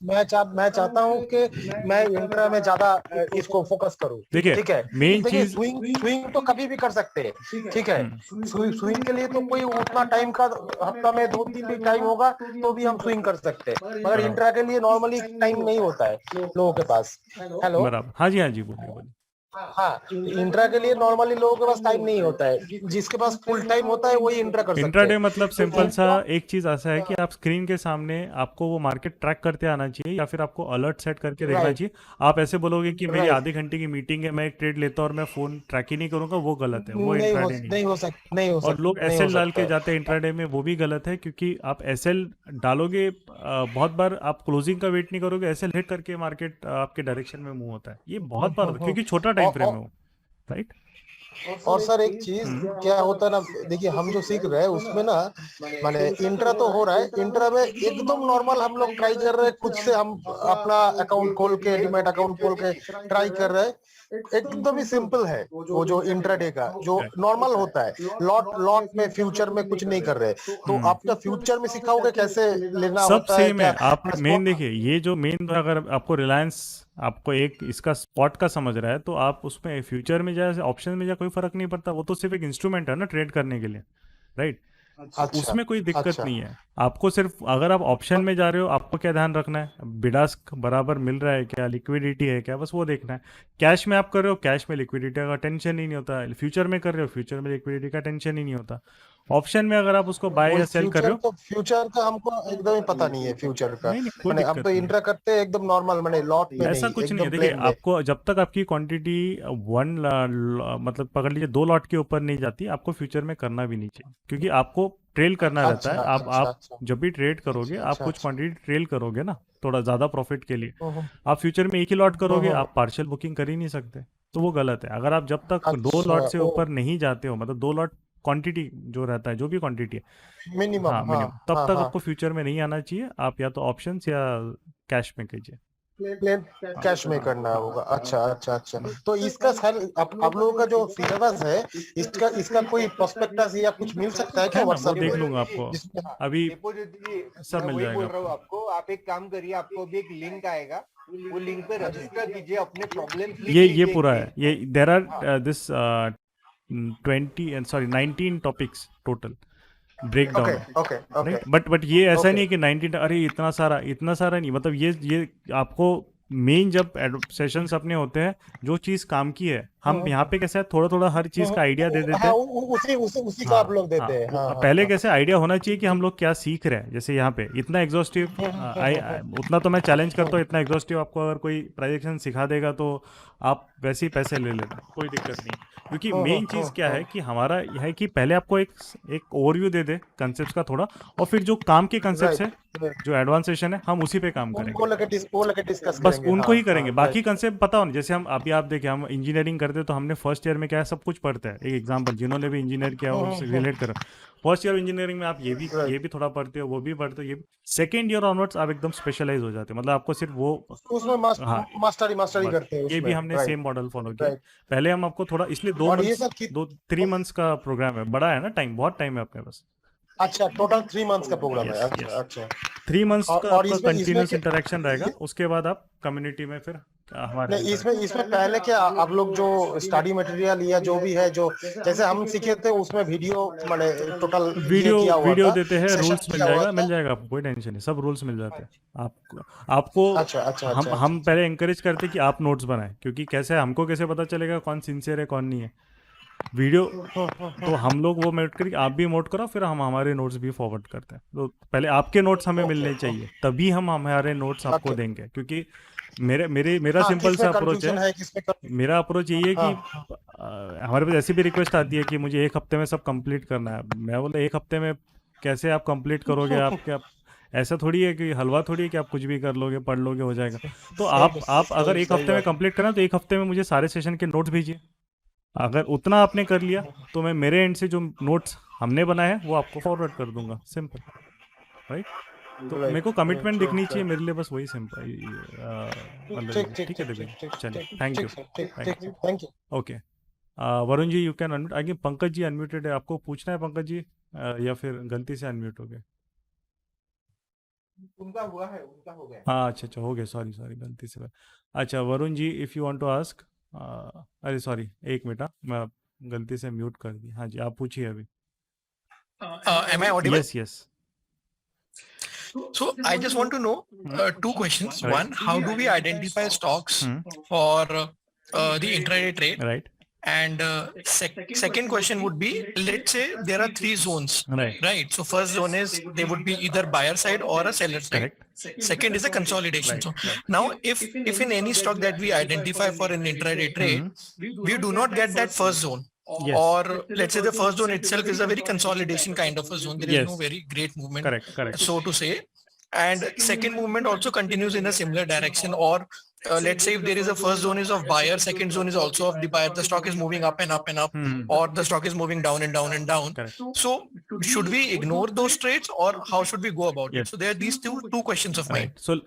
मैं चाहता हूँ कि मैं इंट्रा में ज्यादा इसको फोकस करूँ। देखिए ठीक है मेन देखिए चीज, स्विंग स्विंग तो कभी भी कर सकते हैं। ठीक है हम्म, स्विंग के लिए तो कोई उतना टाइम का हफ्ता में 2-3 भी टाइम होगा तो भी हम स्विंग कर सकते हैं। मगर बराबर इंट्रा के लिए नॉर्मली टाइम नहीं होता है लोगों के पास। हेलो बराबर, हाँ जी हाँ जी, बोलिए बोलिए। हाँ इंट्रा के लिए नॉर्मली लोगों के पास टाइम नहीं होता है। जिसके पास फुल टाइम होता है वही इंट्रा कर सकते इंट्राडे हैं। मतलब तो सिंपल सा इंट्रा एक चीज ऐसा है कि आप स्क्रीन के सामने आपको वो मार्केट ट्रैक करते आना चाहिए, या फिर आपको अलर्ट सेट करके देखना राइट चाहिए। आप ऐसे बोलोगे कि मेरी राइट आधे घंटे की मीटिंग है, मैं एक ट्रेड लेता हूँ और मैं फोन ट्रैक ही नहीं करूंगा, वो गलत है, वो इंट्राडे नहीं है। और लोग नहीं हो एसएल डाल सकता के है। जाते हैं इंट्राडे में, वो भी गलत है, क्योंकि आप एसएल डालोगे, बहुत बार आप क्लोजिंग का वेट नहीं करोगे, एसएल हिट करके मार्केट आपके डायरेक्शन में मूव होता है, ये बहुत बार होता है, क्योंकि छोटा टाइम फ्रेम है वो, राइट। और सर एक चीज क्या होता है ना देखिए हम जो सीख रहे हैं उसमें ना माने इंट्रा तो हो रहा है। इंट्रा में एकदम नॉर्मल हम लोग ट्राई कर रहे हैं खुद से हम अपना अकाउंट खोल के डीमैट अकाउंट खोल के ट्राई कर रहे हैं। एकदम ही सिंपल है वो जो इंट्राडे का जो नॉर्मल होता है। लॉट लॉट में फ्यूचर में कुछ नहीं कर रहे। तो आपका फ्यूचर में सिखाओगे कैसे लेना सब होता है सेम है। क्या आप मेन स्पॉट। देखिए, ये जो मेन, अगर आपको रिलायंस आपको एक इसका स्पॉट का समझ रहा है, तो आप उसमें फ्यूचर में जाए, ऑप्शन में जाए, कोई फर्क नहीं पड़ता, वो तो सिर्फ एक इंस्ट्रूमेंट है ना ट्रेड करने के लिए, राइट। अच्छा उसमें कोई दिक्कत अच्छा नहीं है। आपको सिर्फ अगर आप ऑप्शन में जा रहे हो, आपको क्या ध्यान रखना है, बिडास्क बराबर मिल रहा है क्या, लिक्विडिटी है क्या, बस वो देखना है। कैश में आप कर रहे हो, कैश में लिक्विडिटी का टेंशन ही नहीं होता, फ्यूचर में कर रहे हो, फ्यूचर में लिक्विडिटी का टेंशन ही नहीं होता। ऑप्शन में अगर आप उसको बाय वही या सेल कर रहे हो, फ्यूचर का हमको एकदम ही पता नहीं है फ्यूचर का। नहीं नहीं, कोई मैंने हम दिक्कत तो नहीं है। इंट्रा करते हैं एकदम नॉर्मल मैंने लॉट में ऐसा नहीं कुछ नहीं है, एकदम देखिए प्लेन में। आपको जब तक आपकी क्वांटिटी मतलब पकड़ लीजिए 2 लॉट के ऊपर नहीं जाती, आपको फ्यूचर में करना भी नहीं चाहिए, क्योंकि आपको ट्रेल करना रहता है। अच्छा अच्छा आप अच्छा जब भी ट्रेड करोगे, आप अच्छा कुछ अच्छा क्वांटिटी ट्रेल करोगे ना, थोड़ा ज़्यादा प्रॉफिट के लिए। हम्म, आप फ्यूचर में एक ही लॉट करोगे, हम्म, आप पार्शियल बुकिंग कर ही नहीं सकते, तो वो गलत है। अगर आप जब तक दो अच्छा लॉट से ओ ऊपर नहीं जाते हो, मतलब 2 लॉट क्वांटिटी जो रहता है, जो भी क्वांटिटी है, मिनिमम हाँ हाँ मिनिमम, तब हाँ तक हाँ आपको फ्यूचर में नहीं आना चाहिए। आप या तो ऑप्शंस या कैश में कीजिए। प्लेन कैश में करना होगा। अच्छा अच्छा अच्छा, तो इसका सर आप लोगों का जो सिलेबस है, इसका कोई प्रोस्पेक्टस या कुछ मिल सकता है क्या है ना, वो व्हाट्सएप देख पे, लूंगा आपको जिसमें अभी, डिपॉजिट जी, सब मैं मिल वही जाएगा बोल रहा हूँ आपको। आपको। आप एक काम करिए, आपको भी एक लिंक आएगा, वो लिंक पे रजिस्टर कीजिए, अपने प्रॉब्लम्स लिख ये लीजिए पूरा कि है, ये देर हाँ are this 20 and sorry 19 topics total break okay down है, ओके ओके राइट। बट ये ऐसा ओके नहीं है कि 19, अरे इतना सारा नहीं, मतलब ये आपको मेन जब सेशंस अपने होते हैं, जो चीज़ काम की है, हम यहाँ पे कैसे है, थोड़ा थोड़ा हर चीज़ का आइडिया दे देते हाँ, हैं। उसी को हाँ आप लोग हाँ, देते हैं। हाँ हाँ पहले हाँ। कैसे आइडिया होना चाहिए कि हम लोग क्या सीख रहे हैं, जैसे यहाँ पे इतना एग्जॉस्टिव उतना तो मैं चैलेंज करता हूँ, इतना एग्जॉस्टिव आपको अगर कोई प्रोजेक्शन सिखा देगा तो आप वैसे ही पैसे ले लेना, कोई दिक्कत नहीं। क्योंकि मेन चीज़ क्या है कि हमारा यह है कि पहले आपको एक ओवरव्यू दे दे कंसेप्ट का थोड़ा, और फिर जो काम के कंसेप्ट है, राइट, जो एडवांसेशन है, हम उसी पे काम करेंगे, वो लेके डिस्कस बस करेंगे। उनको हाँ ही हाँ करेंगे, बाकी राइट। कंसेप्ट पता हो ना। जैसे हम अभी आप देखिए, हम इंजीनियरिंग करते हैं तो हमने फर्स्ट ईयर में क्या है, सब कुछ पढ़ते हैं। एक एग्जांपल, जिन्होंने भी इंजीनियर किया हो उससे रिलेट करो, फर्स्ट ईयर इंजीनियरिंग में आप ये राइट, भी थोड़ा पढ़ते हो, वो भी पढ़ते हो, ये सेकेंड ईयर ऑनवर्ड्स आप एकदम स्पेशलाइज हो जाते हो, मतलब आपको सिर्फ वो, उसमें हाँ मास्टरी बस करते हैं ये उसमें। भी हमने राइट सेम मॉडल फॉलो किया है। राइट। पहले हम आपको थोड़ा, इसलिए और ये सब 3 मंथ्स का प्रोग्राम है, बड़ा है ना, टाइम बहुत टाइम है अपने पास। अच्छा, टोटल 3 मंथ्स का प्रोग्राम है। यस अच्छा यस, अच्छा। 3 मंथ्स का और आपका इसमें कंटिन्यूस इंटरेक्शन रहेगा, उसके बाद आप कम्युनिटी में फिर हमारे नहीं, हेल्प करें। इसमें पहले क्या आप लोग जो स्टडी मटेरियल या जो भी है, जो जैसे हम सीखे थे उसमें वीडियो माने टोटल ये वीडियो किया हुआ वीडियो था, देते हैं, सेशन रूल्स किया हुआ था। मिल जाएगा आपको, कोई टेंशन नहीं, सब रूल्स मिल जाते हैं आपको। आपको अच्छा अच्छा अच्छा हम अच्छा। पहले encourage करते हैं कि आप नोट्स बनाएं, क्योंकि कैसे है, हमको कैसे पता चलेगा कौन सिंसियर है कौन नहीं है। वीडियो तो हम लोग वो मोड करें, आप भी मोड करो, फिर हम हमारे नोट्स भी फॉरवर्ड करते हैं। तो पहले आपके नोट्स हमें ओके मिलने चाहिए, तभी हम हमारे नोट्स आपको ओके। देंगे। क्योंकि मेरा हाँ, सिंपल किसमें सा अप्रोच है, कंफ्यूजन है, किसमें मेरा अप्रोच यही है कि हाँ हमारे पास ऐसी भी रिक्वेस्ट आती है कि मुझे एक हफ्ते में सब कंप्लीट करना है। मैं बोलता एक हफ्ते में कैसे आप कंप्लीट करोगे, आप क्या, ऐसा थोड़ी है कि हलवा थोड़ी है कि आप कुछ भी कर लोगे, पढ़ लोगे, हो जाएगा। तो आप अगर एक सही हफ्ते में बात। कंप्लीट करना, तो एक हफ्ते में मुझे सारे सेशन के नोट्स भेजिए। अगर उतना आपने कर लिया तो मैं मेरे एंड से जो नोट्स हमने बनाए हैं वो आपको फॉरवर्ड कर दूंगा, सिंपल, राइट। तो मेरे को राइट कमिटमेंट दिखनी चाहिए राइट। मेरे लिए, बस वही सिंपल, ठीक मतलब ठीक ठीक है ठीक दिव्या ठीक जी, ठीक चलिए, ठीक थैंक यू, ठीक ठीक थैंक ठीक यू, ठीक, thank you. Okay. Varun ji you can unmute, आगे पंकज जी अनम्यूटेड है, आपको पूछना है पंकज जी, या फिर गलती से अनम्यूट हो गए? उनका हुआ है, उनका हो गया। हाँ अच्छा अच्छा, हो गया, सॉरी सॉरी, गलती से अच्छा Varun ji, if you want to ask, अरे सॉरी, एक मिनट, मैं गलती से म्यूट कर दी। हाँ जी, आप पूछिए अभी। Am I audible? Yes yes, So I just want to know two questions. Right. One, how do we identify stocks for the intraday trade? Right And second question would be, let's say there are three zones, right, right? So first zone is they would be either buyer side or a seller side. Correct, Second is a consolidation zone. Now, if in any stock that we identify for an intraday trade, we do not get that first zone, Yes. or let's say the first zone itself is a very consolidation kind of a zone. There is no Yes. very great movement, Correct. so to say. And second movement also continues in a similar direction, or let's say if there is a first zone is of buyer, second zone is also of the buyer, the stock is moving up and up and up, or the stock is moving down and down and down. Correct. So should we ignore those trades, or how should we go about Yes. it? So there are these two questions of mine. Right. So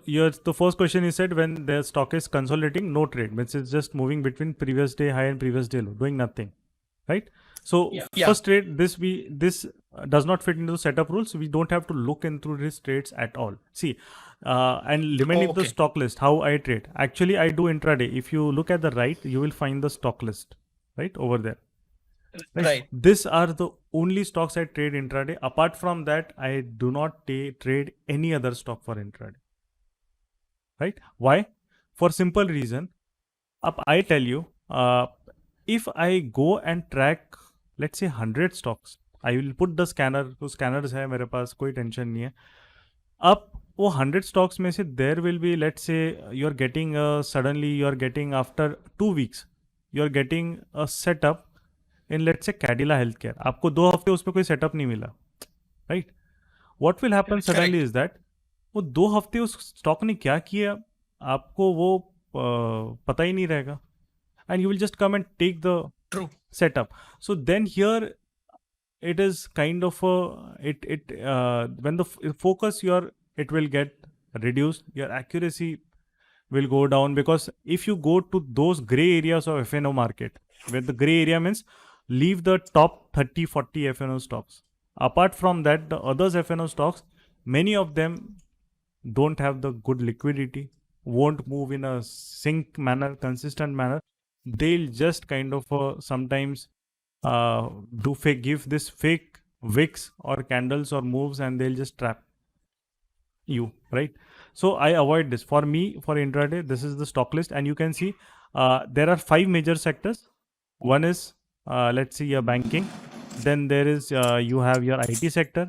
the first question you said, when the stock is consolidating, no trade, means it's just moving between previous day high and previous day low, doing nothing, right? So Yeah. first trade, this does not fit into the setup rules. We don't have to look into these trades at all. See, and limiting the Okay. stock list, how I trade. Actually, I do intraday. If you look at the right, you will find the stock list, right over there. Right. These are the only stocks I trade intraday. Apart from that, I do not trade any other stock for intraday. Right? Why? For simple reason. Up, I tell you, if I go and track, let's say 100 stocks, I will put the scanner. तो scanners है मेरे पास, कोई tension नहीं है. अब वो 100 stocks में से there will be, let's say you are getting suddenly you are getting after 2 weeks you are getting a setup in, let's say, Cadila Healthcare. आपको 2 हफ्ते उसमें कोई सेटअप नहीं मिला, right? What will happen suddenly is that वो 2 हफ्ते उस stock ने क्या किया आपको वो पता ही नहीं रहेगा, and you will just come and take the True. setup. So then here it is kind of a when the focus it will get reduced, your accuracy will go down, because if you go to those gray areas of FNO market, where the gray area means leave the top 30-40 FNO stocks. Apart from that, the others FNO stocks, many of them don't have the good liquidity, won't move in a sync manner, consistent manner. They'll just kind of sometimes give this fake wicks or candles or moves, and they'll just trap you, right? So I avoid this. For me, for intraday, this is the stock list, and you can see there are 5 major sectors. One is let's see, your banking. Then there is you have your IT sector.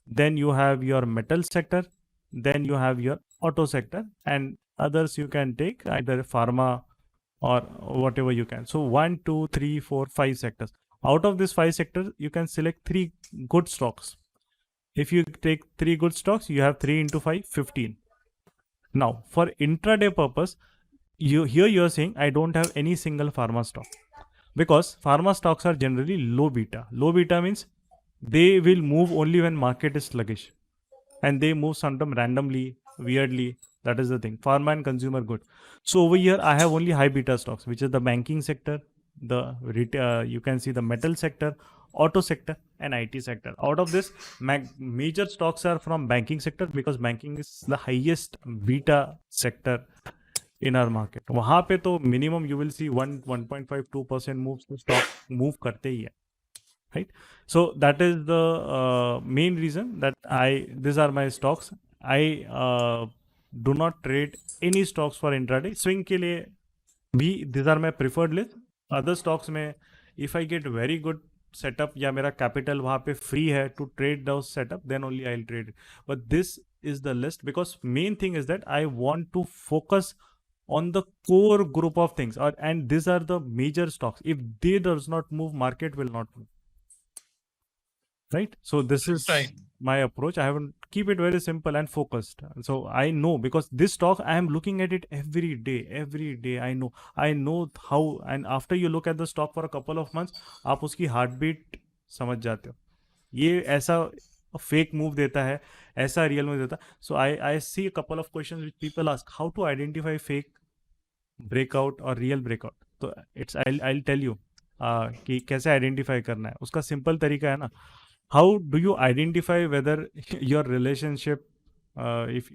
Then you have your metal sector. Then you have your auto sector, and others you can take either pharma or whatever you can. So 1, 2, 3, 4, 5 sectors. Out of this 5 sectors, you can select 3 good stocks. If you take 3 good stocks, you have 3 into 5, 15. Now, for intraday purpose, you are saying I don't have any single pharma stock, because pharma stocks are generally low beta. Low beta means they will move only when market is sluggish, and they move sometimes randomly, weirdly. That is the thing. Pharma and consumer good. So over here, I have only high beta stocks, which is the banking sector, the you can see the metal sector, auto sector, and IT sector. Out of this, major stocks are from banking sector, because banking is the highest beta sector in our market. वहाँ पे तो minimum you will see 1.5-2% moves to stock move करते ही है, right? So that is the main reason that these are my stocks. I do not trade any stocks for intraday. Swing के लिए भी these are my preferred list. Other stocks में if I get very good setup या मेरा capital वहाँ पे free है to trade those setup, then only I'll trade it. But this is the list, because main thing is that I want to focus on the core group of things, and these are the major stocks. If they does not move, market will not move. Right? So this is my approach. I haven't keep it very simple and focused. So I know, because this stock I am looking at it every day. I know how, and after you look at the stock for a couple of months, आप उसकी heartbeat समझ जाते हो. ये ऐसा fake move देता है, ऐसा real move देता है. So I see a couple of questions which people ask, how to identify fake breakout or real breakout. तो it's I'll tell you कि कैसे identify करना है. उसका simple तरीका है ना. How do you identify whether your relationship, if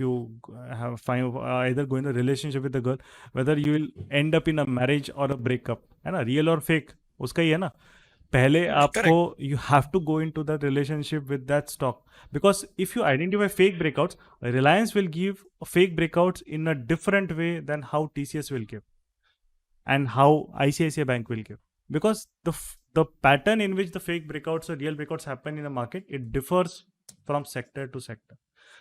you have either go in a relationship with a girl, whether you will end up in a marriage or a breakup, है ना, real or fake, उसका ही है ना. पहले आपको you have to go into that relationship with that stock, because if you identify fake breakouts, Reliance will give fake breakouts in a different way than how TCS will give and how ICICI Bank will give, because the pattern in which the fake breakouts or real breakouts happen in the market, it differs from sector to sector.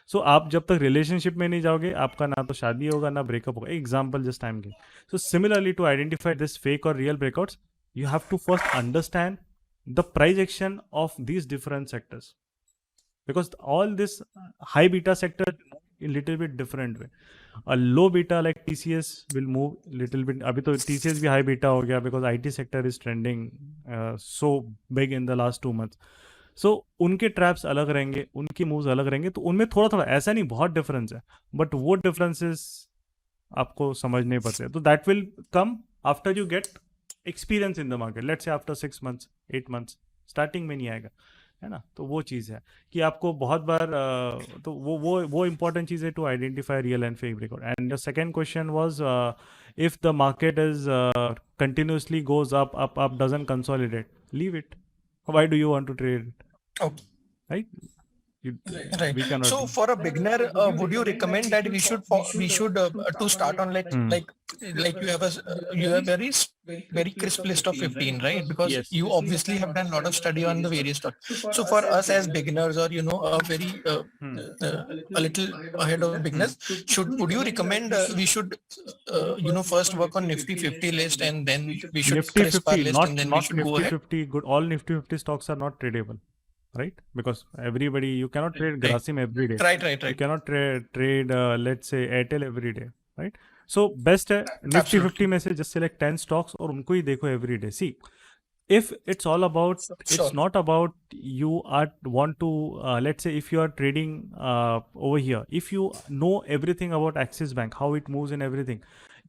So आप जब तक relationship में नहीं जाओगे, आपका ना तो शादी होगा ना breakup होगा. Example just I'm giving. So similarly, to identify this fake or real breakouts, you have to first understand the price action of these different sectors, because all this high beta sector in little bit different way. A low beta like TCS will move little bit. अभी तो TCS भी high beta हो गया, because IT sector is trending so big in the last 2 months. So उनके traps अलग रहेंगे, उनकी moves अलग रहेंगे, तो उनमें थोड़ा ऐसा नहीं, बहुत difference है, but वो differences आपको समझने पड़ते हैं. तो that will come after you get experience in the market. Let's say after 6 months, 8 months, starting में नहीं आएगा, है ना. तो वो चीज़ है कि आपको बहुत बार तो वो important चीज़ है to identify real and fake breakout. And the second question was if the market is continuously goes up, doesn't consolidate, leave it. Why do you want to trade it? Okay. Right? Right. So for a beginner, would you recommend that we should to start on like you have very crisp list of 15, right? Because Yes. you obviously have done a lot of study on the various stocks. So for us as beginners, or a very a little ahead of beginners, would you recommend we should first work on Nifty 50 list, and then we should Nifty crisp our 50, list, and then we not should go Nifty ahead? 50 good. All Nifty 50 stocks are not tradable, right? Because everybody, you cannot trade Grasim every day. Right. You cannot trade let's say Airtel every day, right? So best है Nifty 50 में से just select 10 stocks और उनको ही देखो every day. See, if it's all about, it's Sure. not about you are want to let's say if you are trading over here, if you know everything about Axis Bank, how it moves and everything,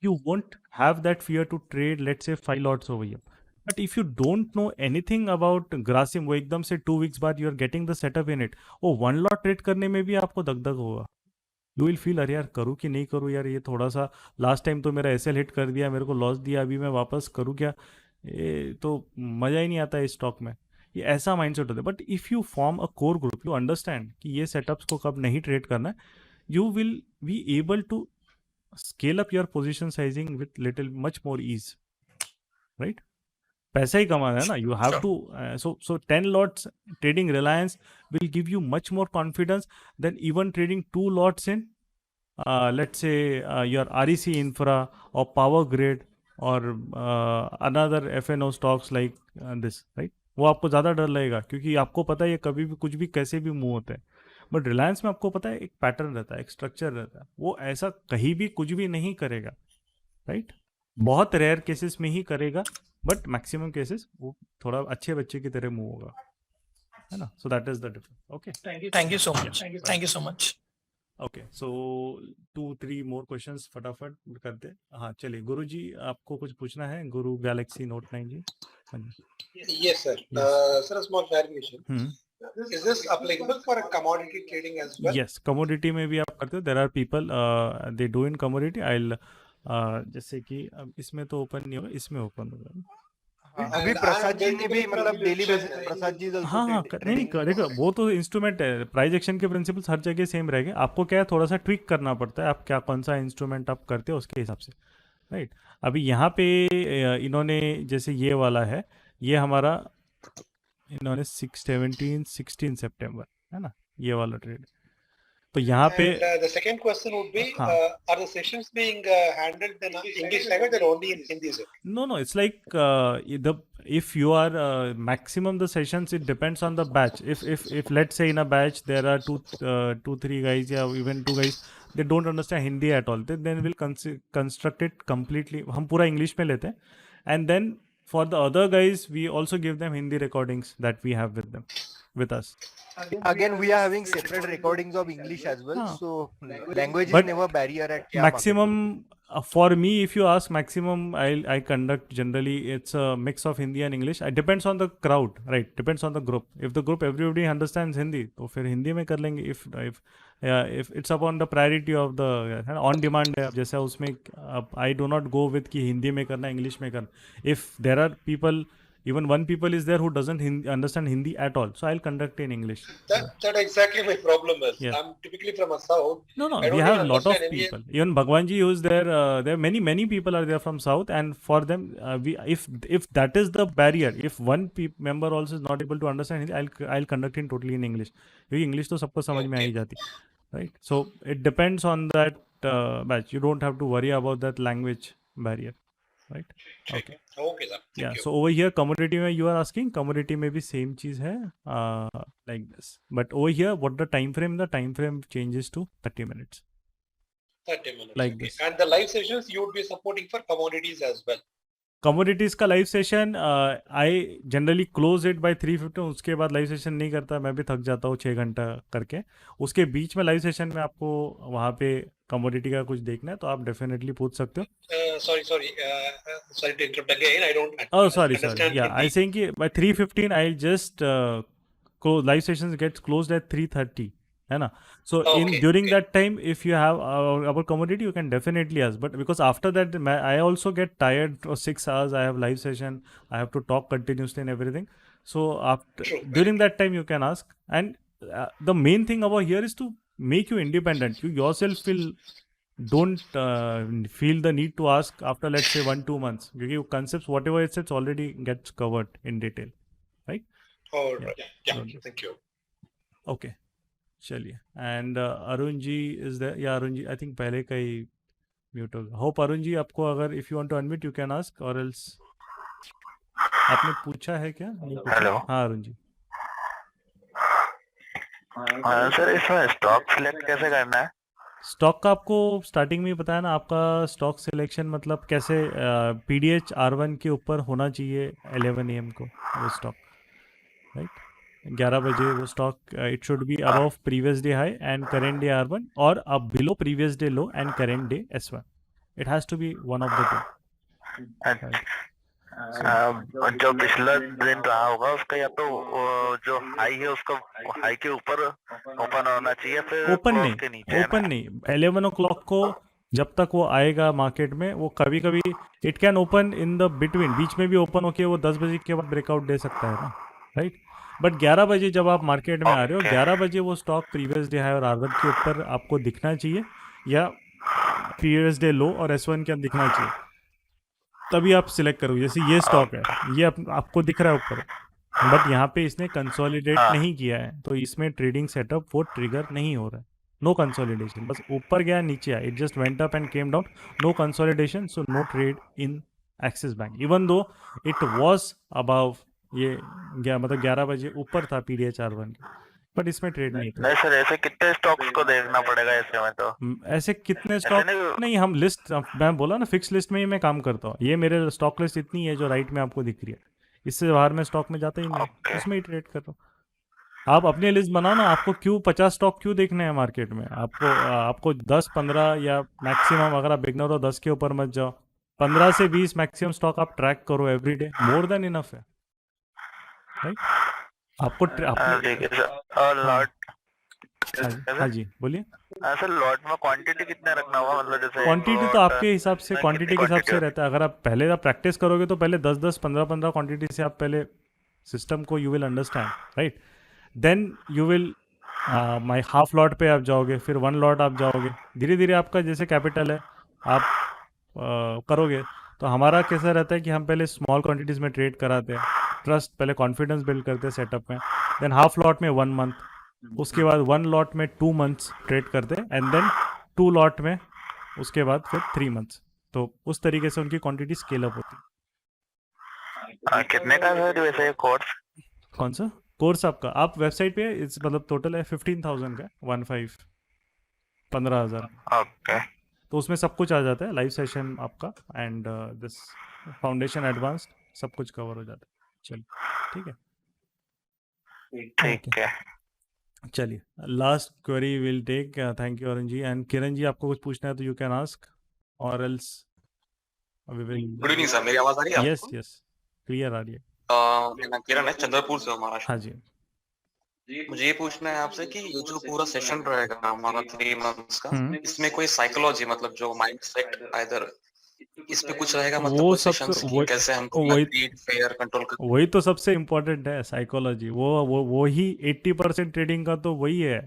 you won't have that fear to trade let's say 5 lots over here. But if you don't know anything about Grasim, वो एकदम से 2 weeks बाद you are getting the setup in it, वो 1 lot trade करने में भी आपको दग दग होगा. यू विल फील अरे यार करूँ कि नहीं करूँ यार, ये थोड़ा सा लास्ट टाइम तो मेरा एसएल हिट कर दिया, मेरे को लॉस दिया, अभी मैं वापस करूँ क्या, ये तो मज़ा ही नहीं आता है इस स्टॉक में. ये ऐसा माइंडसेट होता है. But if you form a core group, you understand कि ये सेटअप्स को कब नहीं ट्रेड करना है, you will be able to scale up your position sizing with little much more ease, right. पैसा ही कमाना है ना, you have Sure. To. So 10 lots trading Reliance will give you much more confidence than even trading 2 lots in let's say your REC infra or power grid or another FNO stocks like this, right. वो आपको ज़्यादा डर लगेगा क्योंकि आपको पता है ये कभी भी कुछ भी कैसे भी मूव होते हैं. बट रिलायंस में आपको पता है एक पैटर्न रहता है, एक स्ट्रक्चर रहता है, वो ऐसा कहीं भी कुछ भी नहीं करेगा, राइट. बहुत रेयर केसेस में ही करेगा, बट मैक्सिमम केसेस वो थोड़ा अच्छे बच्चे की तरह मूव होगा, है ना. So that is the difference. Okay, Thank you so much. Thank you so much. Okay. So 2-3 more questions फटाफट करते हैं. हाँ चलिए, गुरु जी आपको कुछ पूछना है, गुरु गैलेक्सी नोट 9 जी. हाँ जी. Yes, sir. Yes. Sir, a small clarification. Is this applicable for commodity trading as well? Yes, commodity में भी आप करते हो. There are people they do in commodity. I जैसे कि अब इसमें तो ओपन नहीं होगा, इसमें ओपन होगा. अभी प्रसाद जी ने भी मतलब डेली बेसिस, प्रसाद जी हाँ हाँ नहीं देखो, वो तो इंस्ट्रूमेंट है, प्राइस एक्शन के प्रिंसिपल्स हर जगह सेम रहेंगे. आपको क्या है, थोड़ा सा ट्विक करना पड़ता है, आप क्या कौन सा इंस्ट्रूमेंट आप करते हो उसके हिसाब से, राइट. अभी यहाँ पे इन्होंने जैसे ये वाला है, ये हमारा इन्होंने 16 सितंबर है ना, ये वाला ट्रेड. तो यहाँ पे And the second question would be, हाँ. are the sessions being handled in English language or only in Hindi, sir? No, it's like if you are maximum the sessions, it depends on the batch. If let's say in a batch there are two three guys, yeah, even 2 guys, they don't understand Hindi at all, then we'll construct it completely. हम पूरा English में लेते हैं, and then for the other guys we also give them Hindi recordings that we have with us. Again, we are having separate recordings of English as well, हाँ. so language But is never barrier at क्या maximum for me, if you ask maximum, I conduct generally it's a mix of Hindi and English. It depends on the crowd, right. Depends on the group. If the group everybody understands Hindi, तो फिर हिंदी में कर लेंगे. if it's upon the priority of the on demand है, जैसा उसमें I do not go with कि हिंदी में करना, English में करना. If there are people, even one people is there who doesn't understand Hindi at all, so I'll conduct in English. That exactly my problem is. Yeah. I'm typically from a south. No, I don't we have a even lot of understand any- people. Even Bhagwan ji who's there, there are many people are there from south, and for them, if that is the barrier, if one member also is not able to understand Hindi, I'll conduct it totally in English. क्योंकि English तो सबको समझ में आ ही जाती, right? So it depends on that batch. You don't have to worry about that language barrier, right? Okay. Okay, sir. Yeah, Thank you. so over here commodity में you are asking, commodity में भी same चीज है like this, but over here what the time frame changes to 30 minutes 30 minutes. like okay. this. And the live sessions you would be supporting for commodities as well. Commodities का live session I generally close it by 3:15. उसके बाद live session नहीं करता, मैं भी थक जाता हूँ 6 घंटा करके. उसके बीच में लाइव सेशन में आपको वहाँ पे कमोडिटी का कुछ देखना है तो आप डेफिनेटली पूछ सकते हो. Sorry to interrupt again. I don't Oh, sorry. understand Yeah, I Hindi. saying कि by 3:15 I'll just close live sessions gets closed at 3:30, है ना. So Okay, during okay. that time, if you have our commodity, you can definitely ask. But because after that, I also get tired for 6 hours. I have live session. I have to talk continuously and everything. So after True. during that time, you can ask. And the main thing over here is to make you independent. You yourself will don't feel the need to ask after let's say 1-2 months. Because concepts whatever it's already gets covered in detail, right? All Yeah. right. Yeah. Okay. Thank you. Okay चलिए. And Arun ji is there. या Arun ji I think पहले का ही mute होगा. Hope Arun ji आपको अगर if you want to unmute you can ask or else. आपने पूछा है क्या? नहीं पूछा? हेलो. हाँ अरुण जी. सर इसमें स्टॉक सिलेक्ट कैसे करना है? स्टॉक का आपको स्टार्टिंग में ही बताया ना, आपका स्टॉक सिलेक्शन मतलब कैसे PDH R1 के ऊपर होना चाहिए 11 AM को वो स्टॉक, राइट? 11 बजे वो stock it should be above previous day high and current day R1 और अब below previous day low and current day S1. It has to be one of the two. जो पिछला दिन रहा होगा उसका या तो जो हाई है उसका हाई के ऊपर ओपन होना चाहिए, फिर ओपन close के नीचे नहीं, है ओपन ना? नहीं. 11 o'clock को जब तक वो आएगा मार्केट में, वो कभी कभी it can open in the between, बीच में भी ओपन होके वो 10 बजे के बाद ब्रेकआउट दे सकता है ना, राइट? बट 11 बजे जब आप मार्केट में आ रहे हो, Okay. 11 बजे वो स्टॉक प्रीवियस डे हाई और R1 के ऊपर आपको दिखना चाहिए या प्रीवियस डे लो और S1 के अंदर दिखना चाहिए, तभी आप सिलेक्ट करोगे. जैसे ये स्टॉक है, ये आपको दिख रहा है ऊपर, बट यहाँ पे इसने कंसोलिडेट हाँ. नहीं किया है, तो इसमें ट्रेडिंग सेटअप वो ट्रिगर नहीं हो रहा है. नो कंसोलिडेशन, बस ऊपर गया नीचे आया, it just went up and came down. No consolidation, so no trade in Axis Bank, even though it was above ये मतलब 11 बजे ऊपर था PDH R1 के, बट इसमें ट्रेड नहीं था. नहीं सर, ऐसे कितने स्टॉक्स को देखना पड़ेगा ऐसे में तो? ऐसे कितने ऐसे स्टॉक नहीं. नहीं, हम लिस्ट, मैं बोला ना फिक्स लिस्ट में ही मैं काम करता हूँ. ये मेरे स्टॉक लिस्ट इतनी है जो राइट में आपको दिख रही है, इससे बाहर में स्टॉक में जाता ही नहीं, Okay. उसमें ही ट्रेड कर रहा हूँ. आप अपनी लिस्ट बनाओ ना, आपको क्यों 50 स्टॉक क्यों देखने हैं मार्केट में? आपको 10-15 या मैक्सिमम, अगर आप बिगनर हो 10 के ऊपर मत जाओ, 15 से 20 मैक्सिमम स्टॉक आप ट्रैक करो एवरीडे, मोर देन इनफ है, राइट? आपको ठीक है सर. और लॉट हाँ जी बोलिए. सर, लॉट में क्वांटिटी कितने रखना होगा, मतलब जैसे क्वांटिटी तो आपके हिसाब से, नहीं, क्वांटिटी कितनी के हिसाब से quantity रहता है. अगर आप पहले आप प्रैक्टिस करोगे तो पहले 10-10, 15-15 क्वांटिटी से आप पहले सिस्टम को you will understand, right? Then you will my half lot पे आप जाओगे, फिर 1 लॉट आप जाओगे, धीरे धीरे आपका जैसे कैपिटल है आप करोगे. तो हमारा कैसा रहता है कि हम पहले स्मॉल क्वांटिटीज़ में ट्रेड कराते हैं, ट्रस्ट, पहले कॉन्फिडेंस बिल्ड करते हैं सेटअप में, देन हाफ लॉट में 1 मंथ, उसके बाद 1 लॉट में 2 मंथ्स ट्रेड करते हैं, एंड देन 2 लॉट में उसके बाद फिर 3 मंथ्स. तो उस तरीके से उनकी क्वांटिटी स्केल अप होती है. कितने का है वैसे ये कोर्स? कौन सा कोर्स आपका? आप वेबसाइट पे इस मतलब टोटल है 15,000 का, 15,000. ओके. तो उसमें सब कुछ आ जाता है, लाइव सेशन आपका एंड दिस फाउंडेशन एडवांस्ड, सब कुछ कवर हो जाता है. चलिए ठीक है, ठीक है. चलिए last query will take. Thank you Arun ji. And Kiran ji, आपको कुछ पूछना है तो you can ask, or else we will. Good evening sir, मेरी आवाज आ रही है यस आपको? यस क्लियर आ रही है. मेरा नाम किरण है, चंद्रपुर से हूँ, महाराष्ट्र. हाँ जी. मुझे ये पूछना है आपसे कि ये जो पूरा सेशन रहेगा हमारा 3 मंथ्स का, हम्म. इसमें कोई साइकोलॉजी, मतलब जो माइंड सेट आइदर इस पे कुछ रहेगा, मतलब वो कुछ सबसे सेशंस की कैसे हम वही फेयर कंट्रोल कर. वही तो सबसे इम्पोर्टेंट है, साइकोलॉजी. वो ही 80% ट्रेडिंग का तो वही है.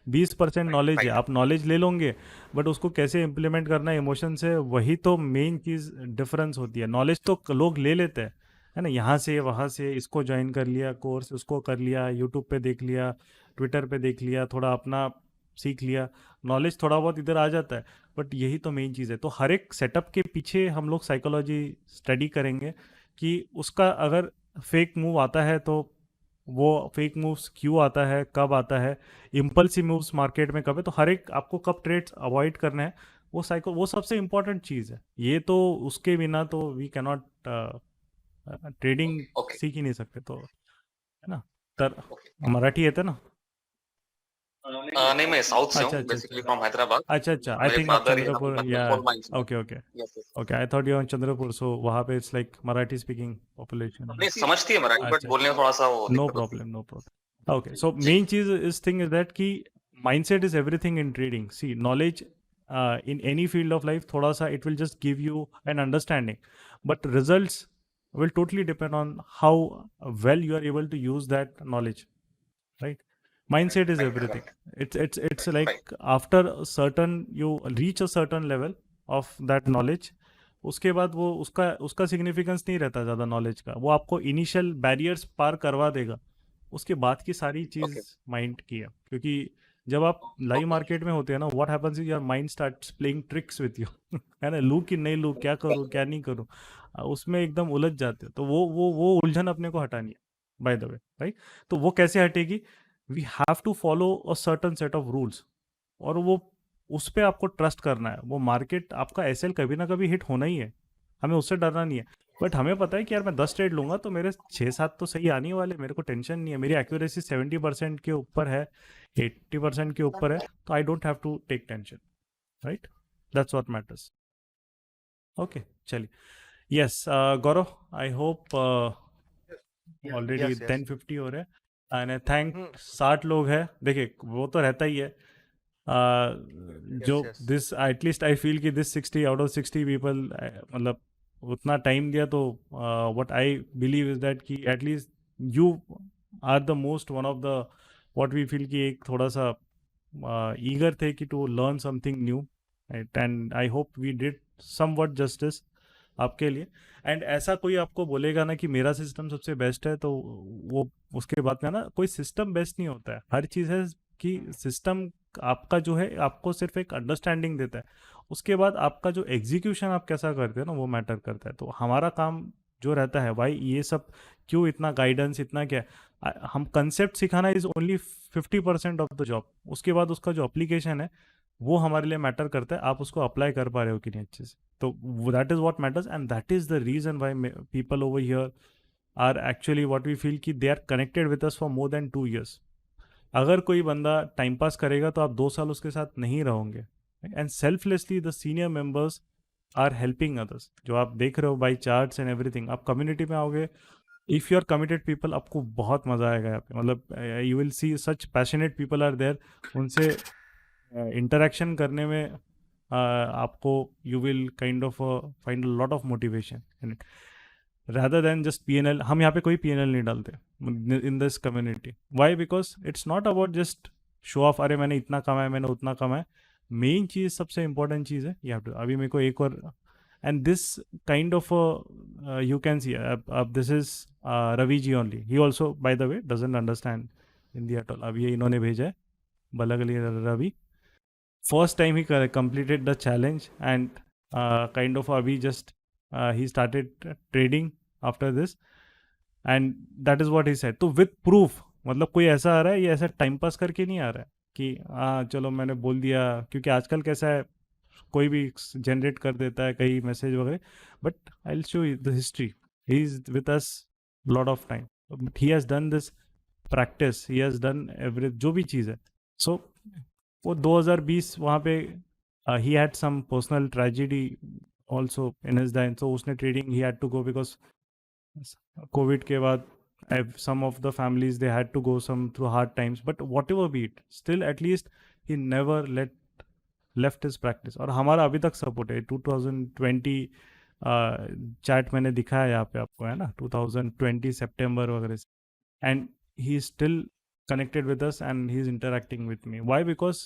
20% नॉलेज है, आप नॉलेज ले लोगे बट उसको कैसे इम्प्लीमेंट करना है इमोशन से, वही तो मेन चीज़ डिफरेंस होती है. नॉलेज तो लोग ले लेते हैं, है ना, यहाँ से वहाँ से, इसको ज्वाइन कर लिया कोर्स, उसको कर लिया, यूट्यूब पे देख लिया, ट्विटर पे देख लिया, थोड़ा अपना सीख लिया, नॉलेज थोड़ा बहुत इधर आ जाता है. बट यही तो मेन चीज़ है. तो हर एक सेटअप के पीछे हम लोग साइकोलॉजी स्टडी करेंगे कि उसका अगर फेक मूव आता है तो वो फेक मूव्स क्यों आता है, कब आता है, इम्पल्सिव मूव्स मार्केट में कब है, तो हर एक आपको कब ट्रेड्स अवॉइड करने हैं, वो सबसे इम्पोर्टेंट चीज़ है. ये तो उसके बिना तो वी कैनॉट ट्रेडिंग सीख ही नहीं सकते. तो है ना. तर मराठी येते ना? नहीं, मैं साउथ से अच्छा हूँ, अच्छा बेसिकली फ्रॉम हैदराबाद. अच्छा. आई मेरे थिंक आप फादर चंद्रपुर या okay okay yes yes. Okay. I thought you are Chandrapur, so वहाँ पे it's like Marathi speaking population. नहीं, समझती है मराठी, बट अच्छा बोलने में थोड़ा सा वो नो दिक्कत होती है. Problem no problem. Okay, so main चीज इस थिंग इज दैट कि mindset is everything in trading. See, knowledge in any field of life, thoda sa it will just give you an understanding, but results will totally depend on how well you are able to use that knowledge, right? Mindset is everything. It's like after a certain, you reach a certain level of that knowledge, उसके बाद वो उसका significance नहीं रहता ज़्यादा knowledge का. वो आपको इनिशियल बैरियर्स पार करवा देगा, उसके बाद की सारी चीज़ माइंड की है. क्योंकि जब आप लाइव मार्केट में होते हैं ना, what happens is your mind starts playing tricks with you, है ना, लूँ कि नहीं लूँ, क्या करूँ क्या नहीं करूँ, उसमें एकदम उलझ जाते हो. तो वो उलझन अपने को हटानी है, बाय द वे, राइट? तो वो कैसे हटेगी? We have to follow a certain set of rules, और वो उस पर आपको ट्रस्ट करना है। वो मार्केट आपका एसएल कभी ना कभी हिट होना ही है, हमें उससे डरना नहीं है। बट हमें पता है कि यार मैं 10 ट्रेड लूंगा तो मेरे 6-7 तो सही आने वाले, मेरे को टेंशन नहीं है, मेरी एक्यूरेसी 70% के ऊपर है, 80% के ऊपर है, तो I don't have to take tension, right? That's what matters. Okay, चलिए। Yes Gaurav, I hope already Yes, yes. 10:50 हो रहे हैं एंड आई थैंक हम्म, 60 लोग हैं। देखिए वो तो रहता ही है, जो yes. This at least I feel कि दिस 60 आउट ऑफ 60 पीपल मतलब उतना टाइम दिया, तो what I believe is that कि at least you are the most one of the what we feel कि एक थोड़ा सा ईगर थे कि to learn something new, and I hope we did somewhat justice आपके लिए। एंड ऐसा कोई आपको बोलेगा ना कि मेरा सिस्टम सबसे बेस्ट है, तो वो उसके बाद में ना कोई सिस्टम बेस्ट नहीं होता है। हर चीज़ है कि सिस्टम आपका जो है आपको सिर्फ एक अंडरस्टैंडिंग देता है, उसके बाद आपका जो एग्जीक्यूशन आप कैसा करते हो ना वो मैटर करता है। तो हमारा काम जो रहता है भाई, ये सब क्यों इतना गाइडेंस इतना क्या हम कंसेप्ट सिखाना is only 50% of the job, उसके बाद उसका जो एप्लीकेशन है वो हमारे लिए मैटर करता है, आप उसको अप्लाई कर पा रहे हो कि नहीं अच्छे से। तो that is what matters and that is the reason why people over here are actually what we feel कि they are connected with us for more than 2 years। अगर कोई बंदा टाइम पास करेगा तो आप 2 साल उसके साथ नहीं रहोगे। And selflessly the senior members are helping others, जो आप देख रहे हो बाई चार्ट्स एंड एवरीथिंग। आप कम्युनिटी में आओगे, if you are committed people, आपको बहुत मज़ा आएगा यहाँ पे। मतलब you will see such passionate people are there, उनसे इंटरेक्शन करने में आपको you will kind of find a lot of motivation in it, rather than just PNL। हम यहाँ पे कोई PNL नहीं डालते in this community. Why? Because it's not about just show off, अरे मैंने इतना कमाया मैंने उतना कमाया। मेन चीज़, सबसे इंपॉर्टेंट चीज़ है यू हैव टू, अभी मेरे को एक और, and this kind of you can see, अब this is Ravi ji only, he also by the way doesn't understand Hindi at all. अब ये इन्होंने भेजा है बलगली Ravi, first time he completed the challenge and kind of abhi just he started trading after this and that is what he said। तो with proof, मतलब कोई ऐसा आ रहा है, ये ऐसा टाइम पास करके नहीं आ रहा है कि हाँ चलो मैंने बोल दिया, क्योंकि आजकल कैसा है कोई भी जनरेट कर देता है कई मैसेज वगैरह। But I will show you the history, he is with us lot of time, he has done this practice, he has done every जो भी चीज़ है। सो वो 2020 वहाँ पे he had some personal tragedy also in his line, तो उसने trading he had to go because Covid के बाद some of the families they had to go some through hard times, but whatever be it, still at least he never left his practice। और हमारा अभी तक support है 2020 chat मैंने दिखाया यहाँ पे आपको, है ना, 2020 सितंबर वगैरह से, and he is still connected with us and he's interacting with me। Why? Because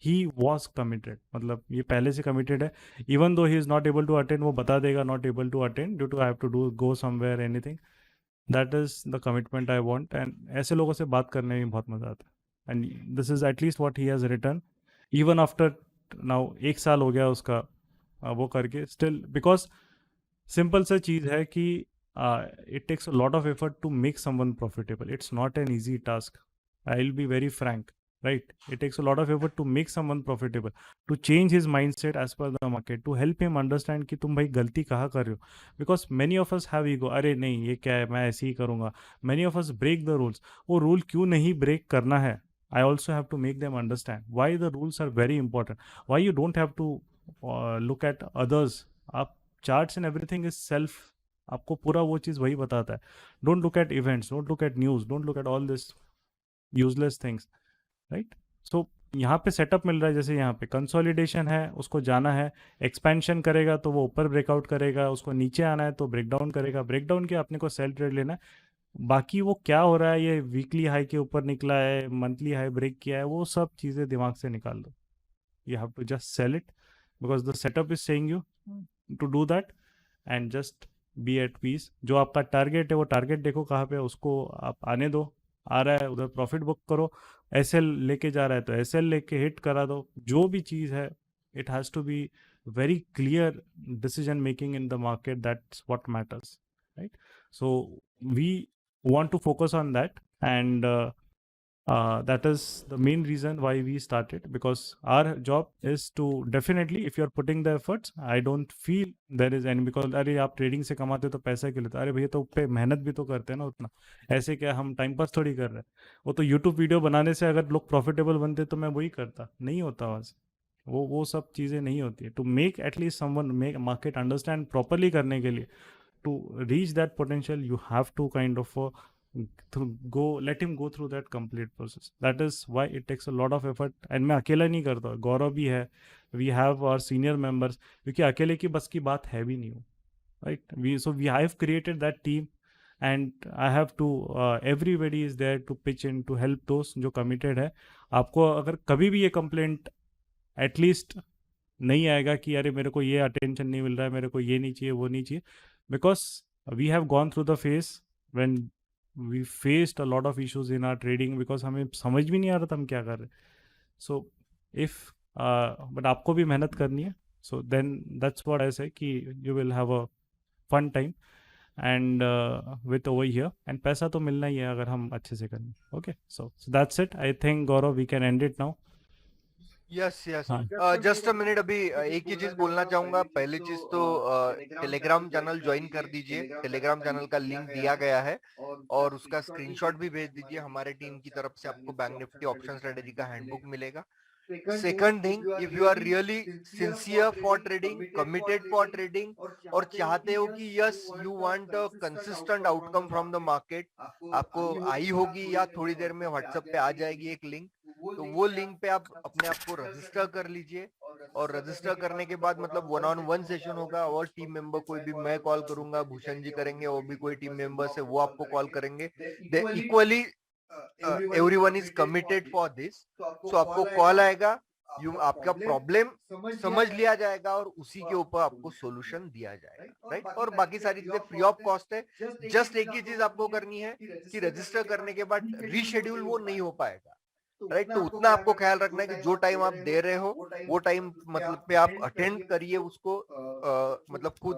he was committed, मतलब ये पहले से committed है। even though he is not able to attend, वो बता देगा not able to attend due to I have to go somewhere anything। that is the commitment I want, and ऐसे लोगों से बात करने में बहुत मज़ा आता है। and this is at least what he has written even after now 1 साल हो गया उसका वो करके still, because सिंपल सा चीज़ है कि it takes a lot of effort to make someone profitable। it's not an easy task, I'll be very frank, right? It takes a lot of effort to make someone profitable, to change his mindset as per the market, to help him understand कि तुम भाई गलती कहाँ कर रहे हो। Because many of us have ego, अरे नहीं ये क्या है, मैं ऐसे ही करूँगा। Many of us break the rules। वो रूल क्यों नहीं ब्रेक करना है, I also have to make them understand why the rules are very important, why you don't have to look at others। आप charts and everything is self, आपको पूरा वो चीज़ वही बताता है। Don't look at events, don't look at news, don't look at all this useless things, right? So यहाँ पे setup मिल रहा है, जैसे यहाँ पे कंसोलिडेशन है, उसको जाना है, एक्सपेंशन करेगा तो वो ऊपर ब्रेकआउट करेगा, उसको नीचे आना है तो ब्रेकडाउन करेगा, ब्रेकडाउन के अपने को सेल ट्रेड लेना है। बाकी वो क्या हो रहा है, ये वीकली हाई के ऊपर निकला है, मंथली हाई ब्रेक किया है, वो सब चीज़ें दिमाग से निकाल दो। You have to just sell it because the setup is saying you to do that and just be at peace. जो आपका टारगेट है वो टारगेट देखो कहाँ पे, उसको आप आने दो, आ रहा है उधर प्रॉफिट बुक करो, एसएल लेके जा रहा है तो एसएल लेके हिट करा दो। जो भी चीज़ है it has to be very clear decision making in the market, that's what matters, right? So we want to focus on that, and That is the main reason why we started, because our job is to definitely, if you are putting the efforts, I don't feel there is any, because अरे आप trading से कमाते हो तो पैसा क्यों लेते हो? अरे भैया तो पे मेहनत भी तो करते हैं ना उतना, ऐसे क्या हम टाइम पास थोड़ी कर रहे हैं? वो तो यूट्यूब वीडियो बनाने से अगर लोग प्रॉफिटेबल बनते तो मैं वही करता, नहीं होता वहाँ से। वो सब चीज़ें नहीं होती है। To make at least someone make market understand properly करने के लिए, to reach that potential, you have to kind of let him go through that complete process. That is why it takes a lot of effort, and मैं अकेला नहीं करता, गौरव भी है, we have our senior members, क्योंकि अकेले की बस की बात है भी नहीं हो, right? We have created that team, and I have to everybody is there to pitch in to help those जो committed है। आपको अगर कभी भी ये complaint एटलीस्ट नहीं आएगा कि अरे मेरे को ये अटेंशन नहीं मिल रहा है, मेरे को ये नहीं चाहिए, वो नहीं चाहिए, because we have gone through the phase when we faced a lot of issues in our trading, because हमें समझ भी नहीं आ रहा था हम क्या कर रहे। सो इफ बट आपको भी मेहनत करनी है, so then that's what I say कि you will have a fun time and with over here, and पैसा तो मिलना ही है अगर हम अच्छे से करें। Okay, so that's it. I think Gaurav we can end it now. Yes yes, just a minute, अभी एक ही चीज बोलना चाहूंगा। पहली चीज तो टेलीग्राम चैनल ज्वाइन कर दीजिए, टेलीग्राम चैनल का लिंक दिया गया है, और उसका स्क्रीनशॉट भी भेज दीजिए। हमारे टीम की तरफ से आपको बैंक निफ्टी ऑप्शन स्ट्रेटेजी का हैंडबुक मिलेगा। Second thing, if you are really sincere for trading, committed for trading, और चाहते हो कि yes you want a consistent outcome from the market, आपको आई होगी या थोड़ी देर में व्हाट्सएप पे आ जाएगी एक लिंक, तो वो लिंक पे आप अपने आप को रजिस्टर कर लीजिए। और रजिस्टर करने के बाद मतलब 1-on-1 सेशन होगा, और टीम मेंबर कोई भी, मैं कॉल करूंगा, भूषण जी करेंगे, और भी कोई टीम मेंबर्स है वो आपको कॉल करेंगे। They equally everyone is committed for this. So आपको कॉल आएगा, आपका प्रॉब्लम समझ लिया जाएगा और उसी के ऊपर आपको सॉल्यूशन दिया जाएगा, राइट? और बाकी सारी चीजें फ्री ऑफ कॉस्ट है। जस्ट एक ही चीज आपको करनी है कि रजिस्टर करने के बाद रीशेड्यूल वो नहीं हो पाएगा, राइट? तो उतना आपको ख्याल रखना है कि जो टाइम आप दे रहे हो वो टाइम मतलब पे आप अटेंड करिए उसको, मतलब खुद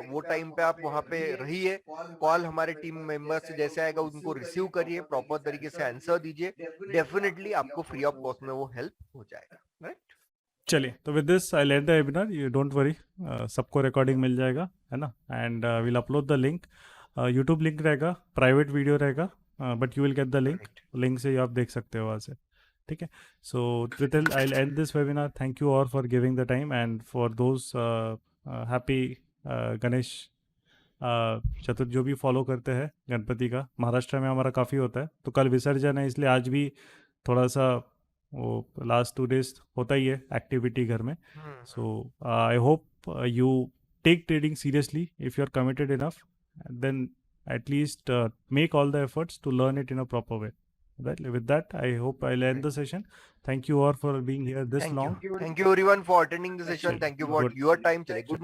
वो टाइम पे आप वहां पे रहिए। कॉल हमारे टीम मेंबर से जैसे आएगा उनको रिसीव करिए, प्रॉपर तरीके से आंसर दीजिए, डेफिनेटली आपको फ्री ऑफ कॉस्ट में वो हेल्प हो जाएगा, राइट? चलिए, तो with this I let the webinar, you don't worry, सबको रिकॉर्डिंग मिल जाएगा, है ना? And will upload the link, YouTube link रहेगा, प्राइवेट वीडियो रहेगा, but you will get the link से आप देख सकते हो वहाँ से, ठीक है? So with I and this webinar, thank you all for giving the time, and for those happy Ganesh चतुर्थ जो भी फॉलो करते हैं गणपति का, महाराष्ट्र में हमारा काफ़ी होता है, तो कल विसर्जन है, इसलिए आज भी थोड़ा सा वो लास्ट 2 days होता ही है एक्टिविटी घर में। So I hope you take trading seriously, if you are committed enough, then at least make all the efforts to learn it in a proper way, right? With that, I hope I'll end the session. Thank you all for being here this long. Thank you everyone for attending the session. Thank you for your time. Chale, good